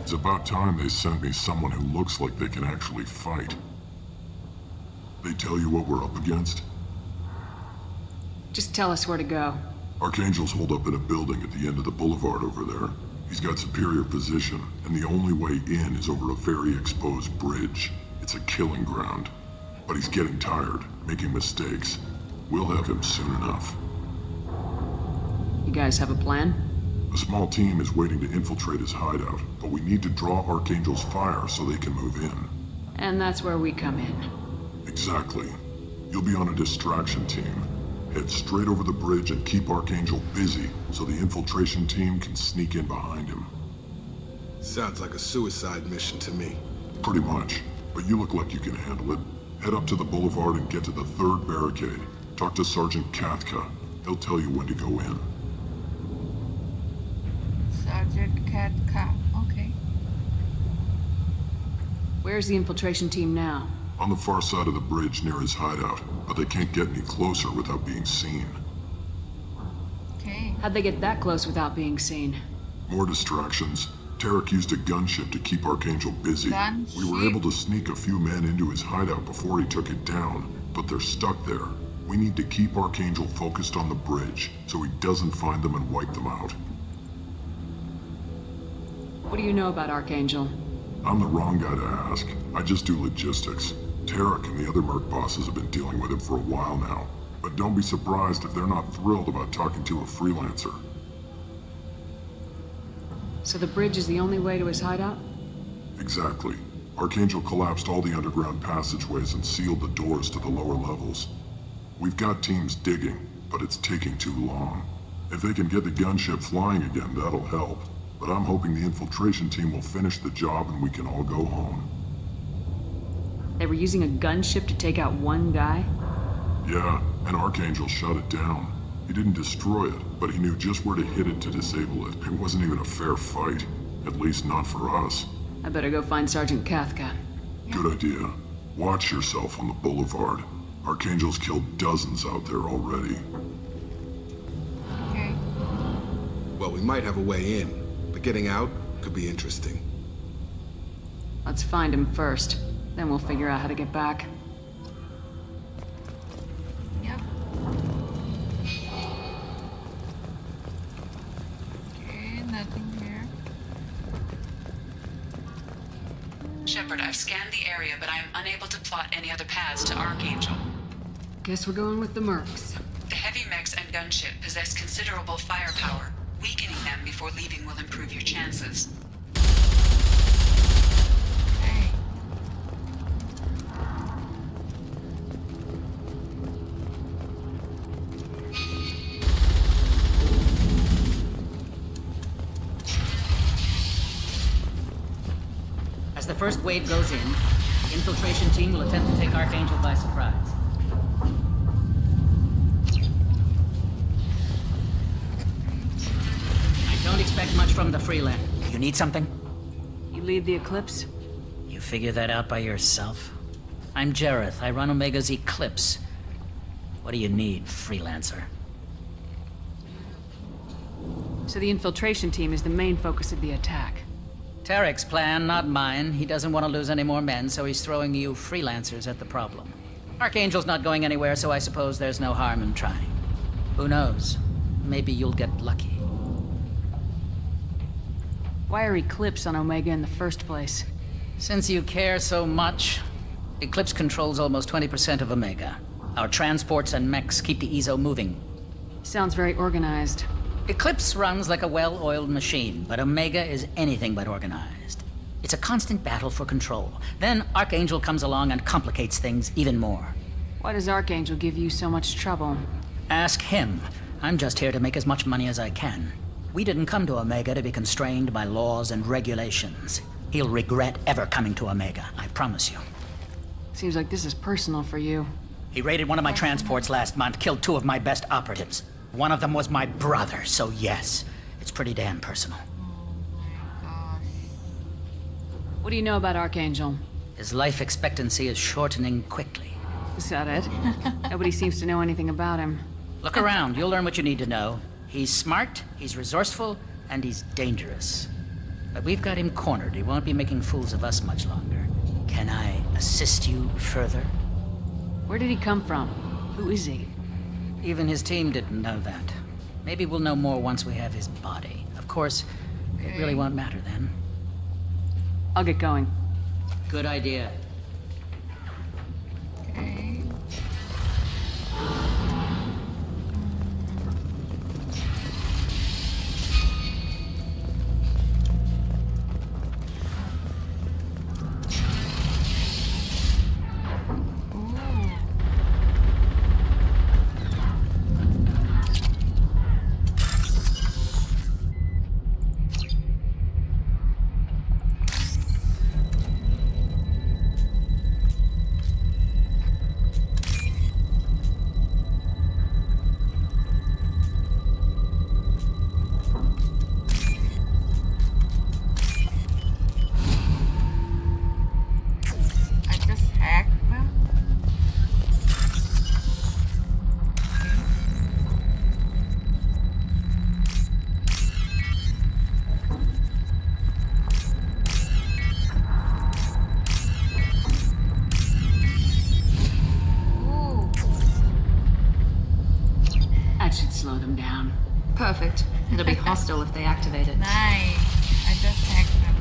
Speaker 21: It's about time they sent me someone who looks like they can actually fight. They tell you what we're up against?
Speaker 9: Just tell us where to go.
Speaker 21: Archangel's holed up in a building at the end of the boulevard over there. He's got superior position, and the only way in is over a very exposed bridge. It's a killing ground. But he's getting tired, making mistakes. We'll have him soon enough.
Speaker 9: You guys have a plan?
Speaker 21: A small team is waiting to infiltrate his hideout, but we need to draw Archangel's fire so they can move in.
Speaker 9: And that's where we come in.
Speaker 21: Exactly. You'll be on a distraction team. Head straight over the bridge and keep Archangel busy so the infiltration team can sneak in behind him.
Speaker 12: Sounds like a suicide mission to me.
Speaker 21: Pretty much, but you look like you can handle it. Head up to the boulevard and get to the third barricade. Talk to Sergeant Katka. He'll tell you when to go in.
Speaker 1: Sergeant Katka, okay.
Speaker 9: Where's the infiltration team now?
Speaker 21: On the far side of the bridge near his hideout, but they can't get any closer without being seen.
Speaker 1: Okay.
Speaker 9: How'd they get that close without being seen?
Speaker 21: More distractions. Tarek used a gunship to keep Archangel busy.
Speaker 1: Gunship?
Speaker 21: We were able to sneak a few men into his hideout before he took it down, but they're stuck there. We need to keep Archangel focused on the bridge, so he doesn't find them and wipe them out.
Speaker 9: What do you know about Archangel?
Speaker 21: I'm the wrong guy to ask. I just do logistics. Tarek and the other merc bosses have been dealing with him for a while now. But don't be surprised if they're not thrilled about talking to a freelancer.
Speaker 9: So the bridge is the only way to his hideout?
Speaker 21: Exactly. Archangel collapsed all the underground passageways and sealed the doors to the lower levels. We've got teams digging, but it's taking too long. If they can get the gunship flying again, that'll help. But I'm hoping the infiltration team will finish the job and we can all go home.
Speaker 9: They were using a gunship to take out one guy?
Speaker 21: Yeah, and Archangel shut it down. He didn't destroy it, but he knew just where to hit it to disable it. It wasn't even a fair fight. At least not for us.
Speaker 9: I better go find Sergeant Katka.
Speaker 21: Good idea. Watch yourself on the boulevard. Archangel's killed dozens out there already.
Speaker 1: Okay.
Speaker 12: Well, we might have a way in, but getting out could be interesting.
Speaker 9: Let's find him first. Then we'll figure out how to get back.
Speaker 1: Yep. Okay, nothing here.
Speaker 15: Shepard, I've scanned the area, but I am unable to plot any other paths to Archangel.
Speaker 9: Guess we're going with the mercs.
Speaker 15: The heavy mechs and gunship possess considerable firepower. Weakening them before leaving will improve your chances.
Speaker 1: Okay.
Speaker 20: As the first wave goes in, the infiltration team will attempt to take Archangel by surprise. I don't expect much from the freelance. You need something?
Speaker 9: You lead the Eclipse?
Speaker 20: You figure that out by yourself? I'm Jareth. I run Omega's Eclipse. What do you need, freelancer?
Speaker 9: So the infiltration team is the main focus of the attack.
Speaker 20: Tarek's plan, not mine. He doesn't want to lose any more men, so he's throwing you freelancers at the problem. Archangel's not going anywhere, so I suppose there's no harm in trying. Who knows? Maybe you'll get lucky.
Speaker 9: Why are Eclipse on Omega in the first place?
Speaker 20: Since you care so much, Eclipse controls almost 20% of Omega. Our transports and mechs keep the EZO moving.
Speaker 9: Sounds very organized.
Speaker 20: Eclipse runs like a well-oiled machine, but Omega is anything but organized. It's a constant battle for control. Then Archangel comes along and complicates things even more.
Speaker 9: Why does Archangel give you so much trouble?
Speaker 20: Ask him. I'm just here to make as much money as I can. We didn't come to Omega to be constrained by laws and regulations. He'll regret ever coming to Omega, I promise you.
Speaker 9: Seems like this is personal for you.
Speaker 20: He raided one of my transports last month, killed 2 of my best operatives. One of them was my brother, so yes, it's pretty damn personal.
Speaker 9: What do you know about Archangel?
Speaker 20: His life expectancy is shortening quickly.
Speaker 9: Is that it? Nobody seems to know anything about him.
Speaker 20: Look around, you'll learn what you need to know. He's smart, he's resourceful, and he's dangerous. But we've got him cornered. He won't be making fools of us much longer. Can I assist you further?
Speaker 9: Where did he come from? Who is he?
Speaker 20: Even his team didn't know that. Maybe we'll know more once we have his body. Of course, it really won't matter then.
Speaker 9: I'll get going.
Speaker 20: Good idea.
Speaker 1: Okay.
Speaker 9: Slow them down.
Speaker 2: Perfect. It'll be hostile if they activate it.
Speaker 1: Nice. I just hacked them.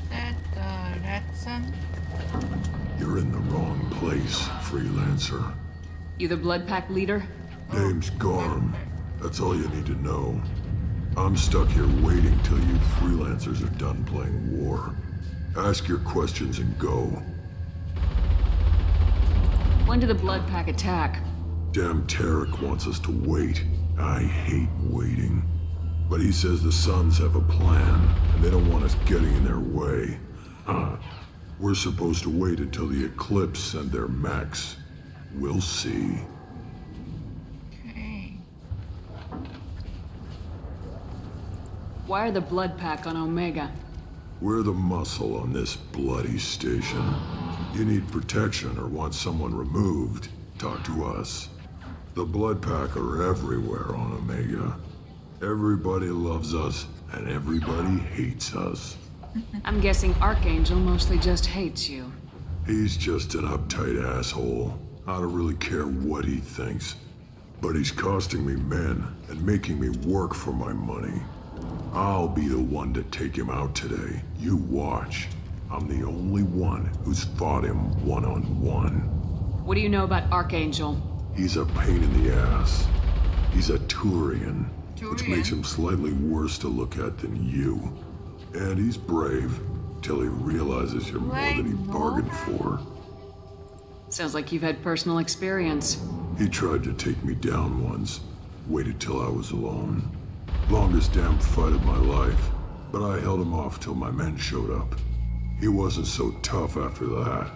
Speaker 1: That red sun?
Speaker 21: You're in the wrong place, freelancer.
Speaker 9: You the Blood Pack leader?
Speaker 21: Name's Garm. That's all you need to know. I'm stuck here waiting till you freelancers are done playing war. Ask your questions and go.
Speaker 9: When did the Blood Pack attack?
Speaker 21: Damn Tarek wants us to wait. I hate waiting. But he says the Suns have a plan, and they don't want us getting in their way. We're supposed to wait until the Eclipse send their mechs. We'll see.
Speaker 9: Why are the Blood Pack on Omega?
Speaker 21: We're the muscle on this bloody station. You need protection or want someone removed, talk to us. The Blood Pack are everywhere on Omega. Everybody loves us, and everybody hates us.
Speaker 9: I'm guessing Archangel mostly just hates you.
Speaker 21: He's just an uptight asshole. I don't really care what he thinks. But he's costing me men and making me work for my money. I'll be the one to take him out today. You watch. I'm the only one who's fought him one-on-one.
Speaker 9: What do you know about Archangel?
Speaker 21: He's a pain in the ass. He's a Turian, which makes him slightly worse to look at than you. And he's brave, till he realizes you're more than he bargained for.
Speaker 9: Sounds like you've had personal experience.
Speaker 21: He tried to take me down once. Waited till I was alone. Longest damn fight of my life, but I held him off till my men showed up. He wasn't so tough after that.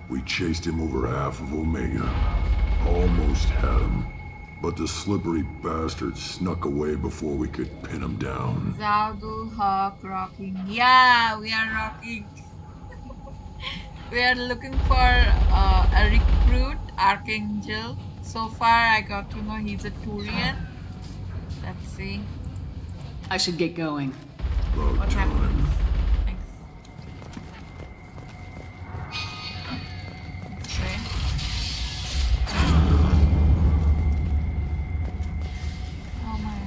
Speaker 21: We chased him over half of Omega. Almost had him, but the slippery bastard snuck away before we could pin him down.
Speaker 1: Zaudu Hawk rocking. Yeah, we are rocking. We are looking for a recruit, Archangel. So far, I got to know he's a Turian. Let's see.
Speaker 9: I should get going.
Speaker 21: What happened?
Speaker 1: Okay. Oh my.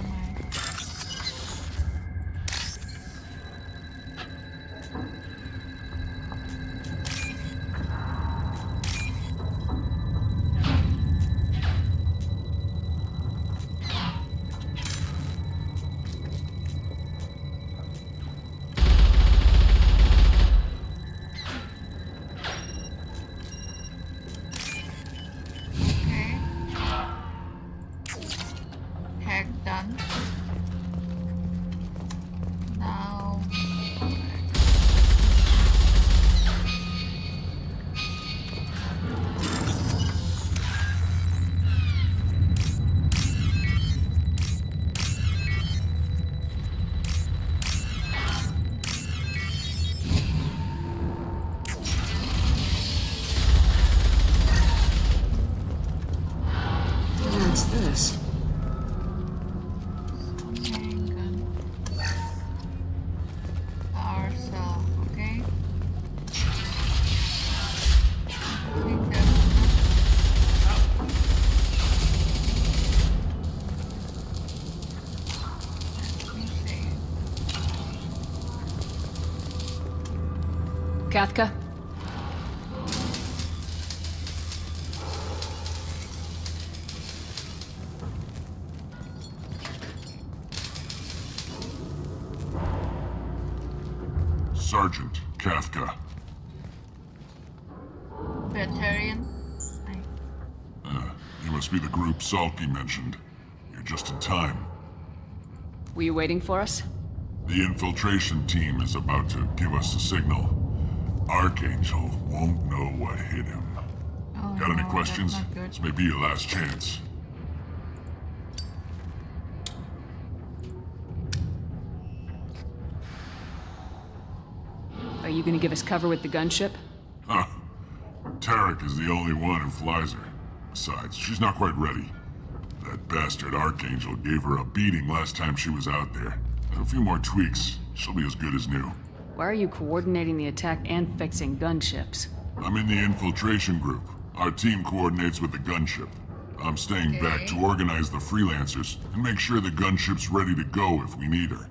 Speaker 9: Kafka?
Speaker 21: Sergeant Kafka.
Speaker 1: Veteran.
Speaker 21: You must be the group Salky mentioned. You're just in time.
Speaker 9: Were you waiting for us?
Speaker 21: The infiltration team is about to give us a signal. Archangel won't know what hit him.
Speaker 1: Oh,
Speaker 21: Got any
Speaker 1: no,
Speaker 21: questions?
Speaker 1: that's not good.
Speaker 21: This may be your last chance.
Speaker 9: Are you gonna give us cover with the gunship?
Speaker 21: Huh. Tarek is the only one who flies her. Besides, she's not quite ready. That bastard Archangel gave her a beating last time she was out there. A few more tweaks, she'll be as good as new.
Speaker 9: Why are you coordinating the attack and fixing gunships?
Speaker 21: I'm in the infiltration group. Our team coordinates with the gunship. I'm staying back to organize the freelancers and make sure the gunship's ready to go if we need her.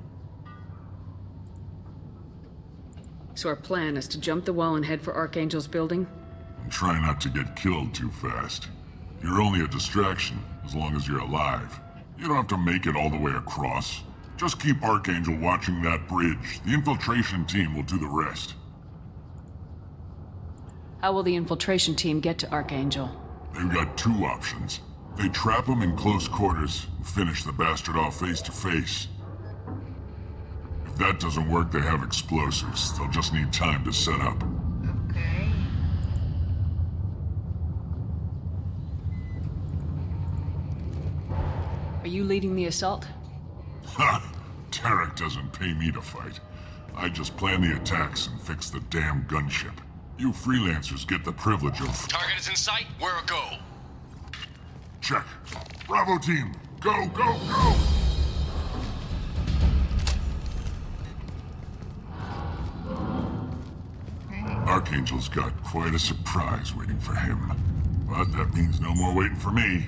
Speaker 9: So our plan is to jump the wall and head for Archangel's building?
Speaker 21: And try not to get killed too fast. You're only a distraction, as long as you're alive. You don't have to make it all the way across. Just keep Archangel watching that bridge. The infiltration team will do the rest.
Speaker 9: How will the infiltration team get to Archangel?
Speaker 21: They've got two options. They trap him in close quarters and finish the bastard off face to face. If that doesn't work, they have explosives. They'll just need time to set up.
Speaker 1: Okay.
Speaker 9: Are you leading the assault?
Speaker 21: Ha! Tarek doesn't pay me to fight. I just plan the attacks and fix the damn gunship. You freelancers get the privilege of...
Speaker 8: Target is in sight. Where a go?
Speaker 21: Check. Bravo team! Go, go, go! Archangel's got quite a surprise waiting for him. But that means no more waiting for me.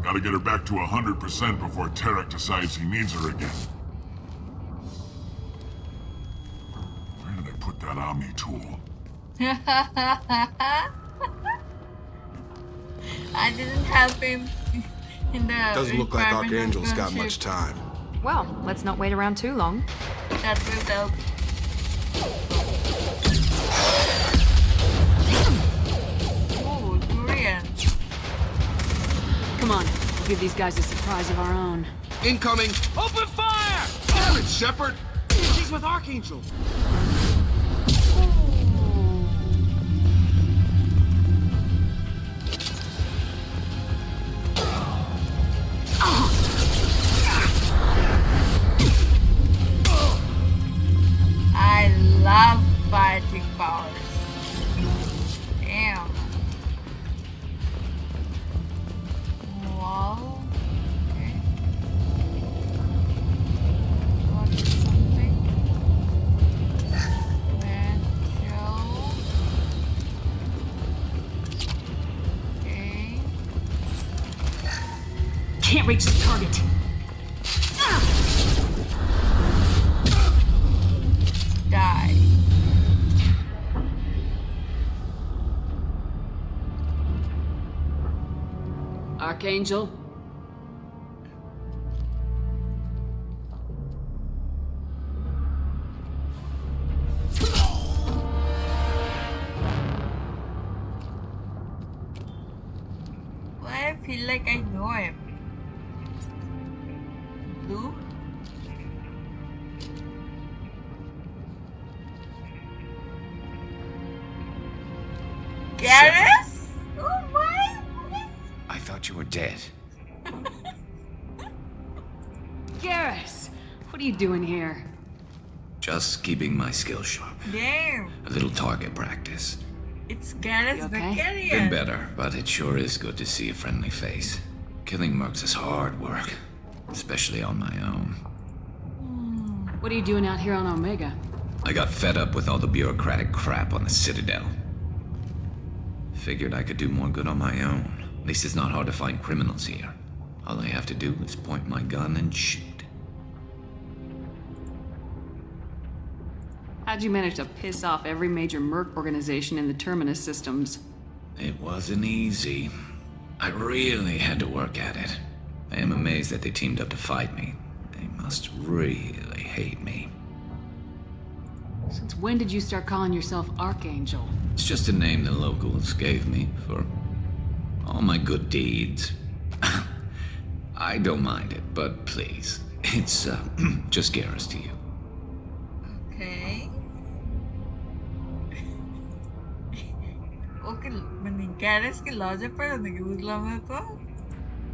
Speaker 21: Gotta get her back to 100% before Tarek decides he needs her again. Where did I put that Omni tool?
Speaker 1: I didn't help him in the...
Speaker 12: Doesn't look like Archangel's got much time.
Speaker 2: Well, let's not wait around too long.
Speaker 1: That will help. Oh, Durian.
Speaker 9: Come on, we'll give these guys a surprise of our own.
Speaker 12: Incoming!
Speaker 8: Open fire!
Speaker 12: Damn it, Shepard!
Speaker 8: She's with Archangel.
Speaker 1: I love fighting powers. Damn. Wow. Okay. Got something. Metro. Okay.
Speaker 9: Can't reach the target.
Speaker 1: Die.
Speaker 9: Archangel?
Speaker 1: Well, I feel like I know him. Blue? Garrus? Oh my!
Speaker 10: I thought you were dead.
Speaker 9: Garrus! What are you doing here?
Speaker 10: Just keeping my skills sharp.
Speaker 1: Damn!
Speaker 10: A little target practice.
Speaker 1: It's Garrus
Speaker 9: okay?
Speaker 1: Vakarian.
Speaker 10: Been better, but it sure is good to see a friendly face. Killing mercs is hard work, especially on my own.
Speaker 9: What are you doing out here on Omega?
Speaker 10: I got fed up with all the bureaucratic crap on the Citadel. Figured I could do more good on my own. At least it's not hard to find criminals here. All I have to do is point my gun and shoot.
Speaker 9: How'd
Speaker 13: How'd you manage to piss off every major merc organization in the Terminus systems?
Speaker 10: It wasn't easy. I really had to work at it. I am amazed that they teamed up to fight me. They must really hate me.
Speaker 13: Since when did you start calling yourself Archangel?
Speaker 10: It's just a name the locals gave me for all my good deeds. I don't mind it, but please, it's just Garrus to you.
Speaker 1: Okay. Okay, Garrus की logic पर नहीं बुझला मैं तो.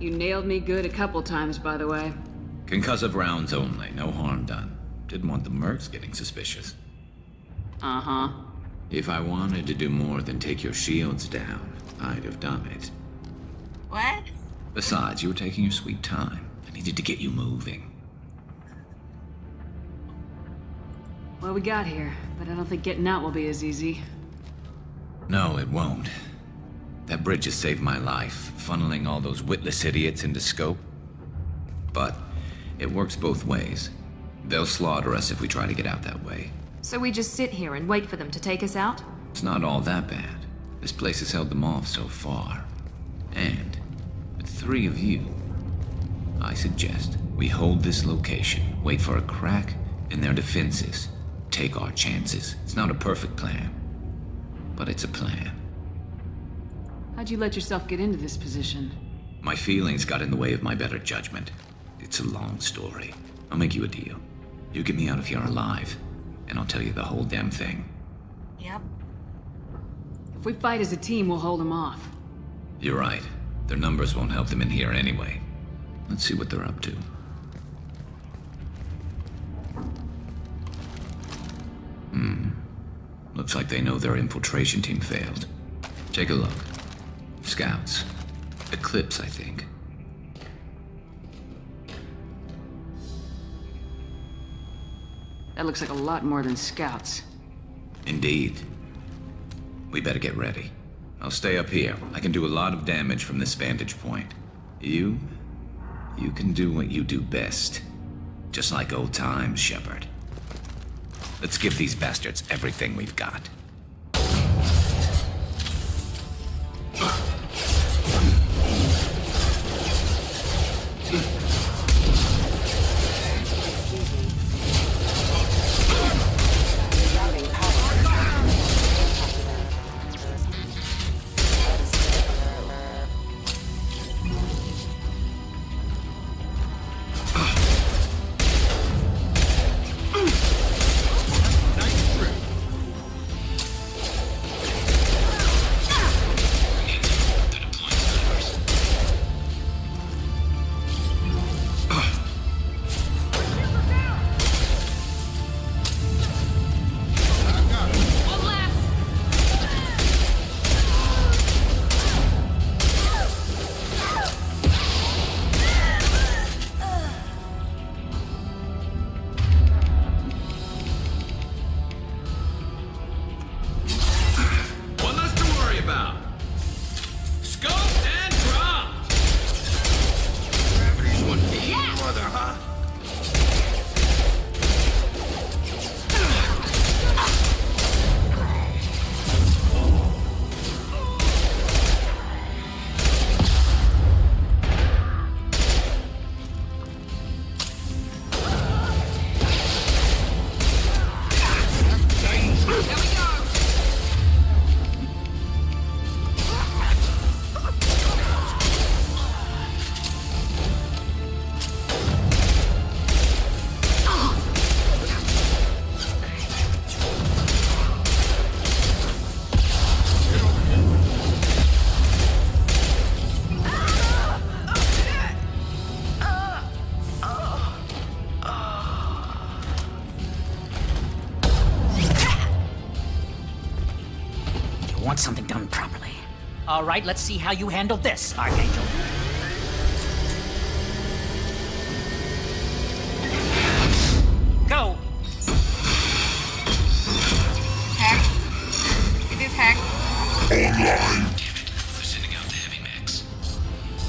Speaker 13: You nailed me good a couple times, by the way.
Speaker 10: Concussive rounds only, no harm done. Didn't want the mercs getting suspicious.
Speaker 13: Uh-huh.
Speaker 10: If I wanted to do more than take your shields down, I'd have done it.
Speaker 1: What?
Speaker 10: Besides, you were taking your sweet time. I needed to get you moving.
Speaker 13: Well, we got here, but I don't think getting out will be as easy.
Speaker 10: No, it won't. That bridge has saved my life, funneling all those witless idiots into scope. But it works both ways. They'll slaughter us if we try to get out that way.
Speaker 2: So we just sit here and wait for them to take us out?
Speaker 10: It's not all that bad. This place has held them off so far. And with 3 of you, I suggest we hold this location, wait for a crack in their defenses, take our chances. It's not a perfect plan, but it's a plan.
Speaker 13: How'd you let yourself get into this position?
Speaker 10: My feelings got in the way of my better judgment. It's a long story. I'll make you a deal. You get me out of here alive, and I'll tell you the whole damn thing.
Speaker 1: Yep.
Speaker 13: If we fight as a team, we'll hold them off.
Speaker 10: You're right. Their numbers won't help them in here anyway. Let's see what they're up to. Looks like they know their infiltration team failed. Take a look. Scouts. Eclipse, I think.
Speaker 13: That looks like a lot more than scouts.
Speaker 10: Indeed. We better get ready. I'll stay up here. I can do a lot of damage from this vantage point. You can do what you do best. Just like old times, Shepard. Let's give these bastards everything we've got.
Speaker 20: Want something done properly. All right, let's see how you handle this, Archangel. Go!
Speaker 1: Hack. It is hacked.
Speaker 21: Online.
Speaker 10: They're sending out the heavy mechs.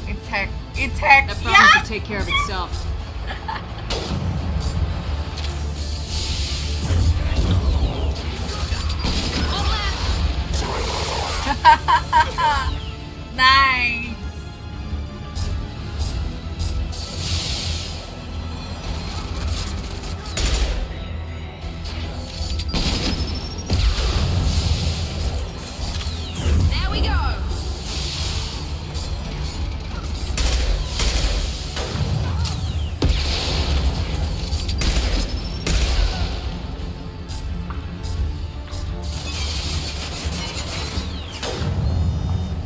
Speaker 1: It's hacked. It's hacked.
Speaker 13: That problem should take care of itself.
Speaker 1: Nice.
Speaker 14: There we go.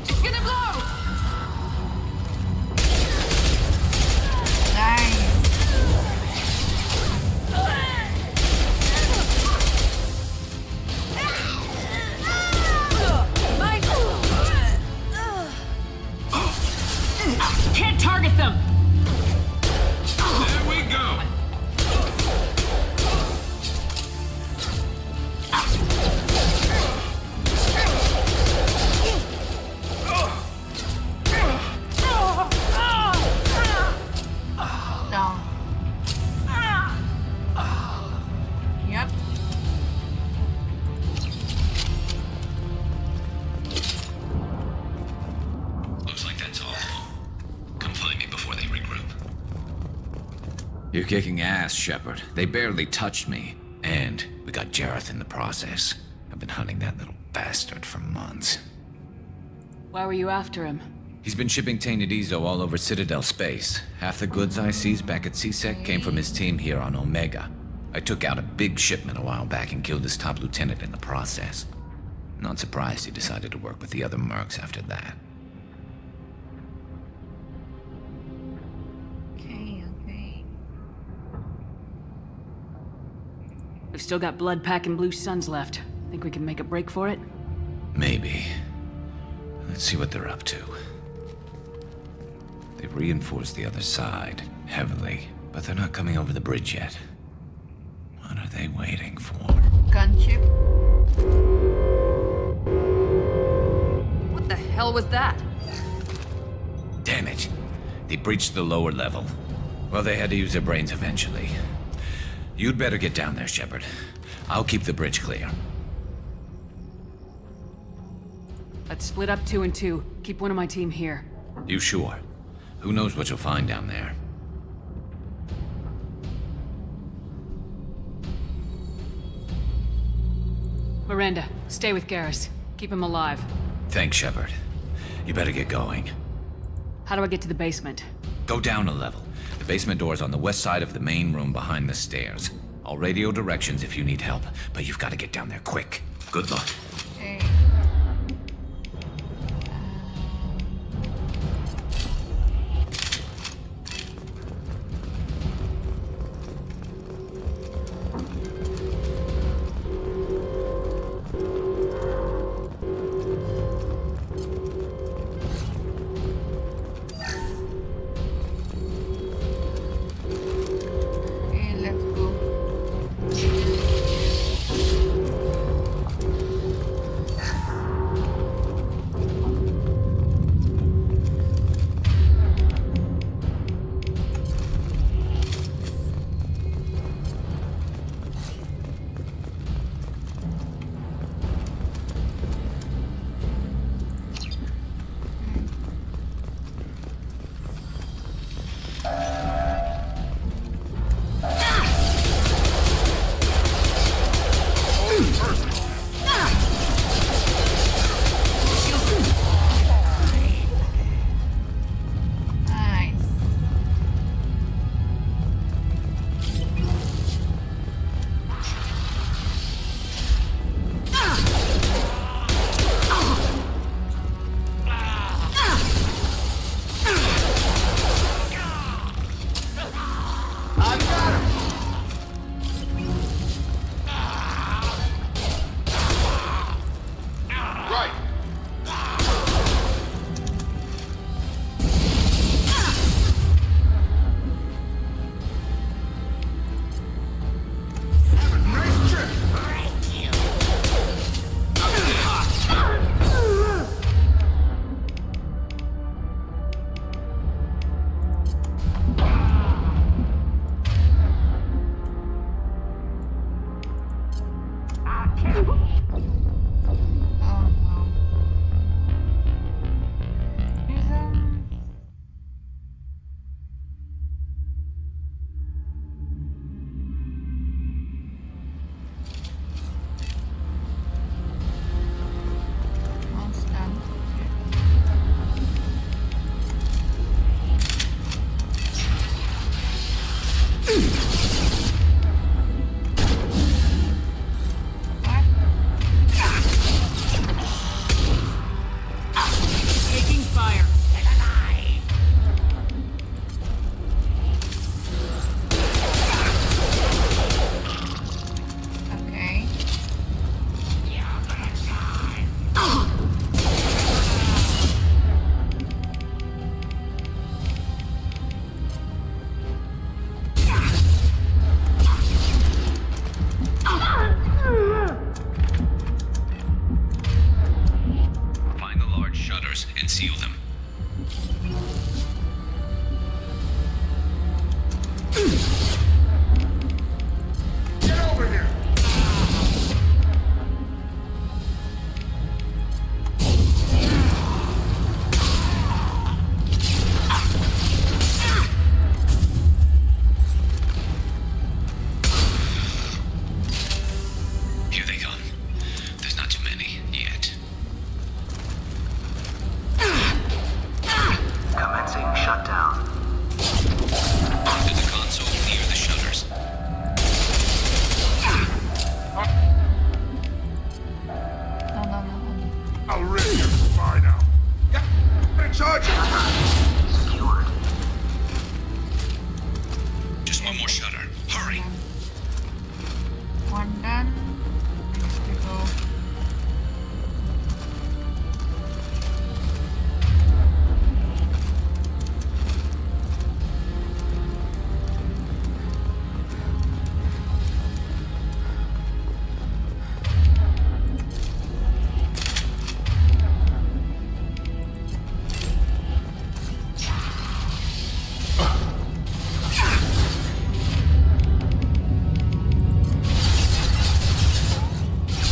Speaker 14: It's gonna blow.
Speaker 13: Can't target them!
Speaker 19: There we go.
Speaker 1: Down. Yep.
Speaker 8: Looks like that's all. Come find me before they regroup.
Speaker 5: You're kicking ass, Shepard. They barely touched me. And we got Jareth in the process. I've been hunting that little bastard for months.
Speaker 9: Why were you after him?
Speaker 5: He's been shipping tainted Ezo all over Citadel space. Half the goods I seized back at CSEC came from his team here on Omega. I took out a big shipment a while back and killed his top lieutenant in the process. Not surprised he decided to work with the other mercs after that.
Speaker 1: Okay.
Speaker 9: We've still got blood packing blue suns left. Think we can make a break for it?
Speaker 5: Maybe. Let's see what they're up to. They've reinforced the other side, heavily, but they're not coming over the bridge yet. What are they waiting for?
Speaker 1: Gunship.
Speaker 2: What the hell was that?
Speaker 5: Damn it. They breached the lower level. Well, they had to use their brains eventually. You'd better get down there, Shepard. I'll keep the bridge clear.
Speaker 9: Let's split up 2 and 2. Keep one of my team here.
Speaker 5: You sure? Who knows what you'll find down there?
Speaker 9: Miranda, stay with Garrus. Keep him alive.
Speaker 5: Thanks, Shepard. You better get going.
Speaker 9: How do I get to the basement?
Speaker 5: Go down a level. The basement door's on the west side of the main room behind the stairs. I'll radio directions if you need help, but you've got to get down there quick. Good luck.
Speaker 1: Okay. Let's go.
Speaker 8: doors and seal them.
Speaker 6: Get over here!
Speaker 8: Here they come. There's not too many yet.
Speaker 16: Commencing shutdown.
Speaker 8: To the console near the shutters.
Speaker 1: No.
Speaker 6: I'll rip your spine out. Get in charge!
Speaker 16: Secured.
Speaker 8: Just one more shutter. Hurry.
Speaker 1: One done. Next we go.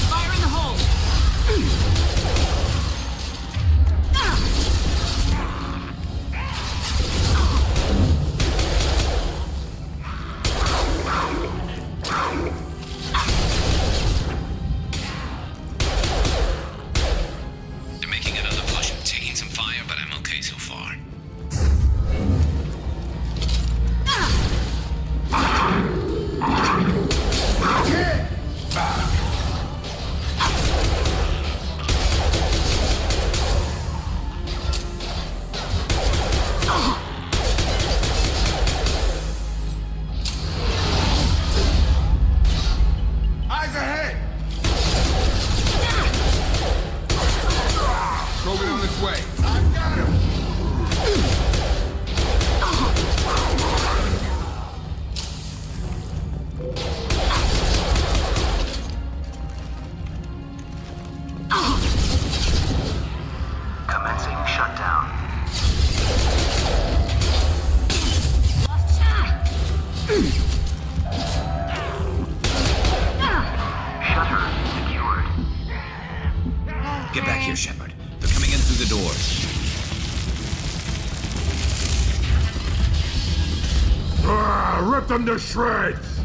Speaker 13: Fire in the hole!
Speaker 8: They're making another push. Taking some fire, but I'm okay so far.
Speaker 6: Eyes ahead! Moving on this way. I got him!
Speaker 16: Commencing shutdown. Shutter secured.
Speaker 5: Get back here, Shepard. They're coming in through the doors.
Speaker 6: Rip them to shreds!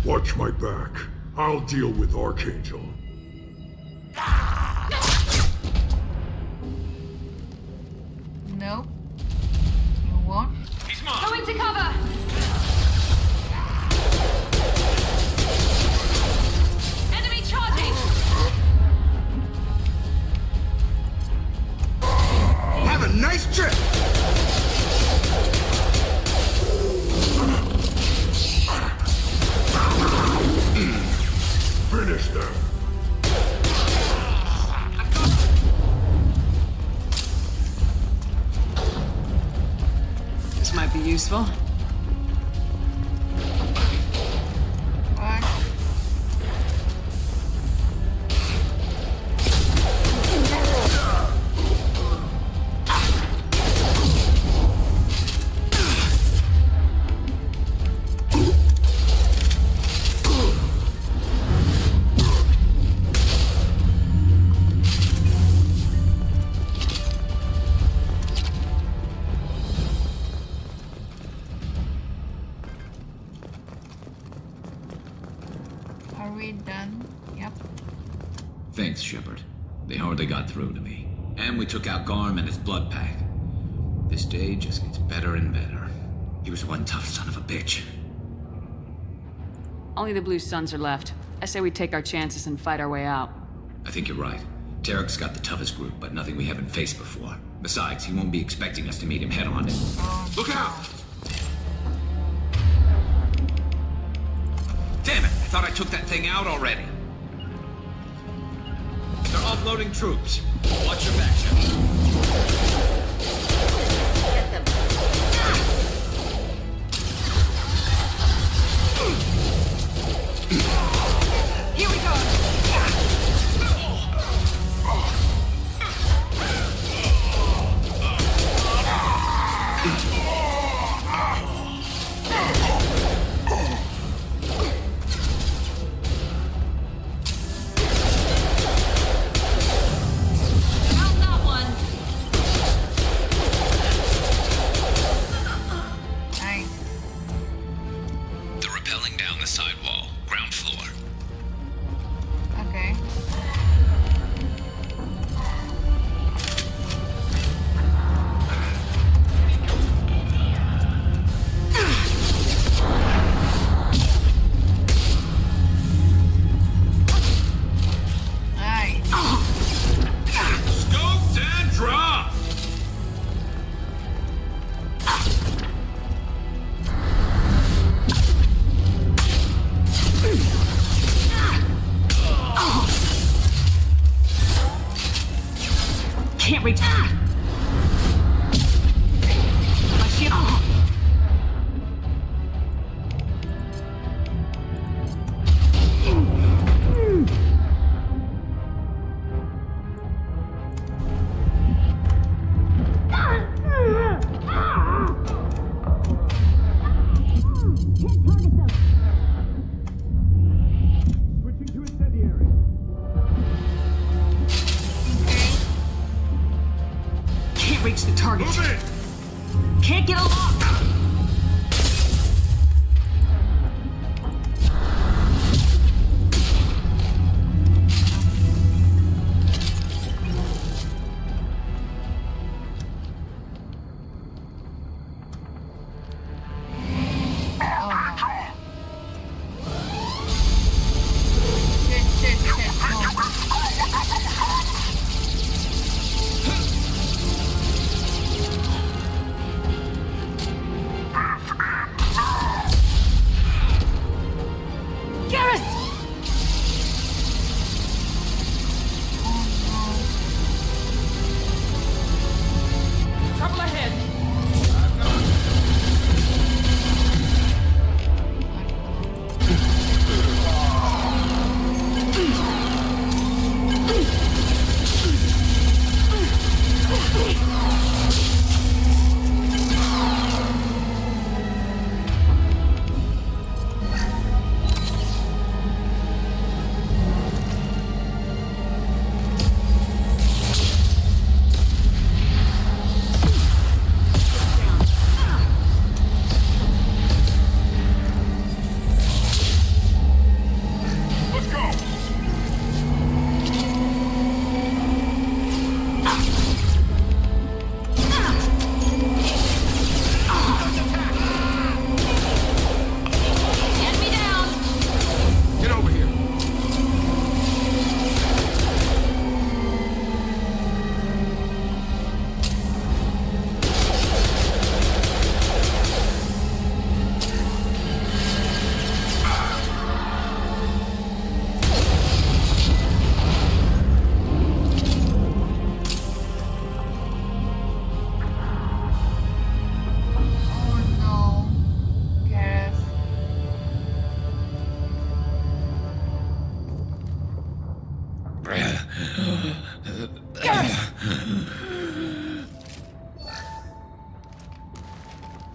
Speaker 6: Watch my back. I'll deal with Archangel.
Speaker 1: Nope. You won't.
Speaker 8: He's mine.
Speaker 13: Go into cover! Enemy charging!
Speaker 6: Have a nice trip! Finish them.
Speaker 9: This might be useful.
Speaker 1: What? Are we done? Yep.
Speaker 5: Thanks, Shepard. They hardly got through to me. And we took out Garm and his blood pack. This day just gets better and better. He was one tough son of a bitch.
Speaker 9: Only the Blue Suns are left. I say we take our chances and fight our way out.
Speaker 5: I think you're right. Tarek's got the toughest group, but nothing we haven't faced before. Besides, he won't be expecting us to meet him head-on.
Speaker 6: Look out!
Speaker 5: Damn it! I thought I took that thing out already. They're offloading troops. Watch your back, Shepard.
Speaker 11: Get them.
Speaker 13: Here we go! can't reach. My ship. Reach the target. Can't get a lock.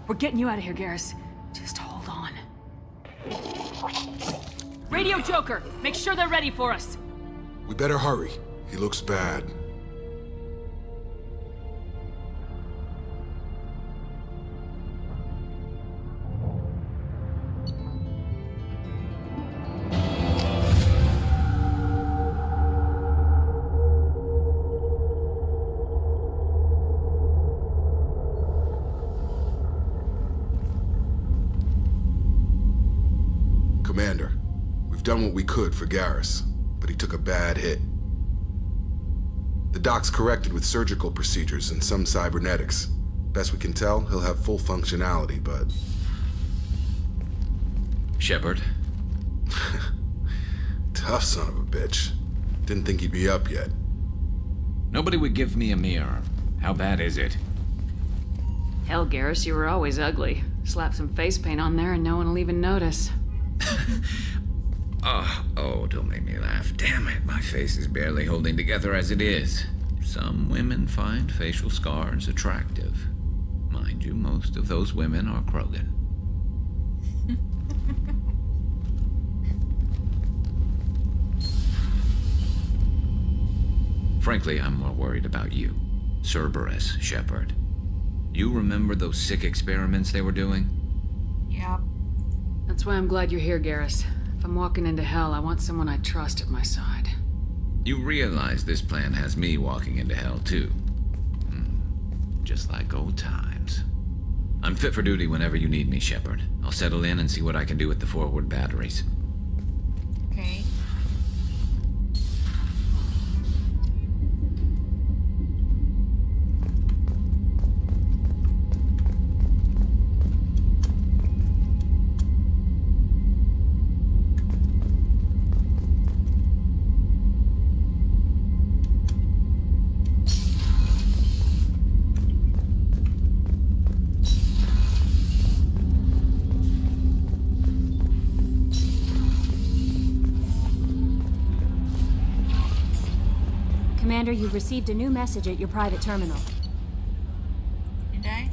Speaker 13: We're getting you out of here, Garrus. Just hold on. Radio Joker! Make sure they're ready for us!
Speaker 12: We better hurry. He looks bad. Commander, we've done what we could for Garrus, but he took a bad hit. The doc's corrected with surgical procedures and some cybernetics. Best we can tell, he'll have full functionality, but...
Speaker 5: Shepard?
Speaker 12: Tough son of a bitch. Didn't think he'd be up yet.
Speaker 5: Nobody would give me a mirror. How bad is it?
Speaker 9: Hell, Garrus, you were always ugly. Slap some face paint on there and no one will even notice.
Speaker 5: Oh, don't make me laugh. Damn it, my face is barely holding together as it is. Some women find facial scars attractive. Mind you, most of those women are Krogan. Frankly, I'm more worried about you. Cerberus, Shepard. You remember those sick experiments they were doing?
Speaker 1: Yep.
Speaker 9: That's why I'm glad you're here, Garrus. If I'm walking into hell, I want someone I trust at my side.
Speaker 5: You realize this plan has me walking into hell, too. Just like old times. I'm fit for duty whenever you need me, Shepard. I'll settle in and see what I can do with the forward batteries.
Speaker 1: Okay.
Speaker 17: Commander, you've received a new message at your private terminal.
Speaker 1: Did I?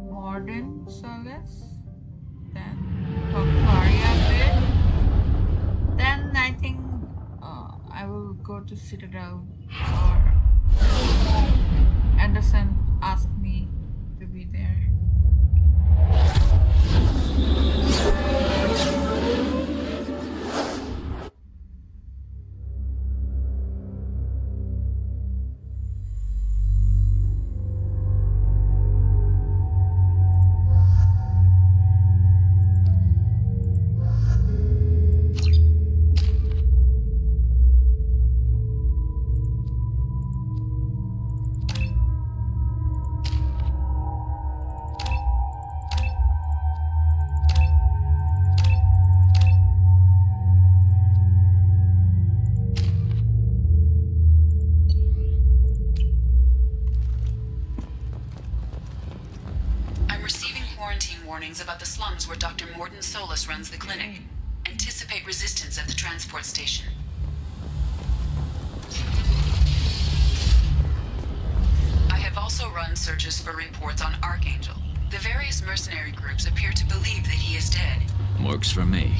Speaker 1: Mordin, Solus, then Claria a bit. Then I think I will go to Citadel, or Anderson asked me to be there.
Speaker 15: Warnings about the slums where Dr. Mordin Solus runs the clinic. Anticipate resistance at the transport station. I have also run searches for reports on Archangel. The various mercenary groups appear to believe that he is dead.
Speaker 5: Works for me.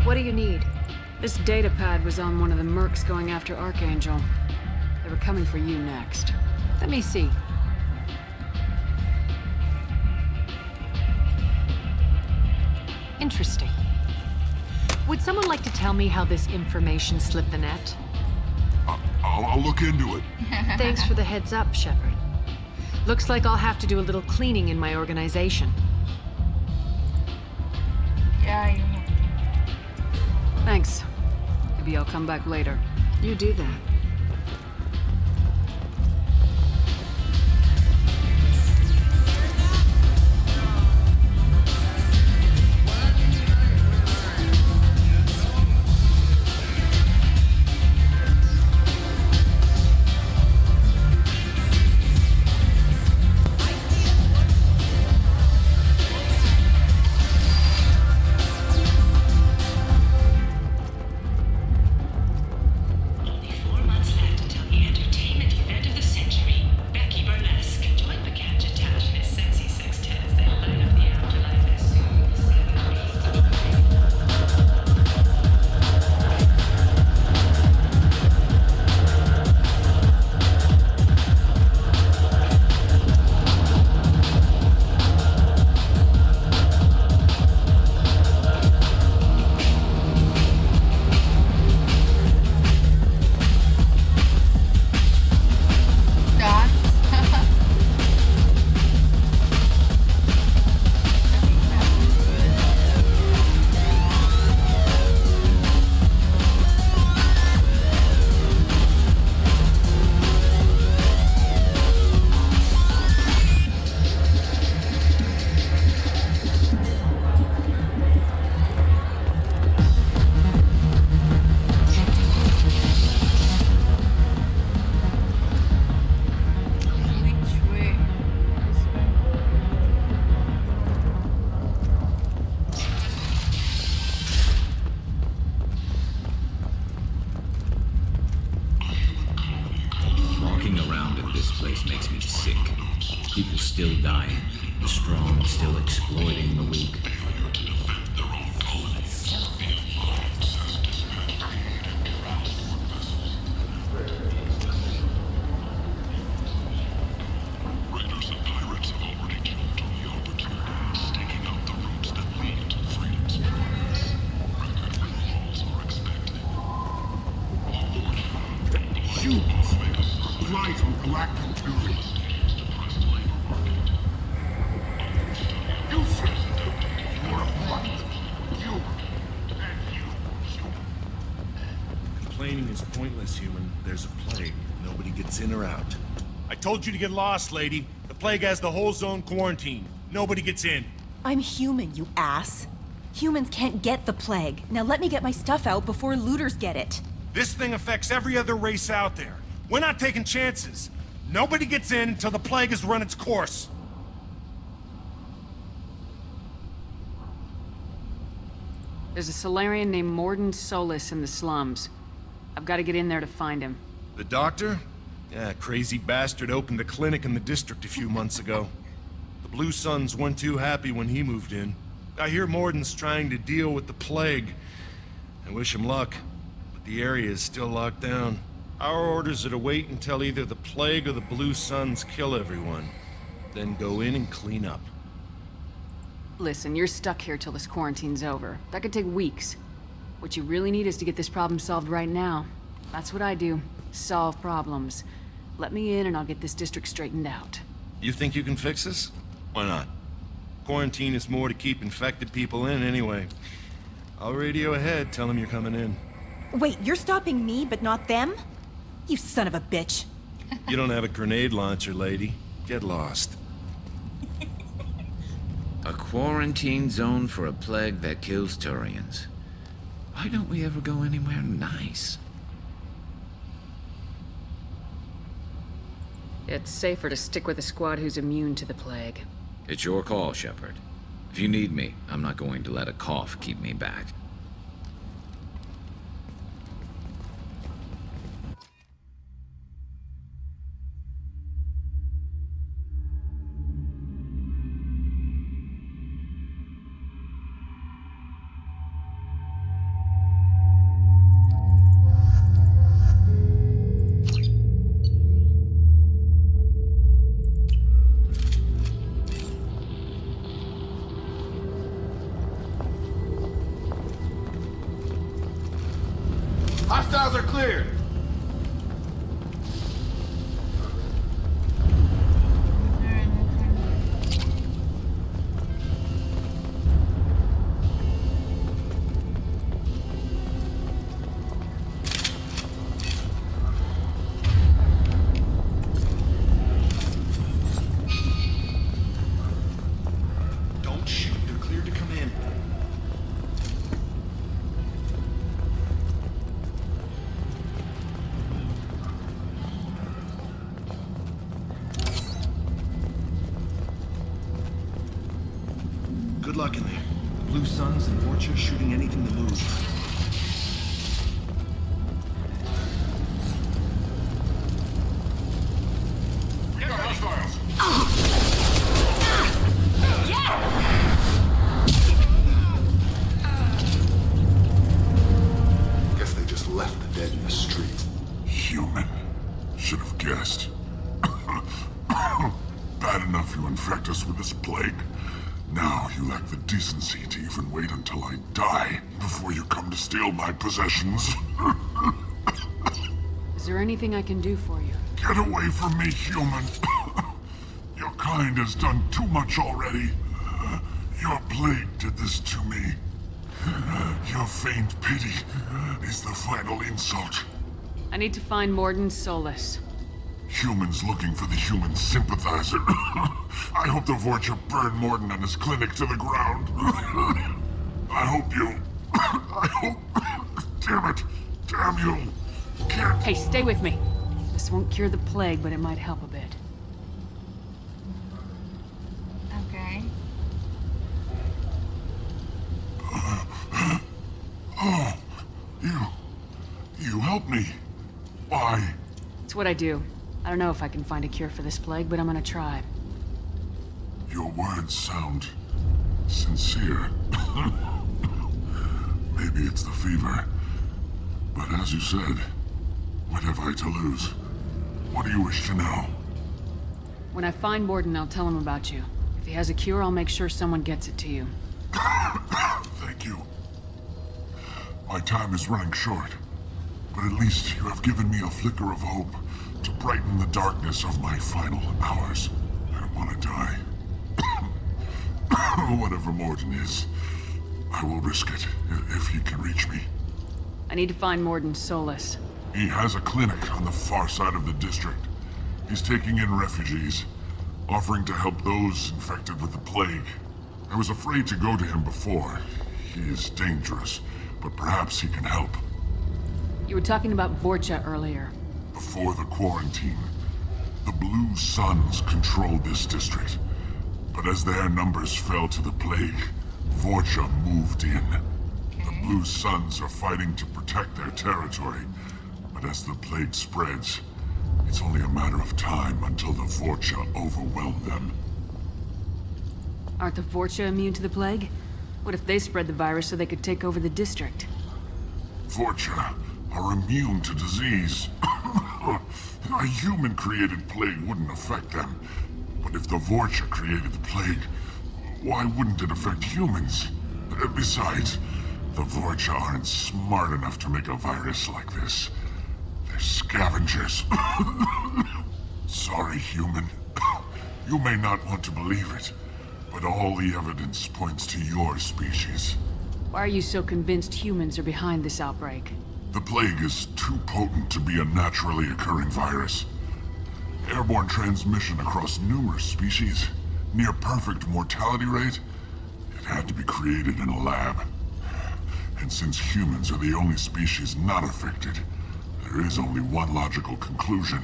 Speaker 9: What do you need? This data pad was on one of the mercs going after Archangel. They were coming for you next. Let me see.
Speaker 4: Interesting. Would someone like to tell me how this information slipped the net?
Speaker 21: I'll look into it.
Speaker 4: Thanks for the heads up, Shepard. Looks like I'll have to do a little cleaning in my organization.
Speaker 1: Yeah, you know.
Speaker 9: Thanks. Maybe I'll come back later.
Speaker 4: You do that.
Speaker 22: Before my
Speaker 5: still dying. The strong still exploiting the weak.
Speaker 21: Raiders and pirates have already jumped on the opportunity, staking out the routes that lead to freedom's path. Record calls are expected.
Speaker 19: Shoot! Light on galactic fury. You said you're a blight. You and you.
Speaker 18: Complaining is pointless, human. There's a plague. Nobody gets in or out. I told you to get lost, lady. The plague has the whole zone quarantined. Nobody gets in.
Speaker 22: I'm human, you ass. Humans can't get the plague. Now let me get my stuff out before looters get it.
Speaker 18: This thing affects every other race out there. We're not taking chances. Nobody gets in until the plague has run its course.
Speaker 4: There's a Solarian named Mordin Solus in the slums. I've got to get in there to find him.
Speaker 18: The doctor? Yeah, crazy bastard opened a clinic in the district a few months ago. The Blue Suns weren't too happy when he moved in. I hear Mordin's trying to deal with the plague. I wish him luck, but the area is still locked down. Our orders are to wait until either the plague or the Blue Suns kill everyone. Then go in and clean up.
Speaker 4: Listen, you're stuck here till this quarantine's over. That could take weeks. What you really need is to get this problem solved right now. That's what I do. Solve problems. Let me in and I'll get this district straightened out.
Speaker 18: You think you can fix this? Why not? Quarantine is more to keep infected people in anyway. I'll radio ahead, tell them you're coming in.
Speaker 22: Wait, you're stopping me, but not them? You son of a bitch.
Speaker 18: You don't have a grenade launcher, lady. Get lost.
Speaker 5: A quarantine zone for a plague that kills Turians. Why don't we ever go anywhere nice?
Speaker 4: It's safer to stick with a squad who's immune to the plague.
Speaker 5: It's your call, Shepard. If you need me, I'm not going to let a cough keep me back.
Speaker 19: Hostiles are cleared.
Speaker 18: Don't shoot. They're cleared to come in. Good luck in there. Blue Suns and Vorcha shooting anything that moves.
Speaker 19: Get our hostiles.
Speaker 21: Guess they just left the dead in the street. Human. Should have guessed. Bad enough you infect us with this plague. Now you lack the decency to even wait until I die before you come to steal my possessions.
Speaker 4: Is there anything I can do for you?
Speaker 21: Get away from me, human. Your kind has done too much already. Your plague did this to me. Your faint pity is the final insult.
Speaker 4: I need to find Mordin Solus.
Speaker 21: Humans looking for the human sympathizer. I hope the Vorcha burn Mordin and his clinic to the ground. I hope you... I hope... Damn it. Damn you. Can't...
Speaker 4: Hey, stay with me. This won't cure the plague, but it might help a bit.
Speaker 1: Okay.
Speaker 21: Oh, you helped me. Why?
Speaker 4: It's what I do. I don't know if I can find a cure for this plague, but I'm gonna try.
Speaker 21: Your words sound sincere. Maybe it's the fever. But as you said, what have I to lose? What do you wish to know?
Speaker 4: When I find Mordin, I'll tell him about you. If he has a cure, I'll make sure someone gets it to you.
Speaker 21: Thank you. My time is running short, but at least you have given me a flicker of hope to brighten the darkness of my final hours. I don't want to die. Whatever Mordin is, I will risk it if he can reach me.
Speaker 4: I need to find Mordin Solus.
Speaker 21: He has a clinic on the far side of the district. He's taking in refugees, offering to help those infected with the plague. I was afraid to go to him before. He is dangerous, but perhaps he can help.
Speaker 4: You were talking about Vorcha earlier.
Speaker 21: Before the quarantine, the Blue Suns controlled this district. But as their numbers fell to the plague, Vorcha moved in. The Blue Suns are fighting to protect their territory, but as the plague spreads, it's only a matter of time until the Vorcha overwhelm them.
Speaker 4: Aren't the Vorcha immune to the plague? What if they spread the virus so they could take over the district?
Speaker 21: Vorcha are immune to disease. A human-created plague wouldn't affect them. But if the Vorcha created the plague, why wouldn't it affect humans? Besides, the Vorcha aren't smart enough to make a virus like this. They're scavengers. Sorry, human. You may not want to believe it, but all the evidence points to your species.
Speaker 4: Why are you so convinced humans are behind this outbreak?
Speaker 21: The plague is too potent to be a naturally occurring virus. Airborne transmission across numerous species, near perfect mortality rate. It had to be created in a lab. And since humans are the only species not affected, there is only one logical conclusion.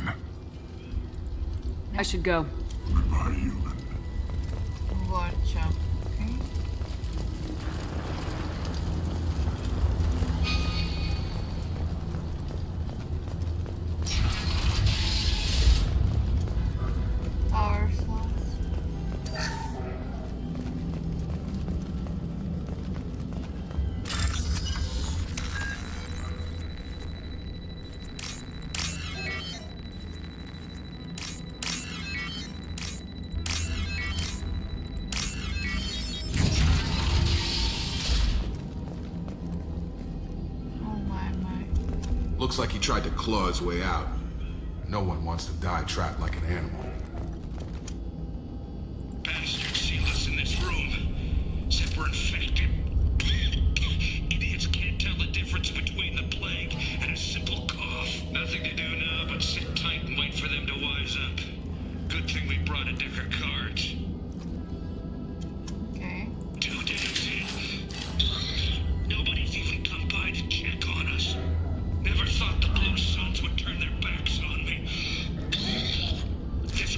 Speaker 4: I should go.
Speaker 21: Goodbye, human.
Speaker 1: Vorcha. Okay. Power slots.
Speaker 12: Looks like he tried to claw his way out. No one wants to die trapped like an animal.
Speaker 8: Bastards sealed us in this room. Said we're infected. Idiots can't tell the difference between the plague and a simple cough. Nothing to do now but sit tight and wait for them to wise up. Good thing we brought a deck of cards.
Speaker 1: Okay.
Speaker 8: 2 days in. Nobody's even come by to check on us. Never thought the Blue Suns would turn their backs on me. This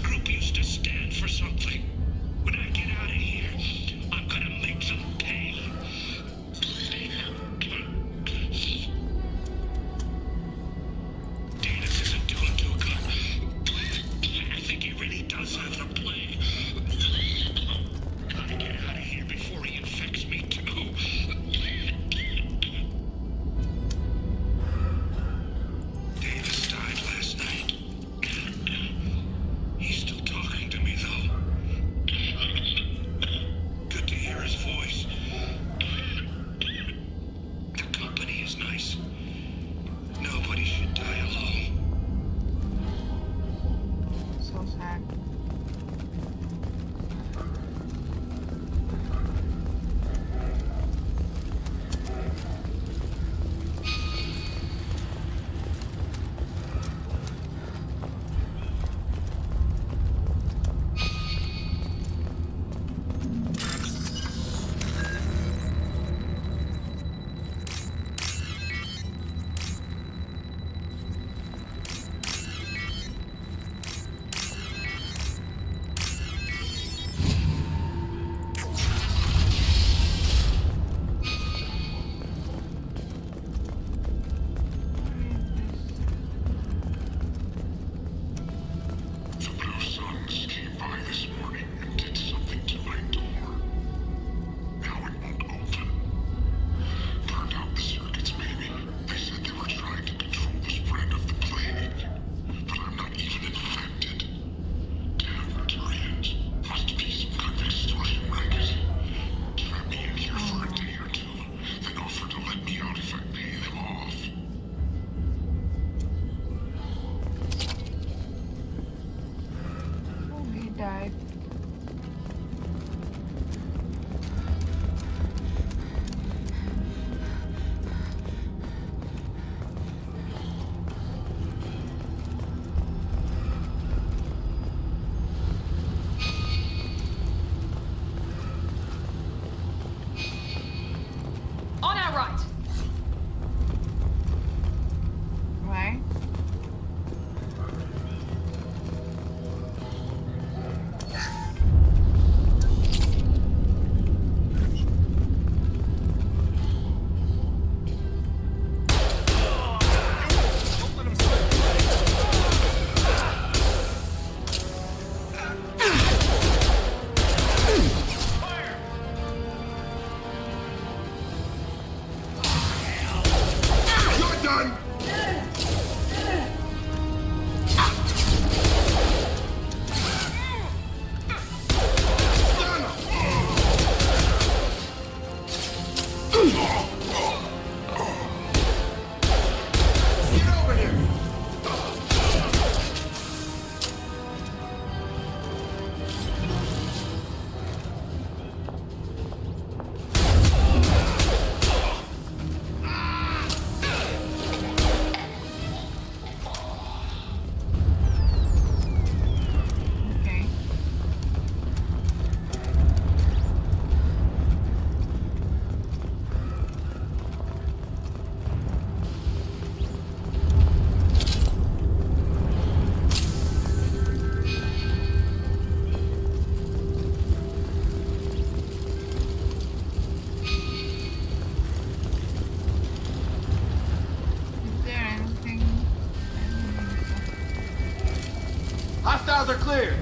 Speaker 10: South are clear.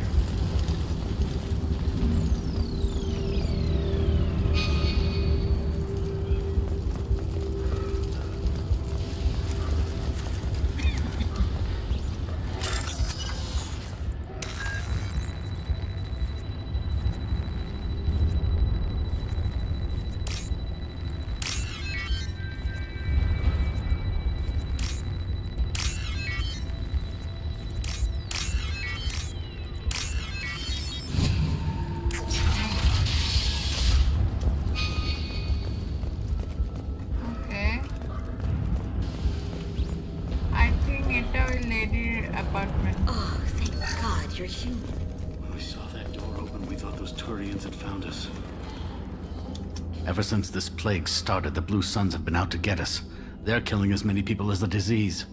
Speaker 1: Okay. I think enter a lady apartment.
Speaker 11: Oh, thank God you're human.
Speaker 3: When we saw that door open, we thought those Turians had found us. Ever since this plague started, the Blue Suns have been out to get us. They're killing as many people as the disease.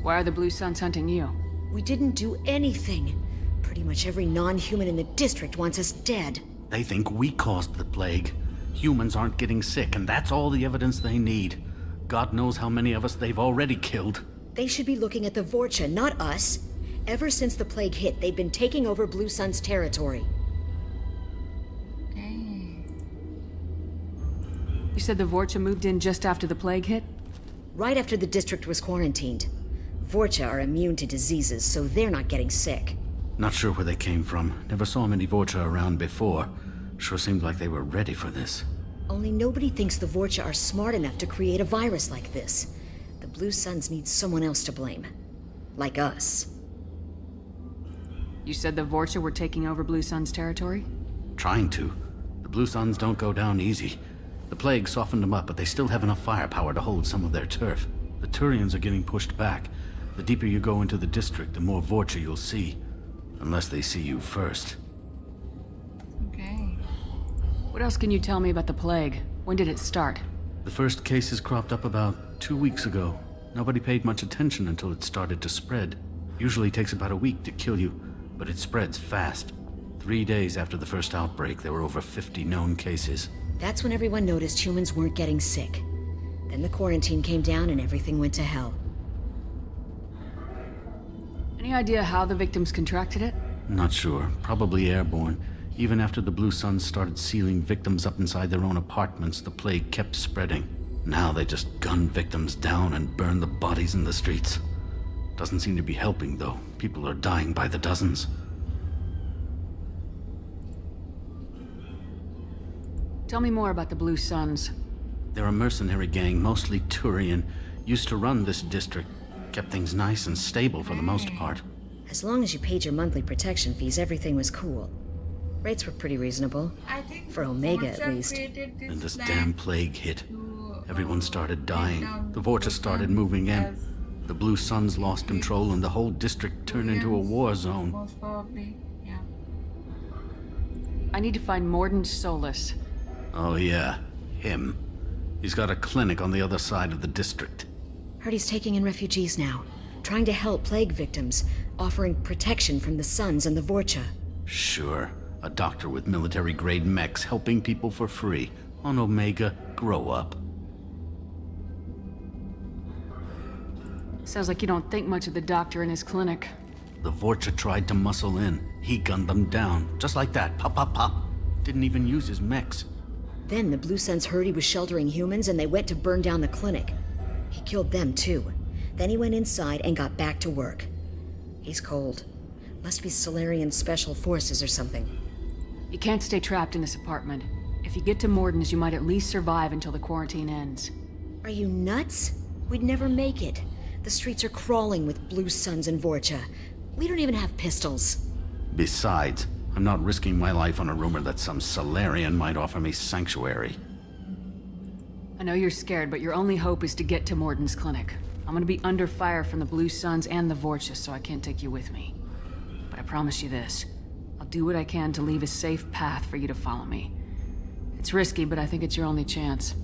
Speaker 4: Why are the Blue Suns hunting you?
Speaker 11: We didn't do anything. Pretty much every non-human in the district wants us dead.
Speaker 3: They think we caused the plague. Humans aren't getting sick, and that's all the evidence they need. God knows how many of us they've already killed.
Speaker 11: They should be looking at the Vorcha, not us. Ever since the plague hit, they've been taking over Blue Sun's territory.
Speaker 4: You said the Vorcha moved in just after the plague hit?
Speaker 11: Right after the district was quarantined. Vorcha are immune to diseases, so they're not getting sick.
Speaker 3: Not sure where they came from. Never saw many Vorcha around before. Sure seemed like they were ready for this.
Speaker 11: Only nobody thinks the Vorcha are smart enough to create a virus like this. The Blue Suns need someone else to blame. Like us.
Speaker 4: You said the Vorcha were taking over Blue Sun's territory?
Speaker 3: Trying to. The Blue Suns don't go down easy. The plague softened them up, but they still have enough firepower to hold some of their turf. The Turians are getting pushed back. The deeper you go into the district, the more Vorcha you'll see. Unless they see you first.
Speaker 1: Okay.
Speaker 4: What else can you tell me about the plague? When did it start?
Speaker 3: The first cases cropped up about 2 weeks ago. Nobody paid much attention until it started to spread. Usually takes about a week to kill you, but it spreads fast. 3 days after the first outbreak, there were over 50 known cases.
Speaker 11: That's when everyone noticed humans weren't getting sick. Then the quarantine came down and everything went to hell.
Speaker 4: Any idea how the victims contracted it?
Speaker 3: Not sure. Probably airborne. Even after the Blue Suns started sealing victims up inside their own apartments, the plague kept spreading. Now they just gun victims down and burn the bodies in the streets. Doesn't seem to be helping, though. People are dying by the dozens.
Speaker 4: Tell me more about the Blue Suns.
Speaker 3: They're a mercenary gang, mostly Turian. Used to run this district. Kept things nice and stable for the most part.
Speaker 11: As long as you paid your monthly protection fees, everything was cool. Rates were pretty reasonable.
Speaker 1: I think
Speaker 11: for Omega,
Speaker 1: Vorcha
Speaker 11: at least.
Speaker 3: And this damn plague hit. Everyone started dying. The Vorcha started moving in. The Blue Suns lost control and the whole district turned into a war zone.
Speaker 1: Most probably, yeah.
Speaker 4: I need to find Mordin Solus.
Speaker 3: Oh yeah, him. He's got a clinic on the other side of the district.
Speaker 11: Heard he's taking in refugees now. Trying to help plague victims. Offering protection from the Suns and the Vorcha.
Speaker 3: Sure. A doctor with military-grade mechs helping people for free. On Omega, grow up.
Speaker 4: Sounds like you don't think much of the doctor in his clinic.
Speaker 3: The Vorcha tried to muscle in. He gunned them down. Just like that. Pop, pop, pop. Didn't even use his mechs.
Speaker 11: Then the Blue Suns heard he was sheltering humans and they went to burn down the clinic. He killed them too. Then he went inside and got back to work. He's cold. Must be Solarian Special Forces or something.
Speaker 4: You can't stay trapped in this apartment. If you get to Mordin's, you might at least survive until the quarantine ends.
Speaker 11: Are you nuts? We'd never make it. The streets are crawling with Blue Suns and Vorcha. We don't even have pistols.
Speaker 3: Besides, I'm not risking my life on a rumor that some Solarian might offer me sanctuary.
Speaker 4: I know you're scared, but your only hope is to get to Mordin's clinic. I'm gonna be under fire from the Blue Suns and the Vorcha, so I can't take you with me. But I promise you this. I'll do what I can to leave a safe path for you to follow me. It's risky, but I think it's your only chance.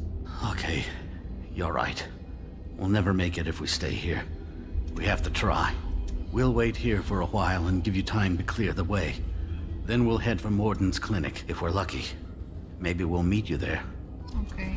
Speaker 3: Okay, you're right. We'll never make it if we stay here. We have to try. We'll wait here for a while and give you time to clear the way. Then we'll head for Mordin's clinic, if we're lucky. Maybe we'll meet you there.
Speaker 1: Okay.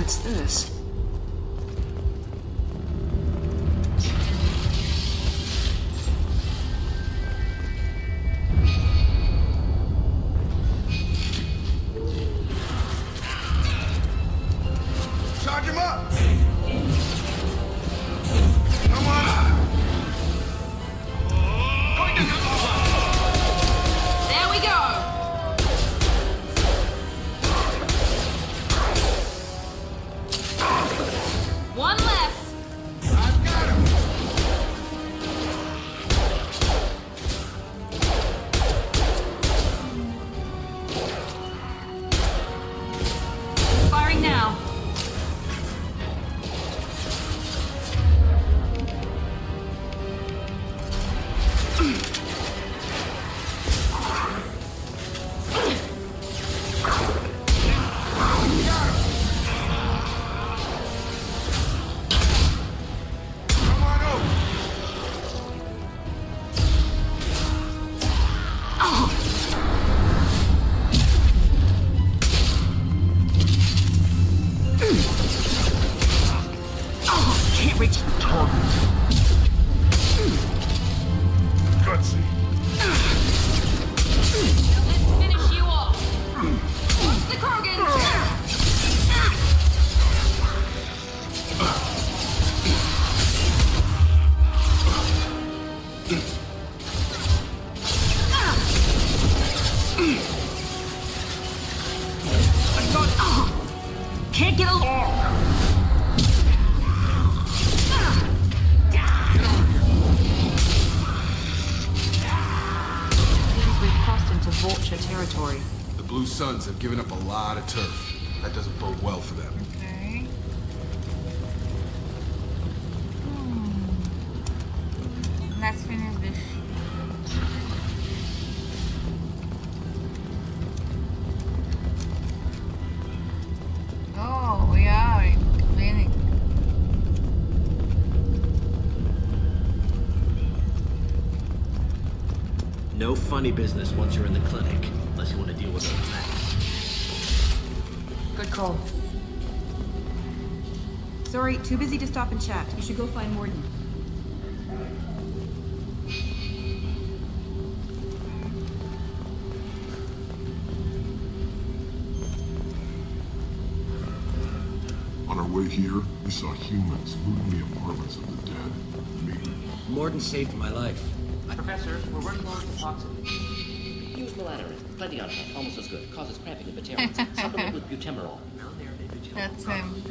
Speaker 9: What's this?
Speaker 12: Charge him up! Come on!
Speaker 14: There we go! One less!
Speaker 12: I've got him!
Speaker 14: Firing now.
Speaker 12: Come on over!
Speaker 11: Can't reach the target.
Speaker 12: Gutsy.
Speaker 14: Let's finish you off. What's the Krogan?
Speaker 11: Can't get along.
Speaker 2: Seems we've crossed into Vulture territory.
Speaker 12: The Blue Suns have given up a lot of turf. That doesn't bode well for them.
Speaker 1: Okay. Let's finish this. Oh, we are in clinic.
Speaker 7: No funny business once you're in the clinic, unless you want to deal with other things.
Speaker 2: Good call.
Speaker 22: Sorry, too busy to stop and chat. You should go find Mordin.
Speaker 21: On our way here, we saw humans looting the apartments of the dead. Me.
Speaker 7: Mordin saved my life.
Speaker 20: Professor, we're working on the toxin. Use melatonin. Plenty on it. Almost as good. Causes cramping in veterans. Supplement with butemerol.
Speaker 1: That's him.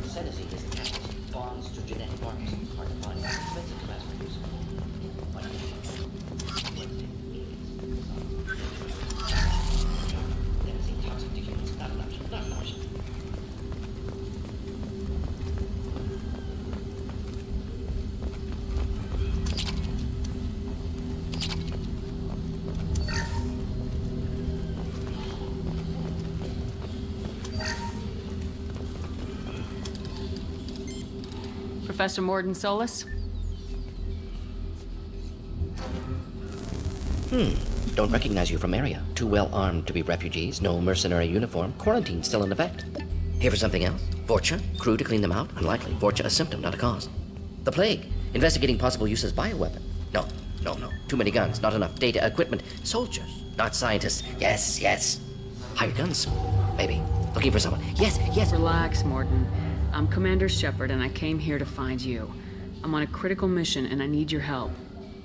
Speaker 20: Senescence is the catalyst. Bonds to genetic markers. Hard to find. Expensive to mass produce. Senescence toxic to humans. Not an option. Not an option.
Speaker 4: Professor Mordin Solus?
Speaker 20: Don't recognize you from area. Too well armed to be refugees, no mercenary uniform, quarantine still in effect. Here for something else? Vorcha? Crew to clean them out? Unlikely. Vorcha a symptom, not a cause. The plague? Investigating possible use as bioweapon? No. Too many guns, not enough data, equipment. Soldiers, not scientists. Yes. Hired guns? Maybe. Looking for someone. Yes.
Speaker 4: Relax, Mordin. I'm Commander Shepard, and I came here to find you. I'm on a critical mission, and I need your help.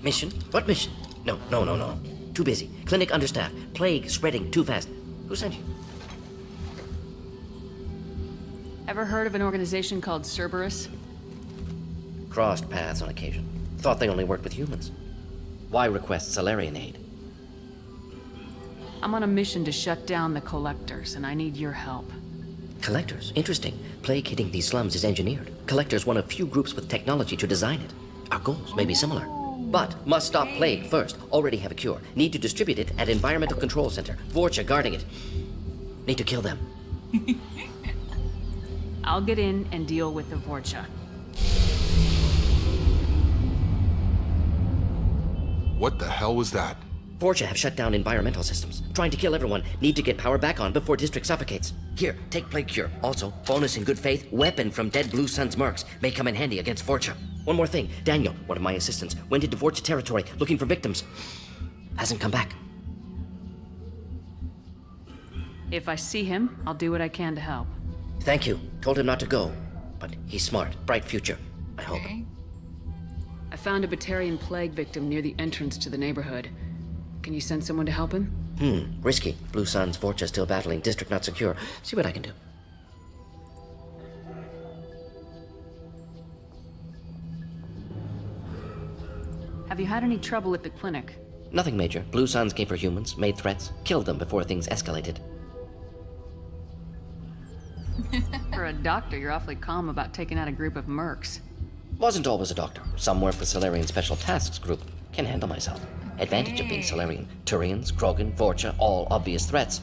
Speaker 20: Mission? What mission? No. Too busy. Clinic understaffed. Plague spreading too fast. Who sent you?
Speaker 4: Ever heard of an organization called Cerberus?
Speaker 20: Crossed paths on occasion. Thought they only worked with humans. Why request Salarian aid?
Speaker 4: I'm on a mission to shut down the Collectors, and I need your help.
Speaker 20: Collectors? Interesting. Plague hitting these slums is engineered. Collectors one of few groups with technology to design it. Our goals may be similar. But must stop plague first. Already have a cure. Need to distribute it at Environmental Control Center. Vorcha guarding it. Need to kill them.
Speaker 4: I'll get in and deal with the Vorcha.
Speaker 12: What the hell was that?
Speaker 20: Fortia have shut down environmental systems. Trying to kill everyone. Need to get power back on before District suffocates. Here, take Plague Cure. Also, bonus in good faith, weapon from dead Blue Sun's mercs. May come in handy against Fortia. One more thing. Daniel, one of my assistants, went into Fortia territory looking for victims. Hasn't come back.
Speaker 4: If I see him, I'll do what I can to help.
Speaker 20: Thank you. Told him not to go. But he's smart. Bright future. I hope.
Speaker 4: I found a Batarian plague victim near the entrance to the neighborhood. Can you send someone to help him?
Speaker 20: Risky. Blue Sun's Fortia still battling. District not secure. See what I can do.
Speaker 4: Have you had any trouble at the clinic?
Speaker 20: Nothing major. Blue Suns came for humans, made threats, killed them before things escalated.
Speaker 4: For a doctor, you're awfully calm about taking out a group of mercs.
Speaker 20: Wasn't always a doctor. Some work for Solarian Special Tasks Group. Can handle myself. Advantage of being Solarian. Turians, Krogan, Fortia, all obvious threats.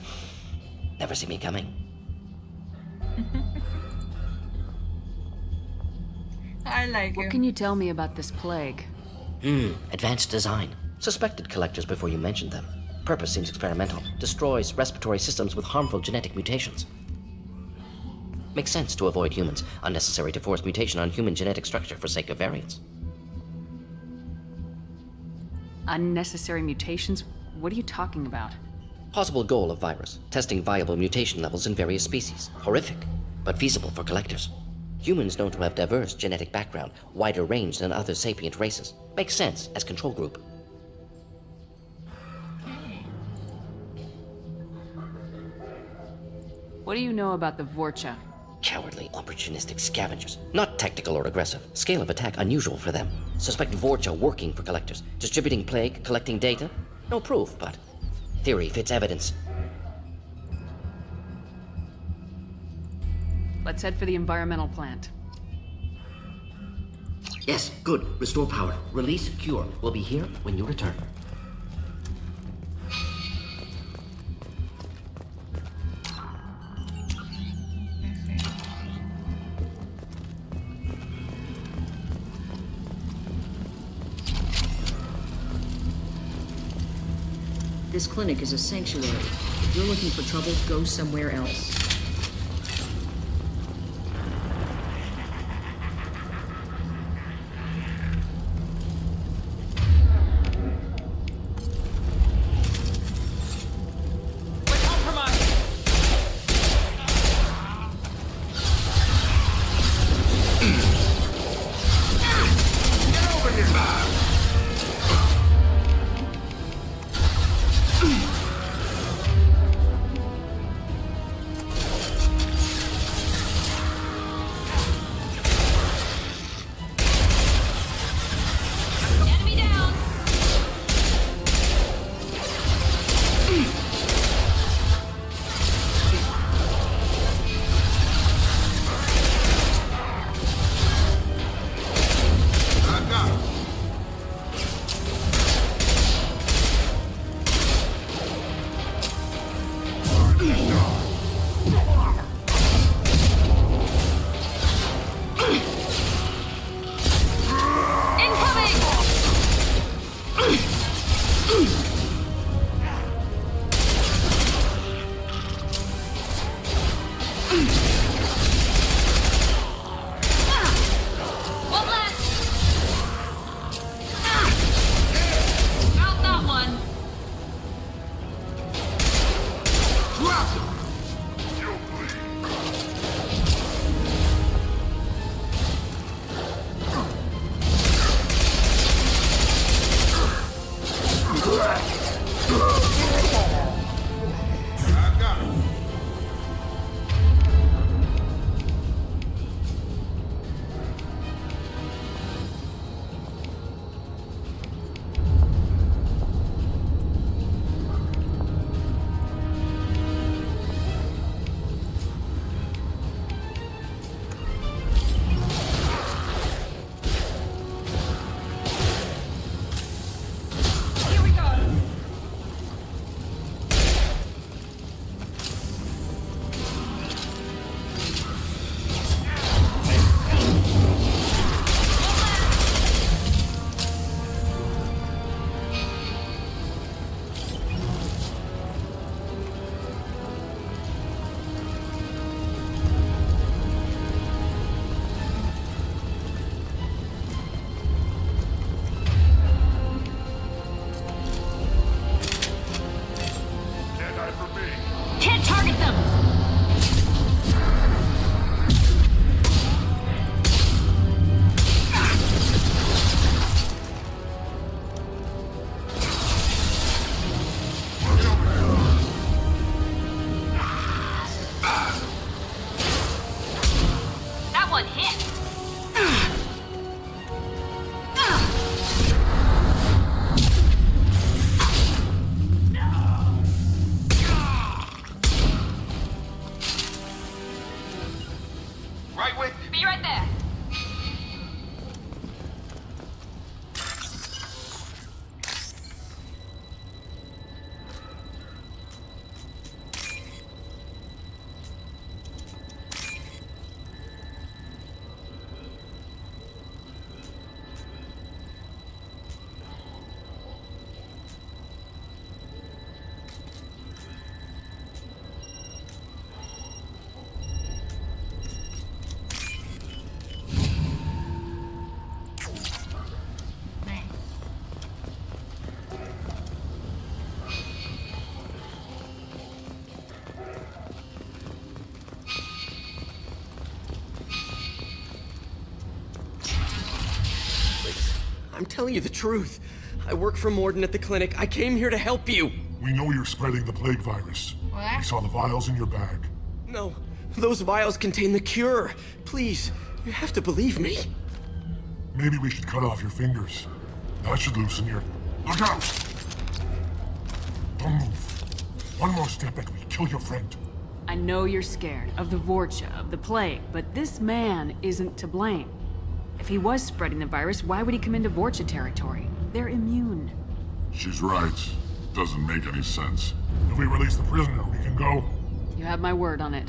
Speaker 20: Never see me coming.
Speaker 1: I like
Speaker 4: What can you tell me about this plague?
Speaker 20: Advanced design. Suspected collectors before you mentioned them. Purpose seems experimental. Destroys respiratory systems with harmful genetic mutations. Makes sense to avoid humans. Unnecessary to force mutation on human genetic structure for sake of variance.
Speaker 4: Unnecessary mutations? What are you talking about?
Speaker 20: Possible goal of virus. Testing viable mutation levels in various species. Horrific, but feasible for collectors. Humans known to have diverse genetic background, wider range than other sapient races. Makes sense as control group.
Speaker 4: What do you know about the Vorcha?
Speaker 20: Cowardly, opportunistic scavengers. Not tactical or aggressive. Scale of attack unusual for them. Suspect Vorcha working for collectors. Distributing plague, collecting data. No proof, but theory fits evidence.
Speaker 4: Let's head for the environmental plant.
Speaker 20: Yes, good. Restore power. Release cure. We'll be here when you return.
Speaker 6: This clinic is a sanctuary. If you're looking for trouble, go somewhere else.
Speaker 13: I'm telling you the truth. I work for Mordin at the clinic. I came here to help you.
Speaker 21: We know you're spreading the plague virus.
Speaker 1: What?
Speaker 21: We saw the vials in your bag.
Speaker 13: No, those vials contain the cure. Please, you have to believe me.
Speaker 21: Maybe we should cut off your fingers. That should loosen your... Look out! Don't move. One more step and we kill your friend.
Speaker 4: I know you're scared of the Vorcha, of the plague, but this man isn't to blame. If he was spreading the virus, why would he come into Vorcha territory? They're immune.
Speaker 21: She's right. Doesn't make any sense. If we release the prisoner, we can go.
Speaker 4: You have my word on it.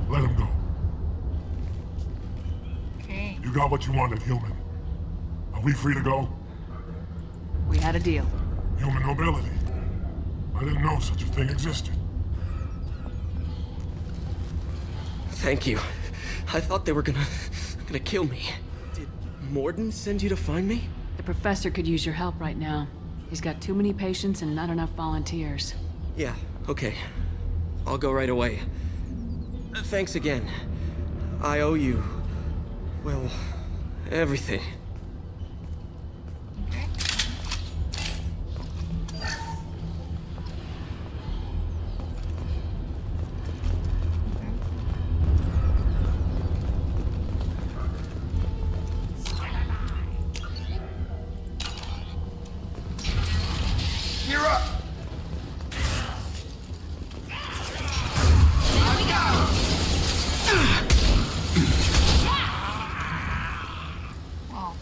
Speaker 21: Let him go.
Speaker 1: Okay.
Speaker 21: You got what you wanted, human. Are we free to go?
Speaker 4: We had a deal.
Speaker 21: Human nobility. I didn't know such a thing existed.
Speaker 13: Thank you. I thought they were gonna kill me. Did Mordin send you to find me?
Speaker 4: The professor could use your help right now. He's got too many patients and not enough volunteers.
Speaker 13: Yeah, okay. I'll go right away. Thanks again. I owe you... well, everything.
Speaker 1: Okay.
Speaker 12: You're up!
Speaker 1: Oh.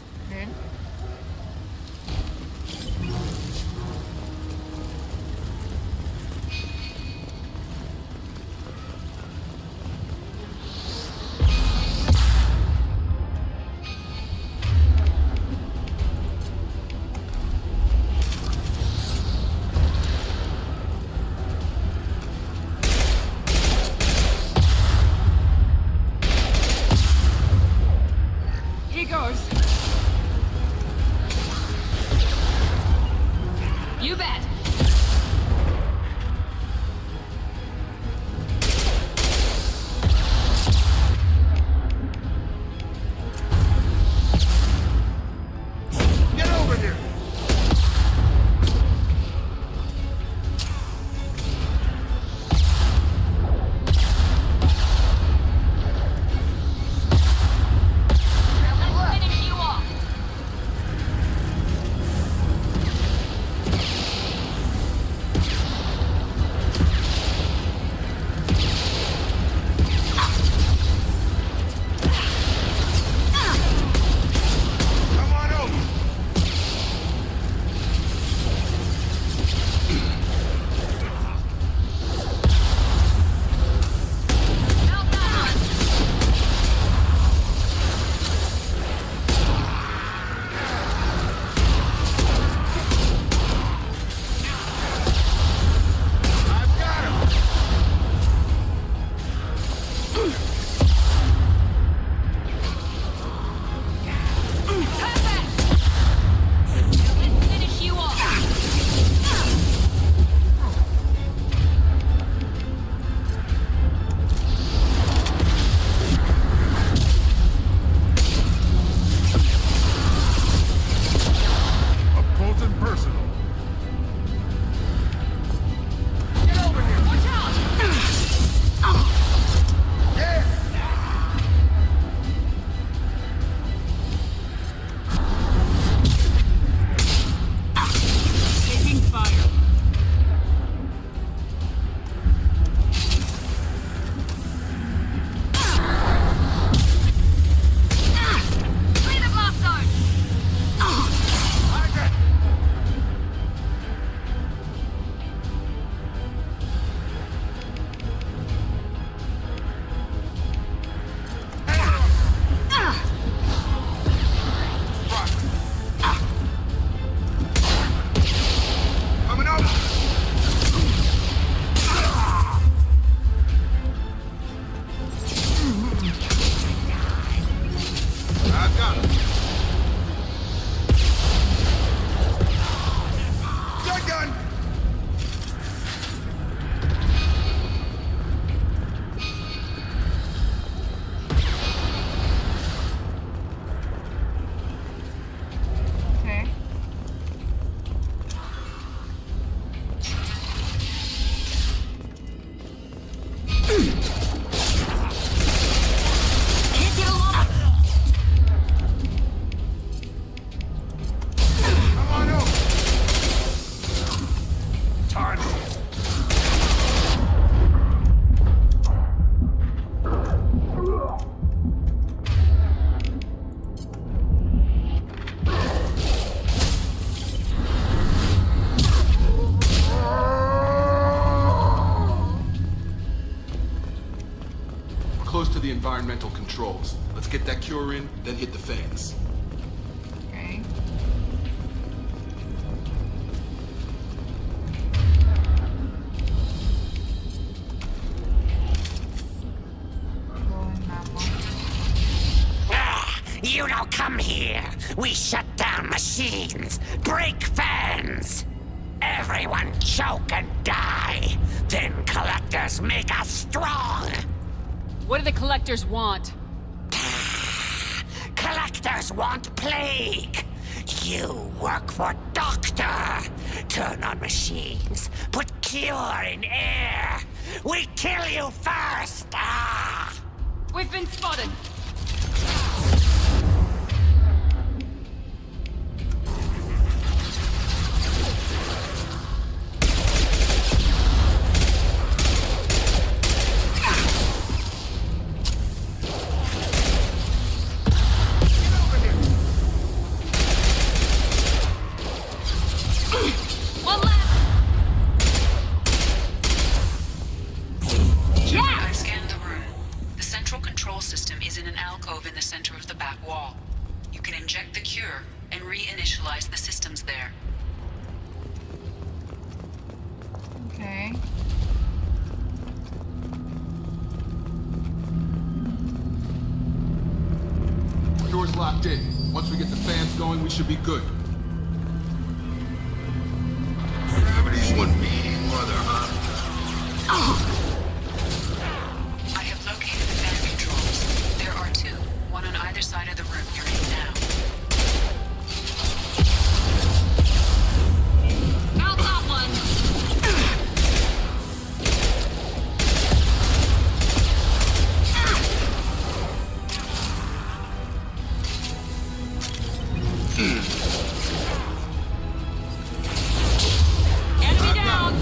Speaker 12: experimental controls. Let's get that cure in, then hit the fans.
Speaker 1: Okay.
Speaker 16: You don't come here. We shut down machines, break fans. Everyone choke and die. Then collectors make us strong.
Speaker 9: What do the collectors want?
Speaker 16: Collectors want plague. You work for Doctor. Turn on machines. Put cure in air. We kill you first. Ah!
Speaker 9: We've been spotted.
Speaker 12: Locked in. Once we get the fans going, we should be good.
Speaker 19: Gravity's one mean mother, huh?
Speaker 15: I have located the fan controls. There are two, one on either side of the room you're in now.
Speaker 9: Found that one! Enemy down!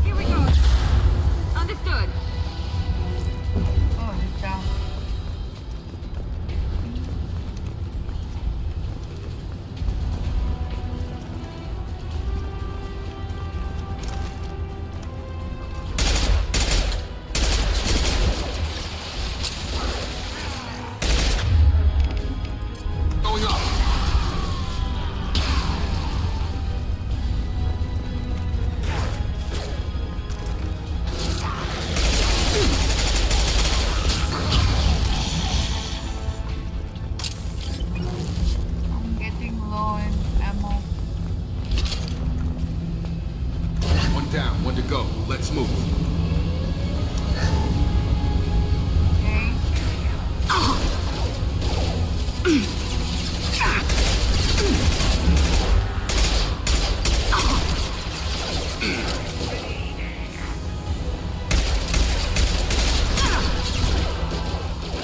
Speaker 9: Here we go. Understood.
Speaker 1: Oh, he's down.
Speaker 12: Going up.
Speaker 1: I'm getting low in ammo.
Speaker 12: One down, one to go. Let's move.
Speaker 1: Okay.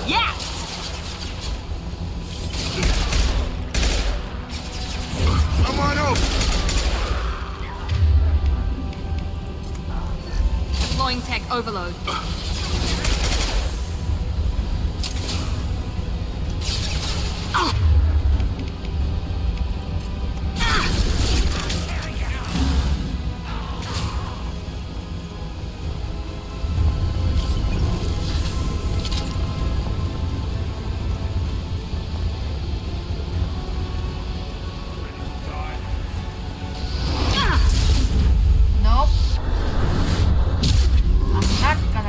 Speaker 9: Yes!
Speaker 12: Come on over.
Speaker 9: Deploying tech overload.
Speaker 1: Nope. I'm not gonna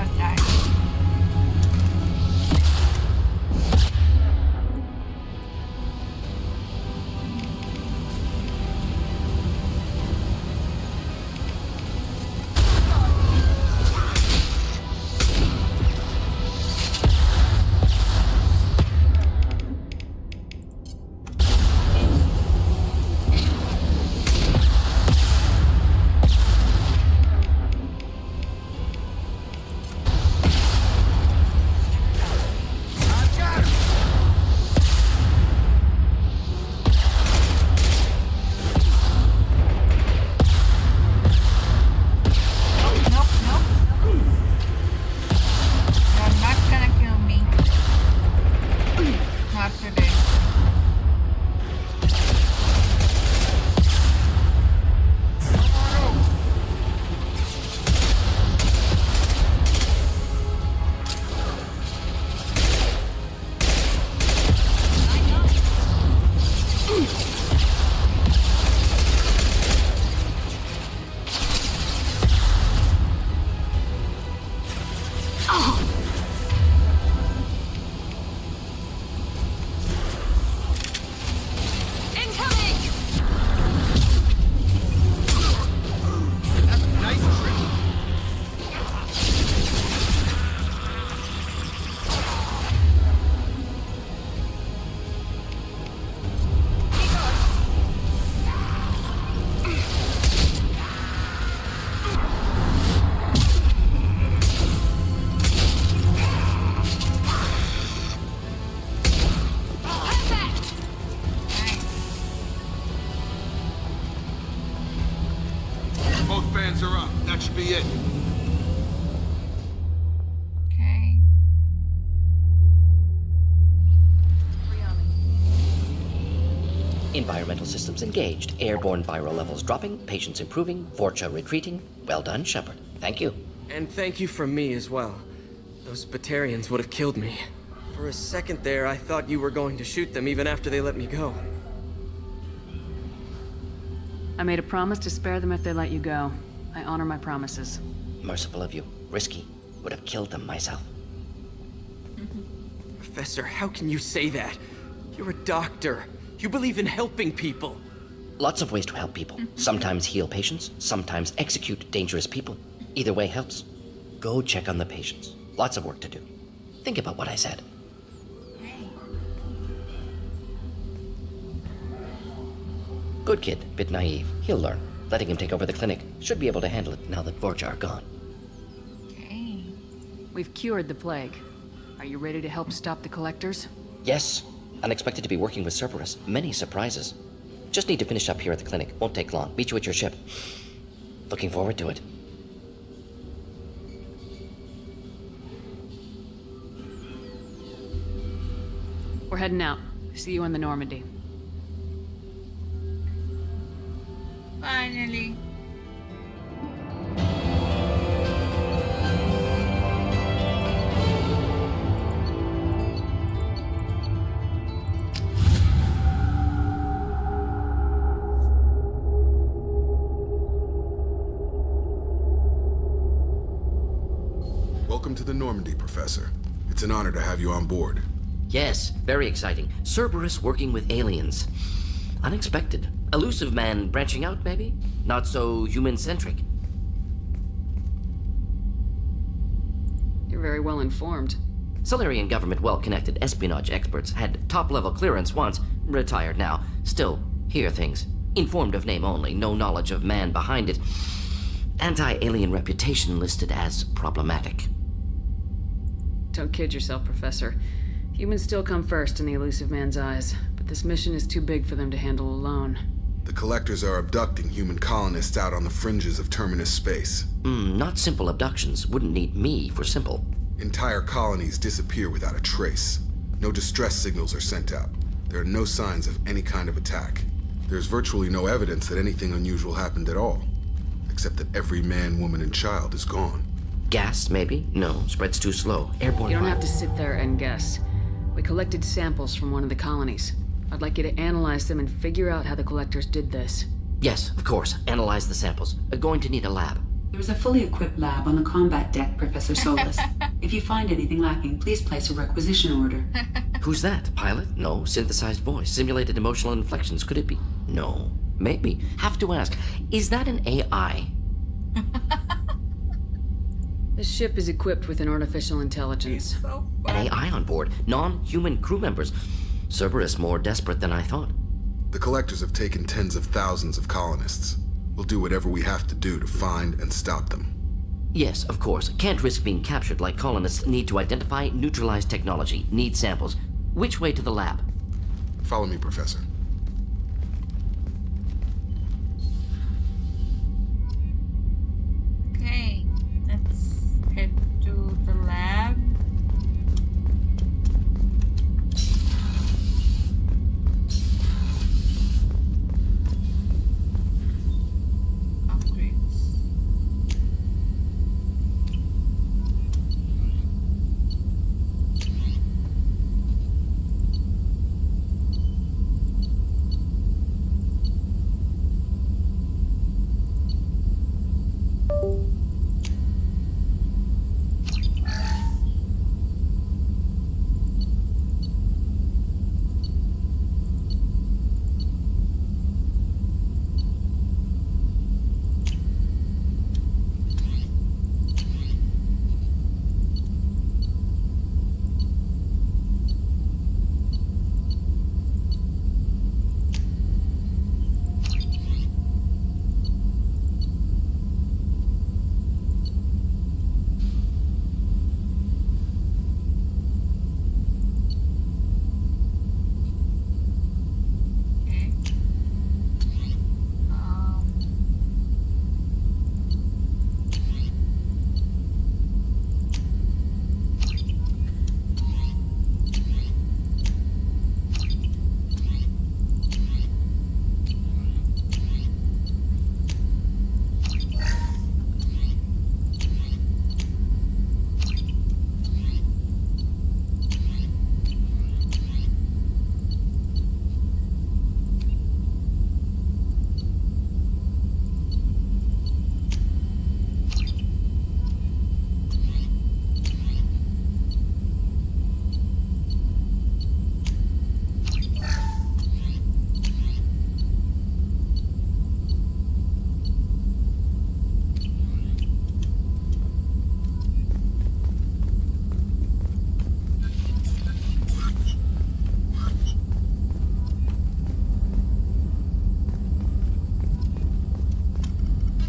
Speaker 20: Environmental systems engaged. Airborne viral levels dropping. Patients improving. Vorcha retreating. Well done, Shepard. Thank you.
Speaker 13: And thank you from me as well. Those Batarians would have killed me. For a second there, I thought you were going to shoot them even after they let me go.
Speaker 4: I made a promise to spare them if they let you go. I honor my promises.
Speaker 20: Merciful of you. Risky. Would have killed them myself.
Speaker 13: Professor, how can you say that? You're a doctor. You believe in helping people.
Speaker 20: Lots of ways to help people. Sometimes heal patients, sometimes execute dangerous people. Either way helps. Go check on the patients. Lots of work to do. Think about what I said. Good kid, bit naive. He'll learn. Letting him take over the clinic. Should be able to handle it now that Vorcha are gone.
Speaker 4: We've cured the plague. Are you ready to help stop the collectors?
Speaker 20: Yes. Unexpected to be working with Cerberus. Many surprises. Just need to finish up here at the clinic. Won't take long. Meet you at your ship. Looking forward to it.
Speaker 4: We're heading out. See you on the Normandy.
Speaker 1: Finally.
Speaker 12: Welcome to the Normandy, Professor. It's an honor to have you on board.
Speaker 20: Yes, very exciting. Cerberus working with aliens. Unexpected. Illusive Man branching out, maybe? Not so human-centric.
Speaker 4: You're very well informed.
Speaker 20: Solarian government well-connected espionage experts had top-level clearance once, retired now. Still, hear things. Informed of name only, no knowledge of man behind it. Anti-alien reputation listed as problematic.
Speaker 4: Don't kid yourself, Professor. Humans still come first in the Illusive Man's eyes, but this mission is too big for them to handle alone.
Speaker 12: The Collectors are abducting human colonists out on the fringes of Terminus space.
Speaker 20: Not simple abductions. Wouldn't need me for simple.
Speaker 12: Entire colonies disappear without a trace. No distress signals are sent out. There are no signs of any kind of attack. There's virtually no evidence that anything unusual happened at all. Except that every man, woman, and child is gone.
Speaker 20: Gas, maybe? No, spread's too slow. Airborne.
Speaker 4: You don't have to sit there and guess. We collected samples from one of the colonies. I'd like you to analyze them and figure out how the Collectors did this.
Speaker 20: Yes, of course. Analyze the samples. Going to need a lab.
Speaker 15: There's a fully equipped lab on the combat deck, Professor Solus. If you find anything lacking, please place a requisition order.
Speaker 20: Who's that? Pilot? No. Synthesized voice. Simulated emotional inflections. Could it be? No. Maybe. Have to ask. Is that an AI?
Speaker 4: This ship is equipped with an artificial intelligence.
Speaker 20: An AI on board. Non-human crew members. Cerberus more desperate than I thought.
Speaker 12: The Collectors have taken tens of thousands of colonists. We'll do whatever we have to do to find and stop them.
Speaker 20: Yes, of course. Can't risk being captured like colonists. Need to identify, neutralize technology. Need samples. Which way to the lab?
Speaker 12: Follow me, Professor.
Speaker 1: Okay, let's head to the lab.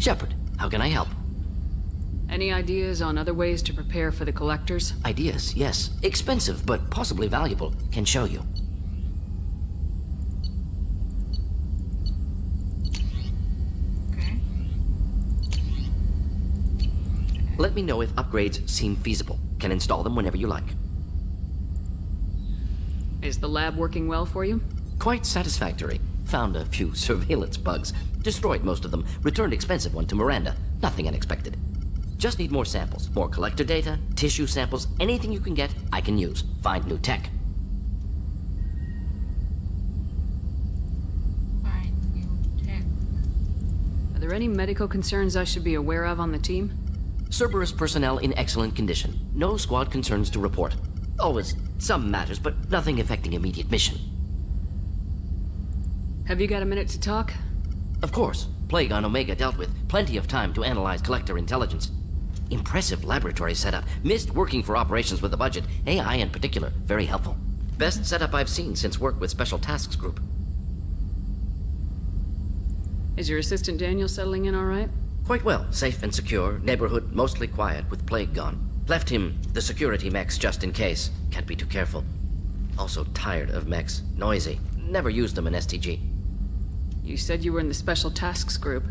Speaker 20: Shepard, how can I help?
Speaker 9: Any ideas on other ways to prepare for the collectors?
Speaker 20: Ideas, yes. Expensive, but possibly valuable. Can show you.
Speaker 1: Okay.
Speaker 20: Let me know if upgrades seem feasible. Can install them whenever you like.
Speaker 9: Is the lab working well for you?
Speaker 20: Quite satisfactory. Found a few surveillance bugs. Destroyed most of them. Returned expensive one to Miranda. Nothing unexpected. Just need more samples. More collector data, tissue samples, anything you can get, I can use. Find new tech.
Speaker 1: Find new tech.
Speaker 9: Are there any medical concerns I should be aware of on the team?
Speaker 20: Cerberus personnel in excellent condition. No squad concerns to report. Always some matters, but nothing affecting immediate mission.
Speaker 9: Have you got a minute to talk?
Speaker 20: Of course. Plague on Omega dealt with. Plenty of time to analyze collector intelligence. Impressive laboratory setup. Missed working for operations with a budget. AI in particular. Very helpful. Best setup I've seen since work with Special Tasks Group.
Speaker 9: Is your assistant Daniel settling in all right?
Speaker 20: Quite well. Safe and secure. Neighborhood mostly quiet with Plague gone. Left him the security mechs just in case. Can't be too careful. Also tired of mechs. Noisy. Never used them in STG.
Speaker 9: You said you were in the Special Tasks Group.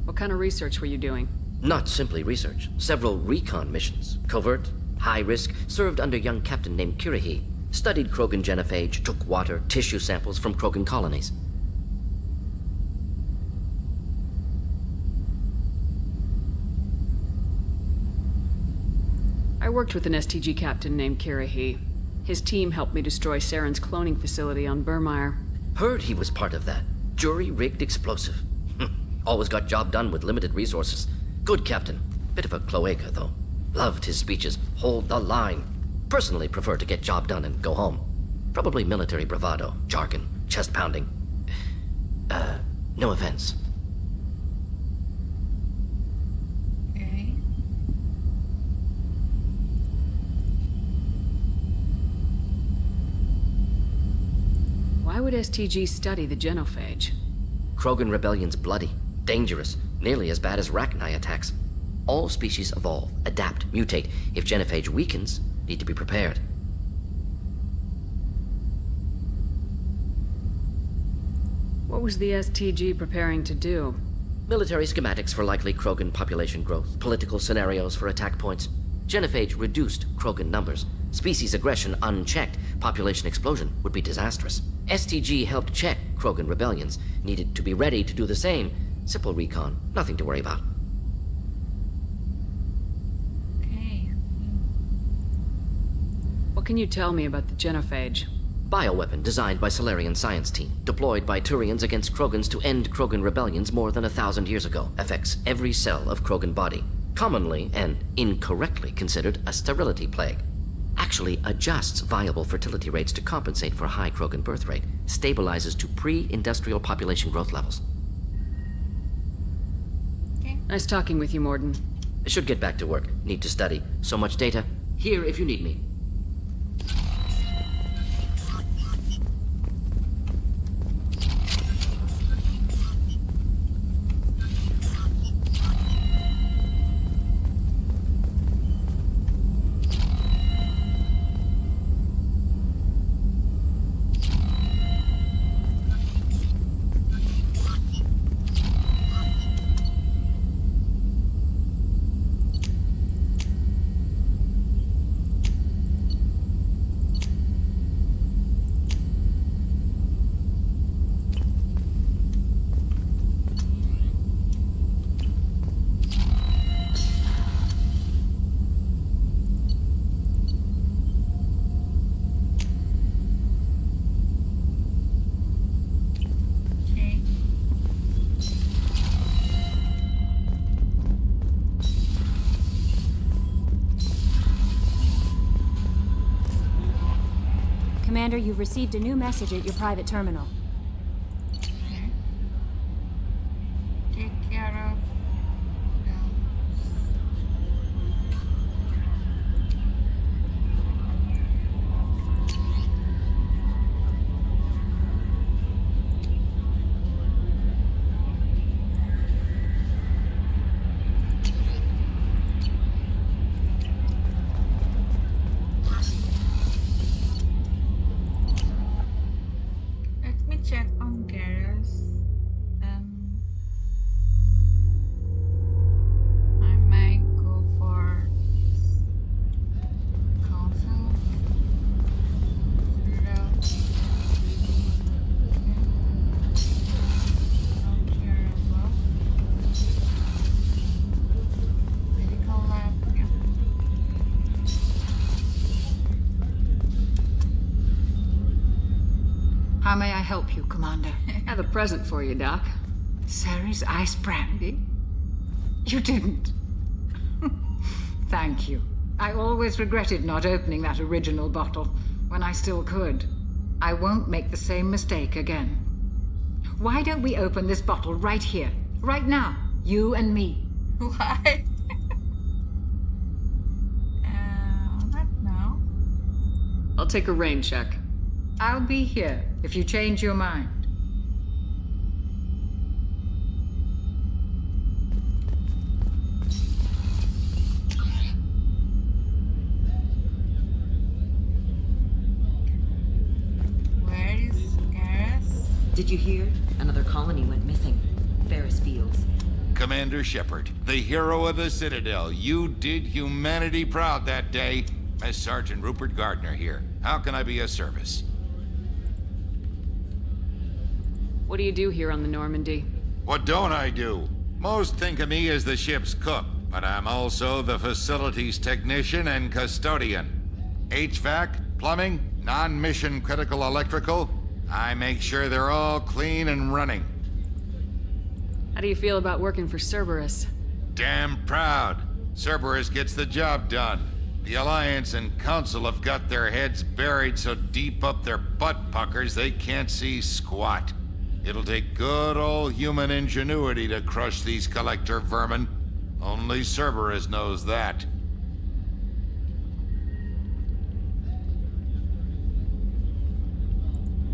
Speaker 9: What kind of research were you doing?
Speaker 20: Not simply research. Several recon missions. Covert, high risk, served under young captain named Kirahi. Studied Krogan genophage, took water, tissue samples from Krogan colonies.
Speaker 9: I worked with an STG captain named Kirahi. His team helped me destroy Saren's cloning facility on Burmire.
Speaker 20: Heard he was part of that. Jury-rigged explosive. Always got job done with limited resources. Good captain. Bit of a cloaca, though. Loved his speeches. Hold the line. Personally prefer to get job done and go home. Probably military bravado, jargon, chest pounding. No offense.
Speaker 1: Okay.
Speaker 9: Why would STG study the genophage?
Speaker 20: Krogan rebellion's bloody, dangerous, nearly as bad as Rachni attacks. All species evolve, adapt, mutate. If genophage weakens, need to be prepared.
Speaker 9: What was the STG preparing to do?
Speaker 20: Military schematics for likely Krogan population growth, political scenarios for attack points. Genophage reduced Krogan numbers. Species aggression unchecked, population explosion would be disastrous. STG helped check Krogan rebellions, needed to be ready to do the same. Simple recon, nothing to worry about.
Speaker 1: Okay.
Speaker 9: What can you tell me about the genophage?
Speaker 20: Bioweapon designed by Solarian science team, deployed by Turians against Krogans to end Krogan rebellions more than 1,000 years ago. Affects every cell of Krogan body. Commonly and incorrectly considered a sterility plague. Actually adjusts viable fertility rates to compensate for high Krogan birth rate. Stabilizes to pre-industrial population growth levels.
Speaker 1: Okay.
Speaker 9: Nice talking with you, Mordin.
Speaker 20: Should get back to work. Need to study. So much data. Here if you need me.
Speaker 5: Commander, you've received a new message at your private terminal.
Speaker 1: Okay. Take care of them.
Speaker 17: How may I help you, Commander?
Speaker 9: I have a present for you, Doc.
Speaker 17: Sarah's ice brandy? You didn't. Thank you. I always regretted not opening that original bottle when I still could. I won't make the same mistake again. Why don't we open this bottle right here, right now, you and me?
Speaker 1: Why? Not now.
Speaker 9: I'll take a rain check.
Speaker 17: I'll be here if you change your mind.
Speaker 1: Where is Garrus?
Speaker 11: Did you hear? Another colony went missing. Ferris Fields.
Speaker 19: Commander Shepard, the hero of the Citadel. You did humanity proud that day. As Sergeant Rupert Gardner here. How can I be of service?
Speaker 9: What do you do here on the Normandy?
Speaker 19: What don't I do? Most think of me as the ship's cook, but I'm also the facilities technician and custodian. HVAC, plumbing, non-mission critical electrical. I make sure they're all clean and running.
Speaker 9: How do you feel about working for Cerberus?
Speaker 19: Damn proud. Cerberus gets the job done. The Alliance and Council have got their heads buried so deep up their butt puckers they can't see squat. It'll take good old human ingenuity to crush these collector vermin. Only Cerberus knows that.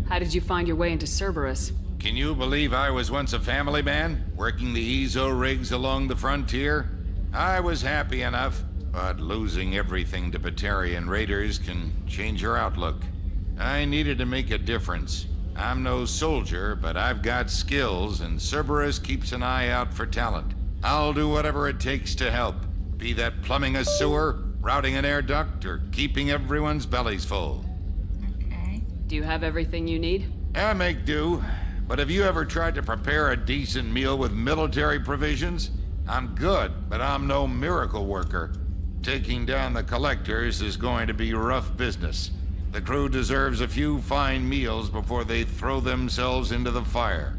Speaker 9: How did you find your way into Cerberus?
Speaker 19: Can you believe I was once a family man, working the EZO rigs along the frontier? I was happy enough, but losing everything to Batarian raiders can change your outlook. I needed to make a difference. I'm no soldier, but I've got skills, and Cerberus keeps an eye out for talent. I'll do whatever it takes to help, be that plumbing a sewer, routing an air duct, or keeping everyone's bellies full.
Speaker 1: Okay.
Speaker 9: Do you have everything you need?
Speaker 19: I make do, but have you ever tried to prepare a decent meal with military provisions? I'm good, but I'm no miracle worker. Taking down the collectors is going to be rough business. The crew deserves a few fine meals before they throw themselves into the fire.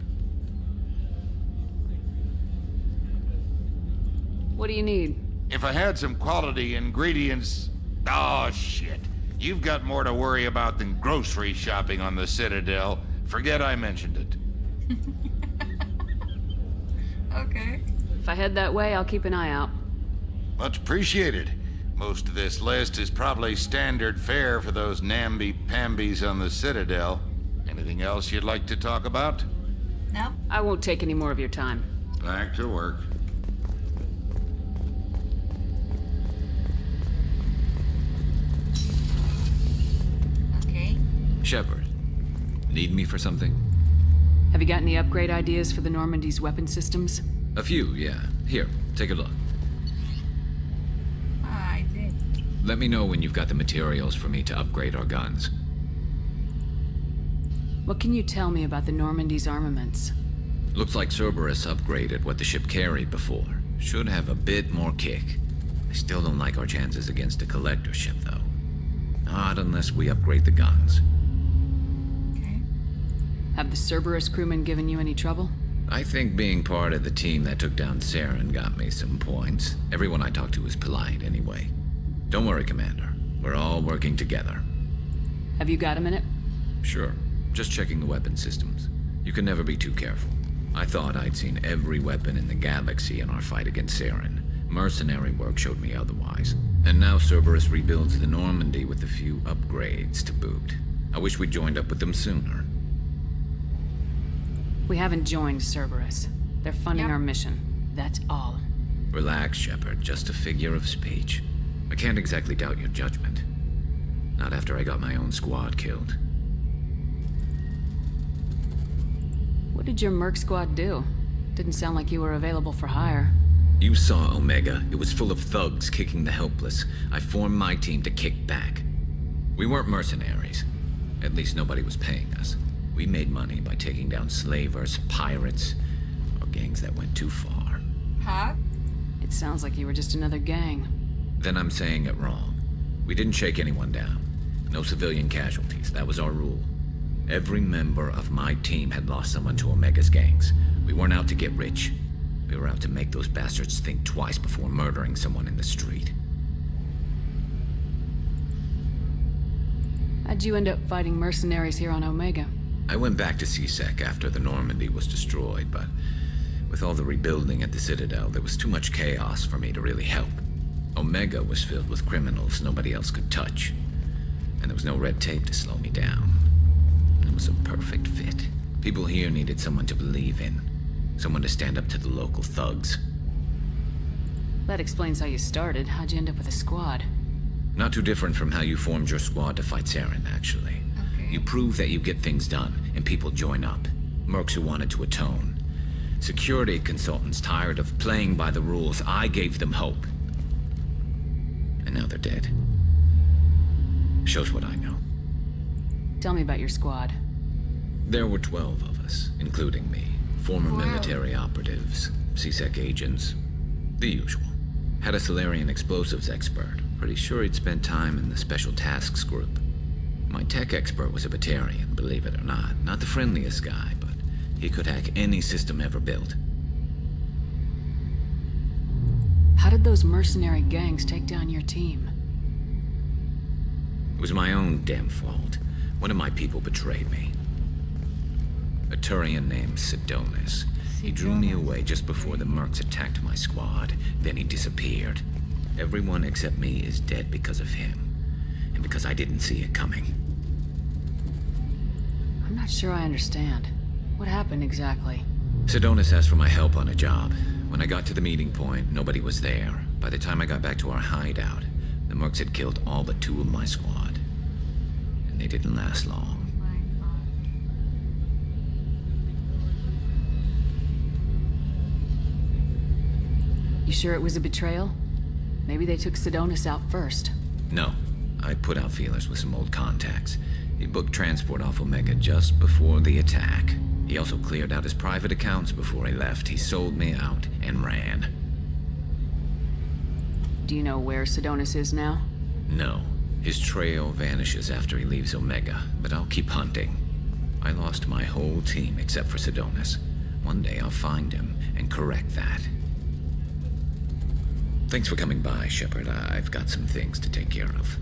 Speaker 9: What do you need?
Speaker 19: If I had some quality ingredients... Oh, shit. You've got more to worry about than grocery shopping on the Citadel. Forget I mentioned it.
Speaker 1: Okay.
Speaker 9: If I head that way, I'll keep an eye out.
Speaker 19: Much appreciated. Most of this list is probably standard fare for those namby-pambies on the Citadel. Anything else you'd like to talk about?
Speaker 1: No.
Speaker 9: I won't take any more of your time.
Speaker 19: Back to work.
Speaker 1: Okay.
Speaker 18: Shepard, need me for something?
Speaker 9: Have you got any upgrade ideas for the Normandy's weapon systems?
Speaker 18: A few, yeah. Here, take a look.
Speaker 1: I did.
Speaker 18: Let me know when you've got the materials for me to upgrade our guns.
Speaker 9: What can you tell me about the Normandy's armaments?
Speaker 18: Looks like Cerberus upgraded what the ship carried before. Should have a bit more kick. I still don't like our chances against a collector ship, though. Not unless we upgrade the guns.
Speaker 1: Okay.
Speaker 9: Have the Cerberus crewmen given you any trouble?
Speaker 18: I think being part of the team that took down Saren got me some points. Everyone I talked to was polite, anyway. Don't worry, Commander. We're all working together.
Speaker 9: Have you got a minute?
Speaker 18: Sure. Just checking the weapon systems. You can never be too careful. I thought I'd seen every weapon in the galaxy in our fight against Saren. Mercenary work showed me otherwise. And now Cerberus rebuilds the Normandy with a few upgrades to boot. I wish we'd joined up with them sooner.
Speaker 9: We haven't joined Cerberus. They're funding our mission. That's all.
Speaker 18: Relax, Shepard. Just a figure of speech. I can't exactly doubt your judgment. Not after I got my own squad killed.
Speaker 9: What did your Merc squad do? Didn't sound like you were available for hire.
Speaker 18: You saw Omega. It was full of thugs kicking the helpless. I formed my team to kick back. We weren't mercenaries. At least nobody was paying us. We made money by taking down slavers, pirates, or gangs that went too far.
Speaker 1: Huh?
Speaker 9: It sounds like you were just another gang.
Speaker 18: Then I'm saying it wrong. We didn't shake anyone down. No civilian casualties. That was our rule. Every member of my team had lost someone to Omega's gangs. We weren't out to get rich. We were out to make those bastards think twice before murdering someone in the street.
Speaker 4: How'd you end up fighting mercenaries here on Omega?
Speaker 18: I went back to CSEC after the Normandy was destroyed, but with all the rebuilding at the Citadel, there was too much chaos for me to really help. Omega was filled with criminals nobody else could touch, and there was no red tape to slow me down. It was a perfect fit. People here needed someone to believe in, someone to stand up to the local thugs.
Speaker 4: That explains how you started. How'd you end up with a squad?
Speaker 18: Not too different from how you formed your squad to fight Saren, actually. You prove that you get things done, and people join up. Mercs who wanted to atone. Security consultants tired of playing by the rules. I gave them hope. And now they're dead. Shows what I know.
Speaker 4: Tell me about your squad.
Speaker 18: There were 12 of us, including me. Former military operatives, CSEC agents, the usual. Had a Solarian explosives expert. Pretty sure he'd spent time in the Special Tasks Group. My tech expert was a Batarian, believe it or not. Not the friendliest guy, but he could hack any system ever built.
Speaker 4: How did those mercenary gangs take down your team?
Speaker 18: It was my own damn fault. One of my people betrayed me. A Turian named Sidonus. He drew me away just before the mercs attacked my squad. Then he disappeared. Everyone except me is dead because of him. And because I didn't see it coming.
Speaker 4: I'm not sure I understand. What happened exactly?
Speaker 18: Sidonus asked for my help on a job. When I got to the meeting point, nobody was there. By the time I got back to our hideout, the mercs had killed all but 2 of my squad. And they didn't last long.
Speaker 4: You sure it was a betrayal? Maybe they took Sidonus out first.
Speaker 18: No. I put out feelers with some old contacts. He booked transport off Omega just before the attack. He also cleared out his private accounts before he left. He sold me out and ran.
Speaker 4: Do you know where Sidonus is now?
Speaker 18: No. His trail vanishes after he leaves Omega, but I'll keep hunting. I lost my whole team except for Sidonus. One day I'll find him and correct that. Thanks for coming by, Shepard. I've got some things to take care of.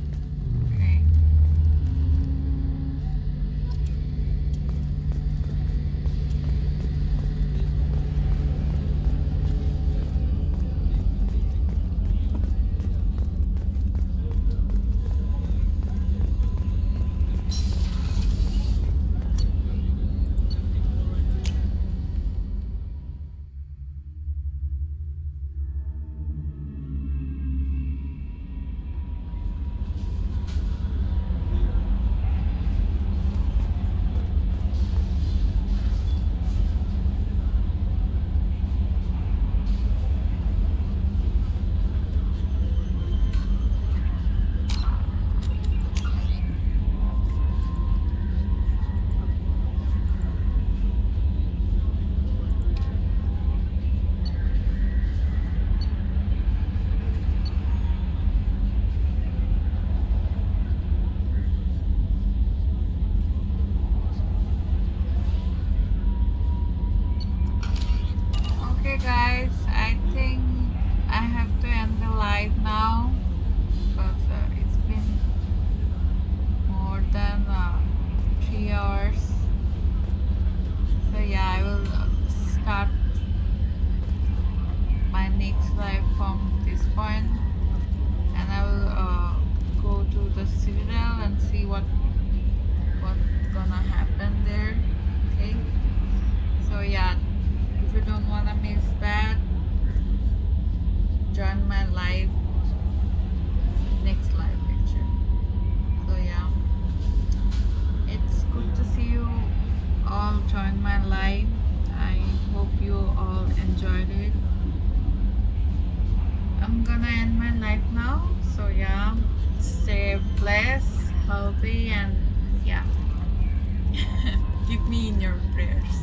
Speaker 1: Guys, I think I have to end the live now because it's been more than 3 hours. So yeah, I will start my next live from this point, and I will go to the Citadel and see what's gonna happen there. Okay, so yeah. If you don't want to miss that, join my live, next live picture. So yeah, it's good to see you all join my live. I hope you all enjoyed it. I'm gonna end my live now. So yeah, stay blessed, healthy, and yeah, keep me in your prayers.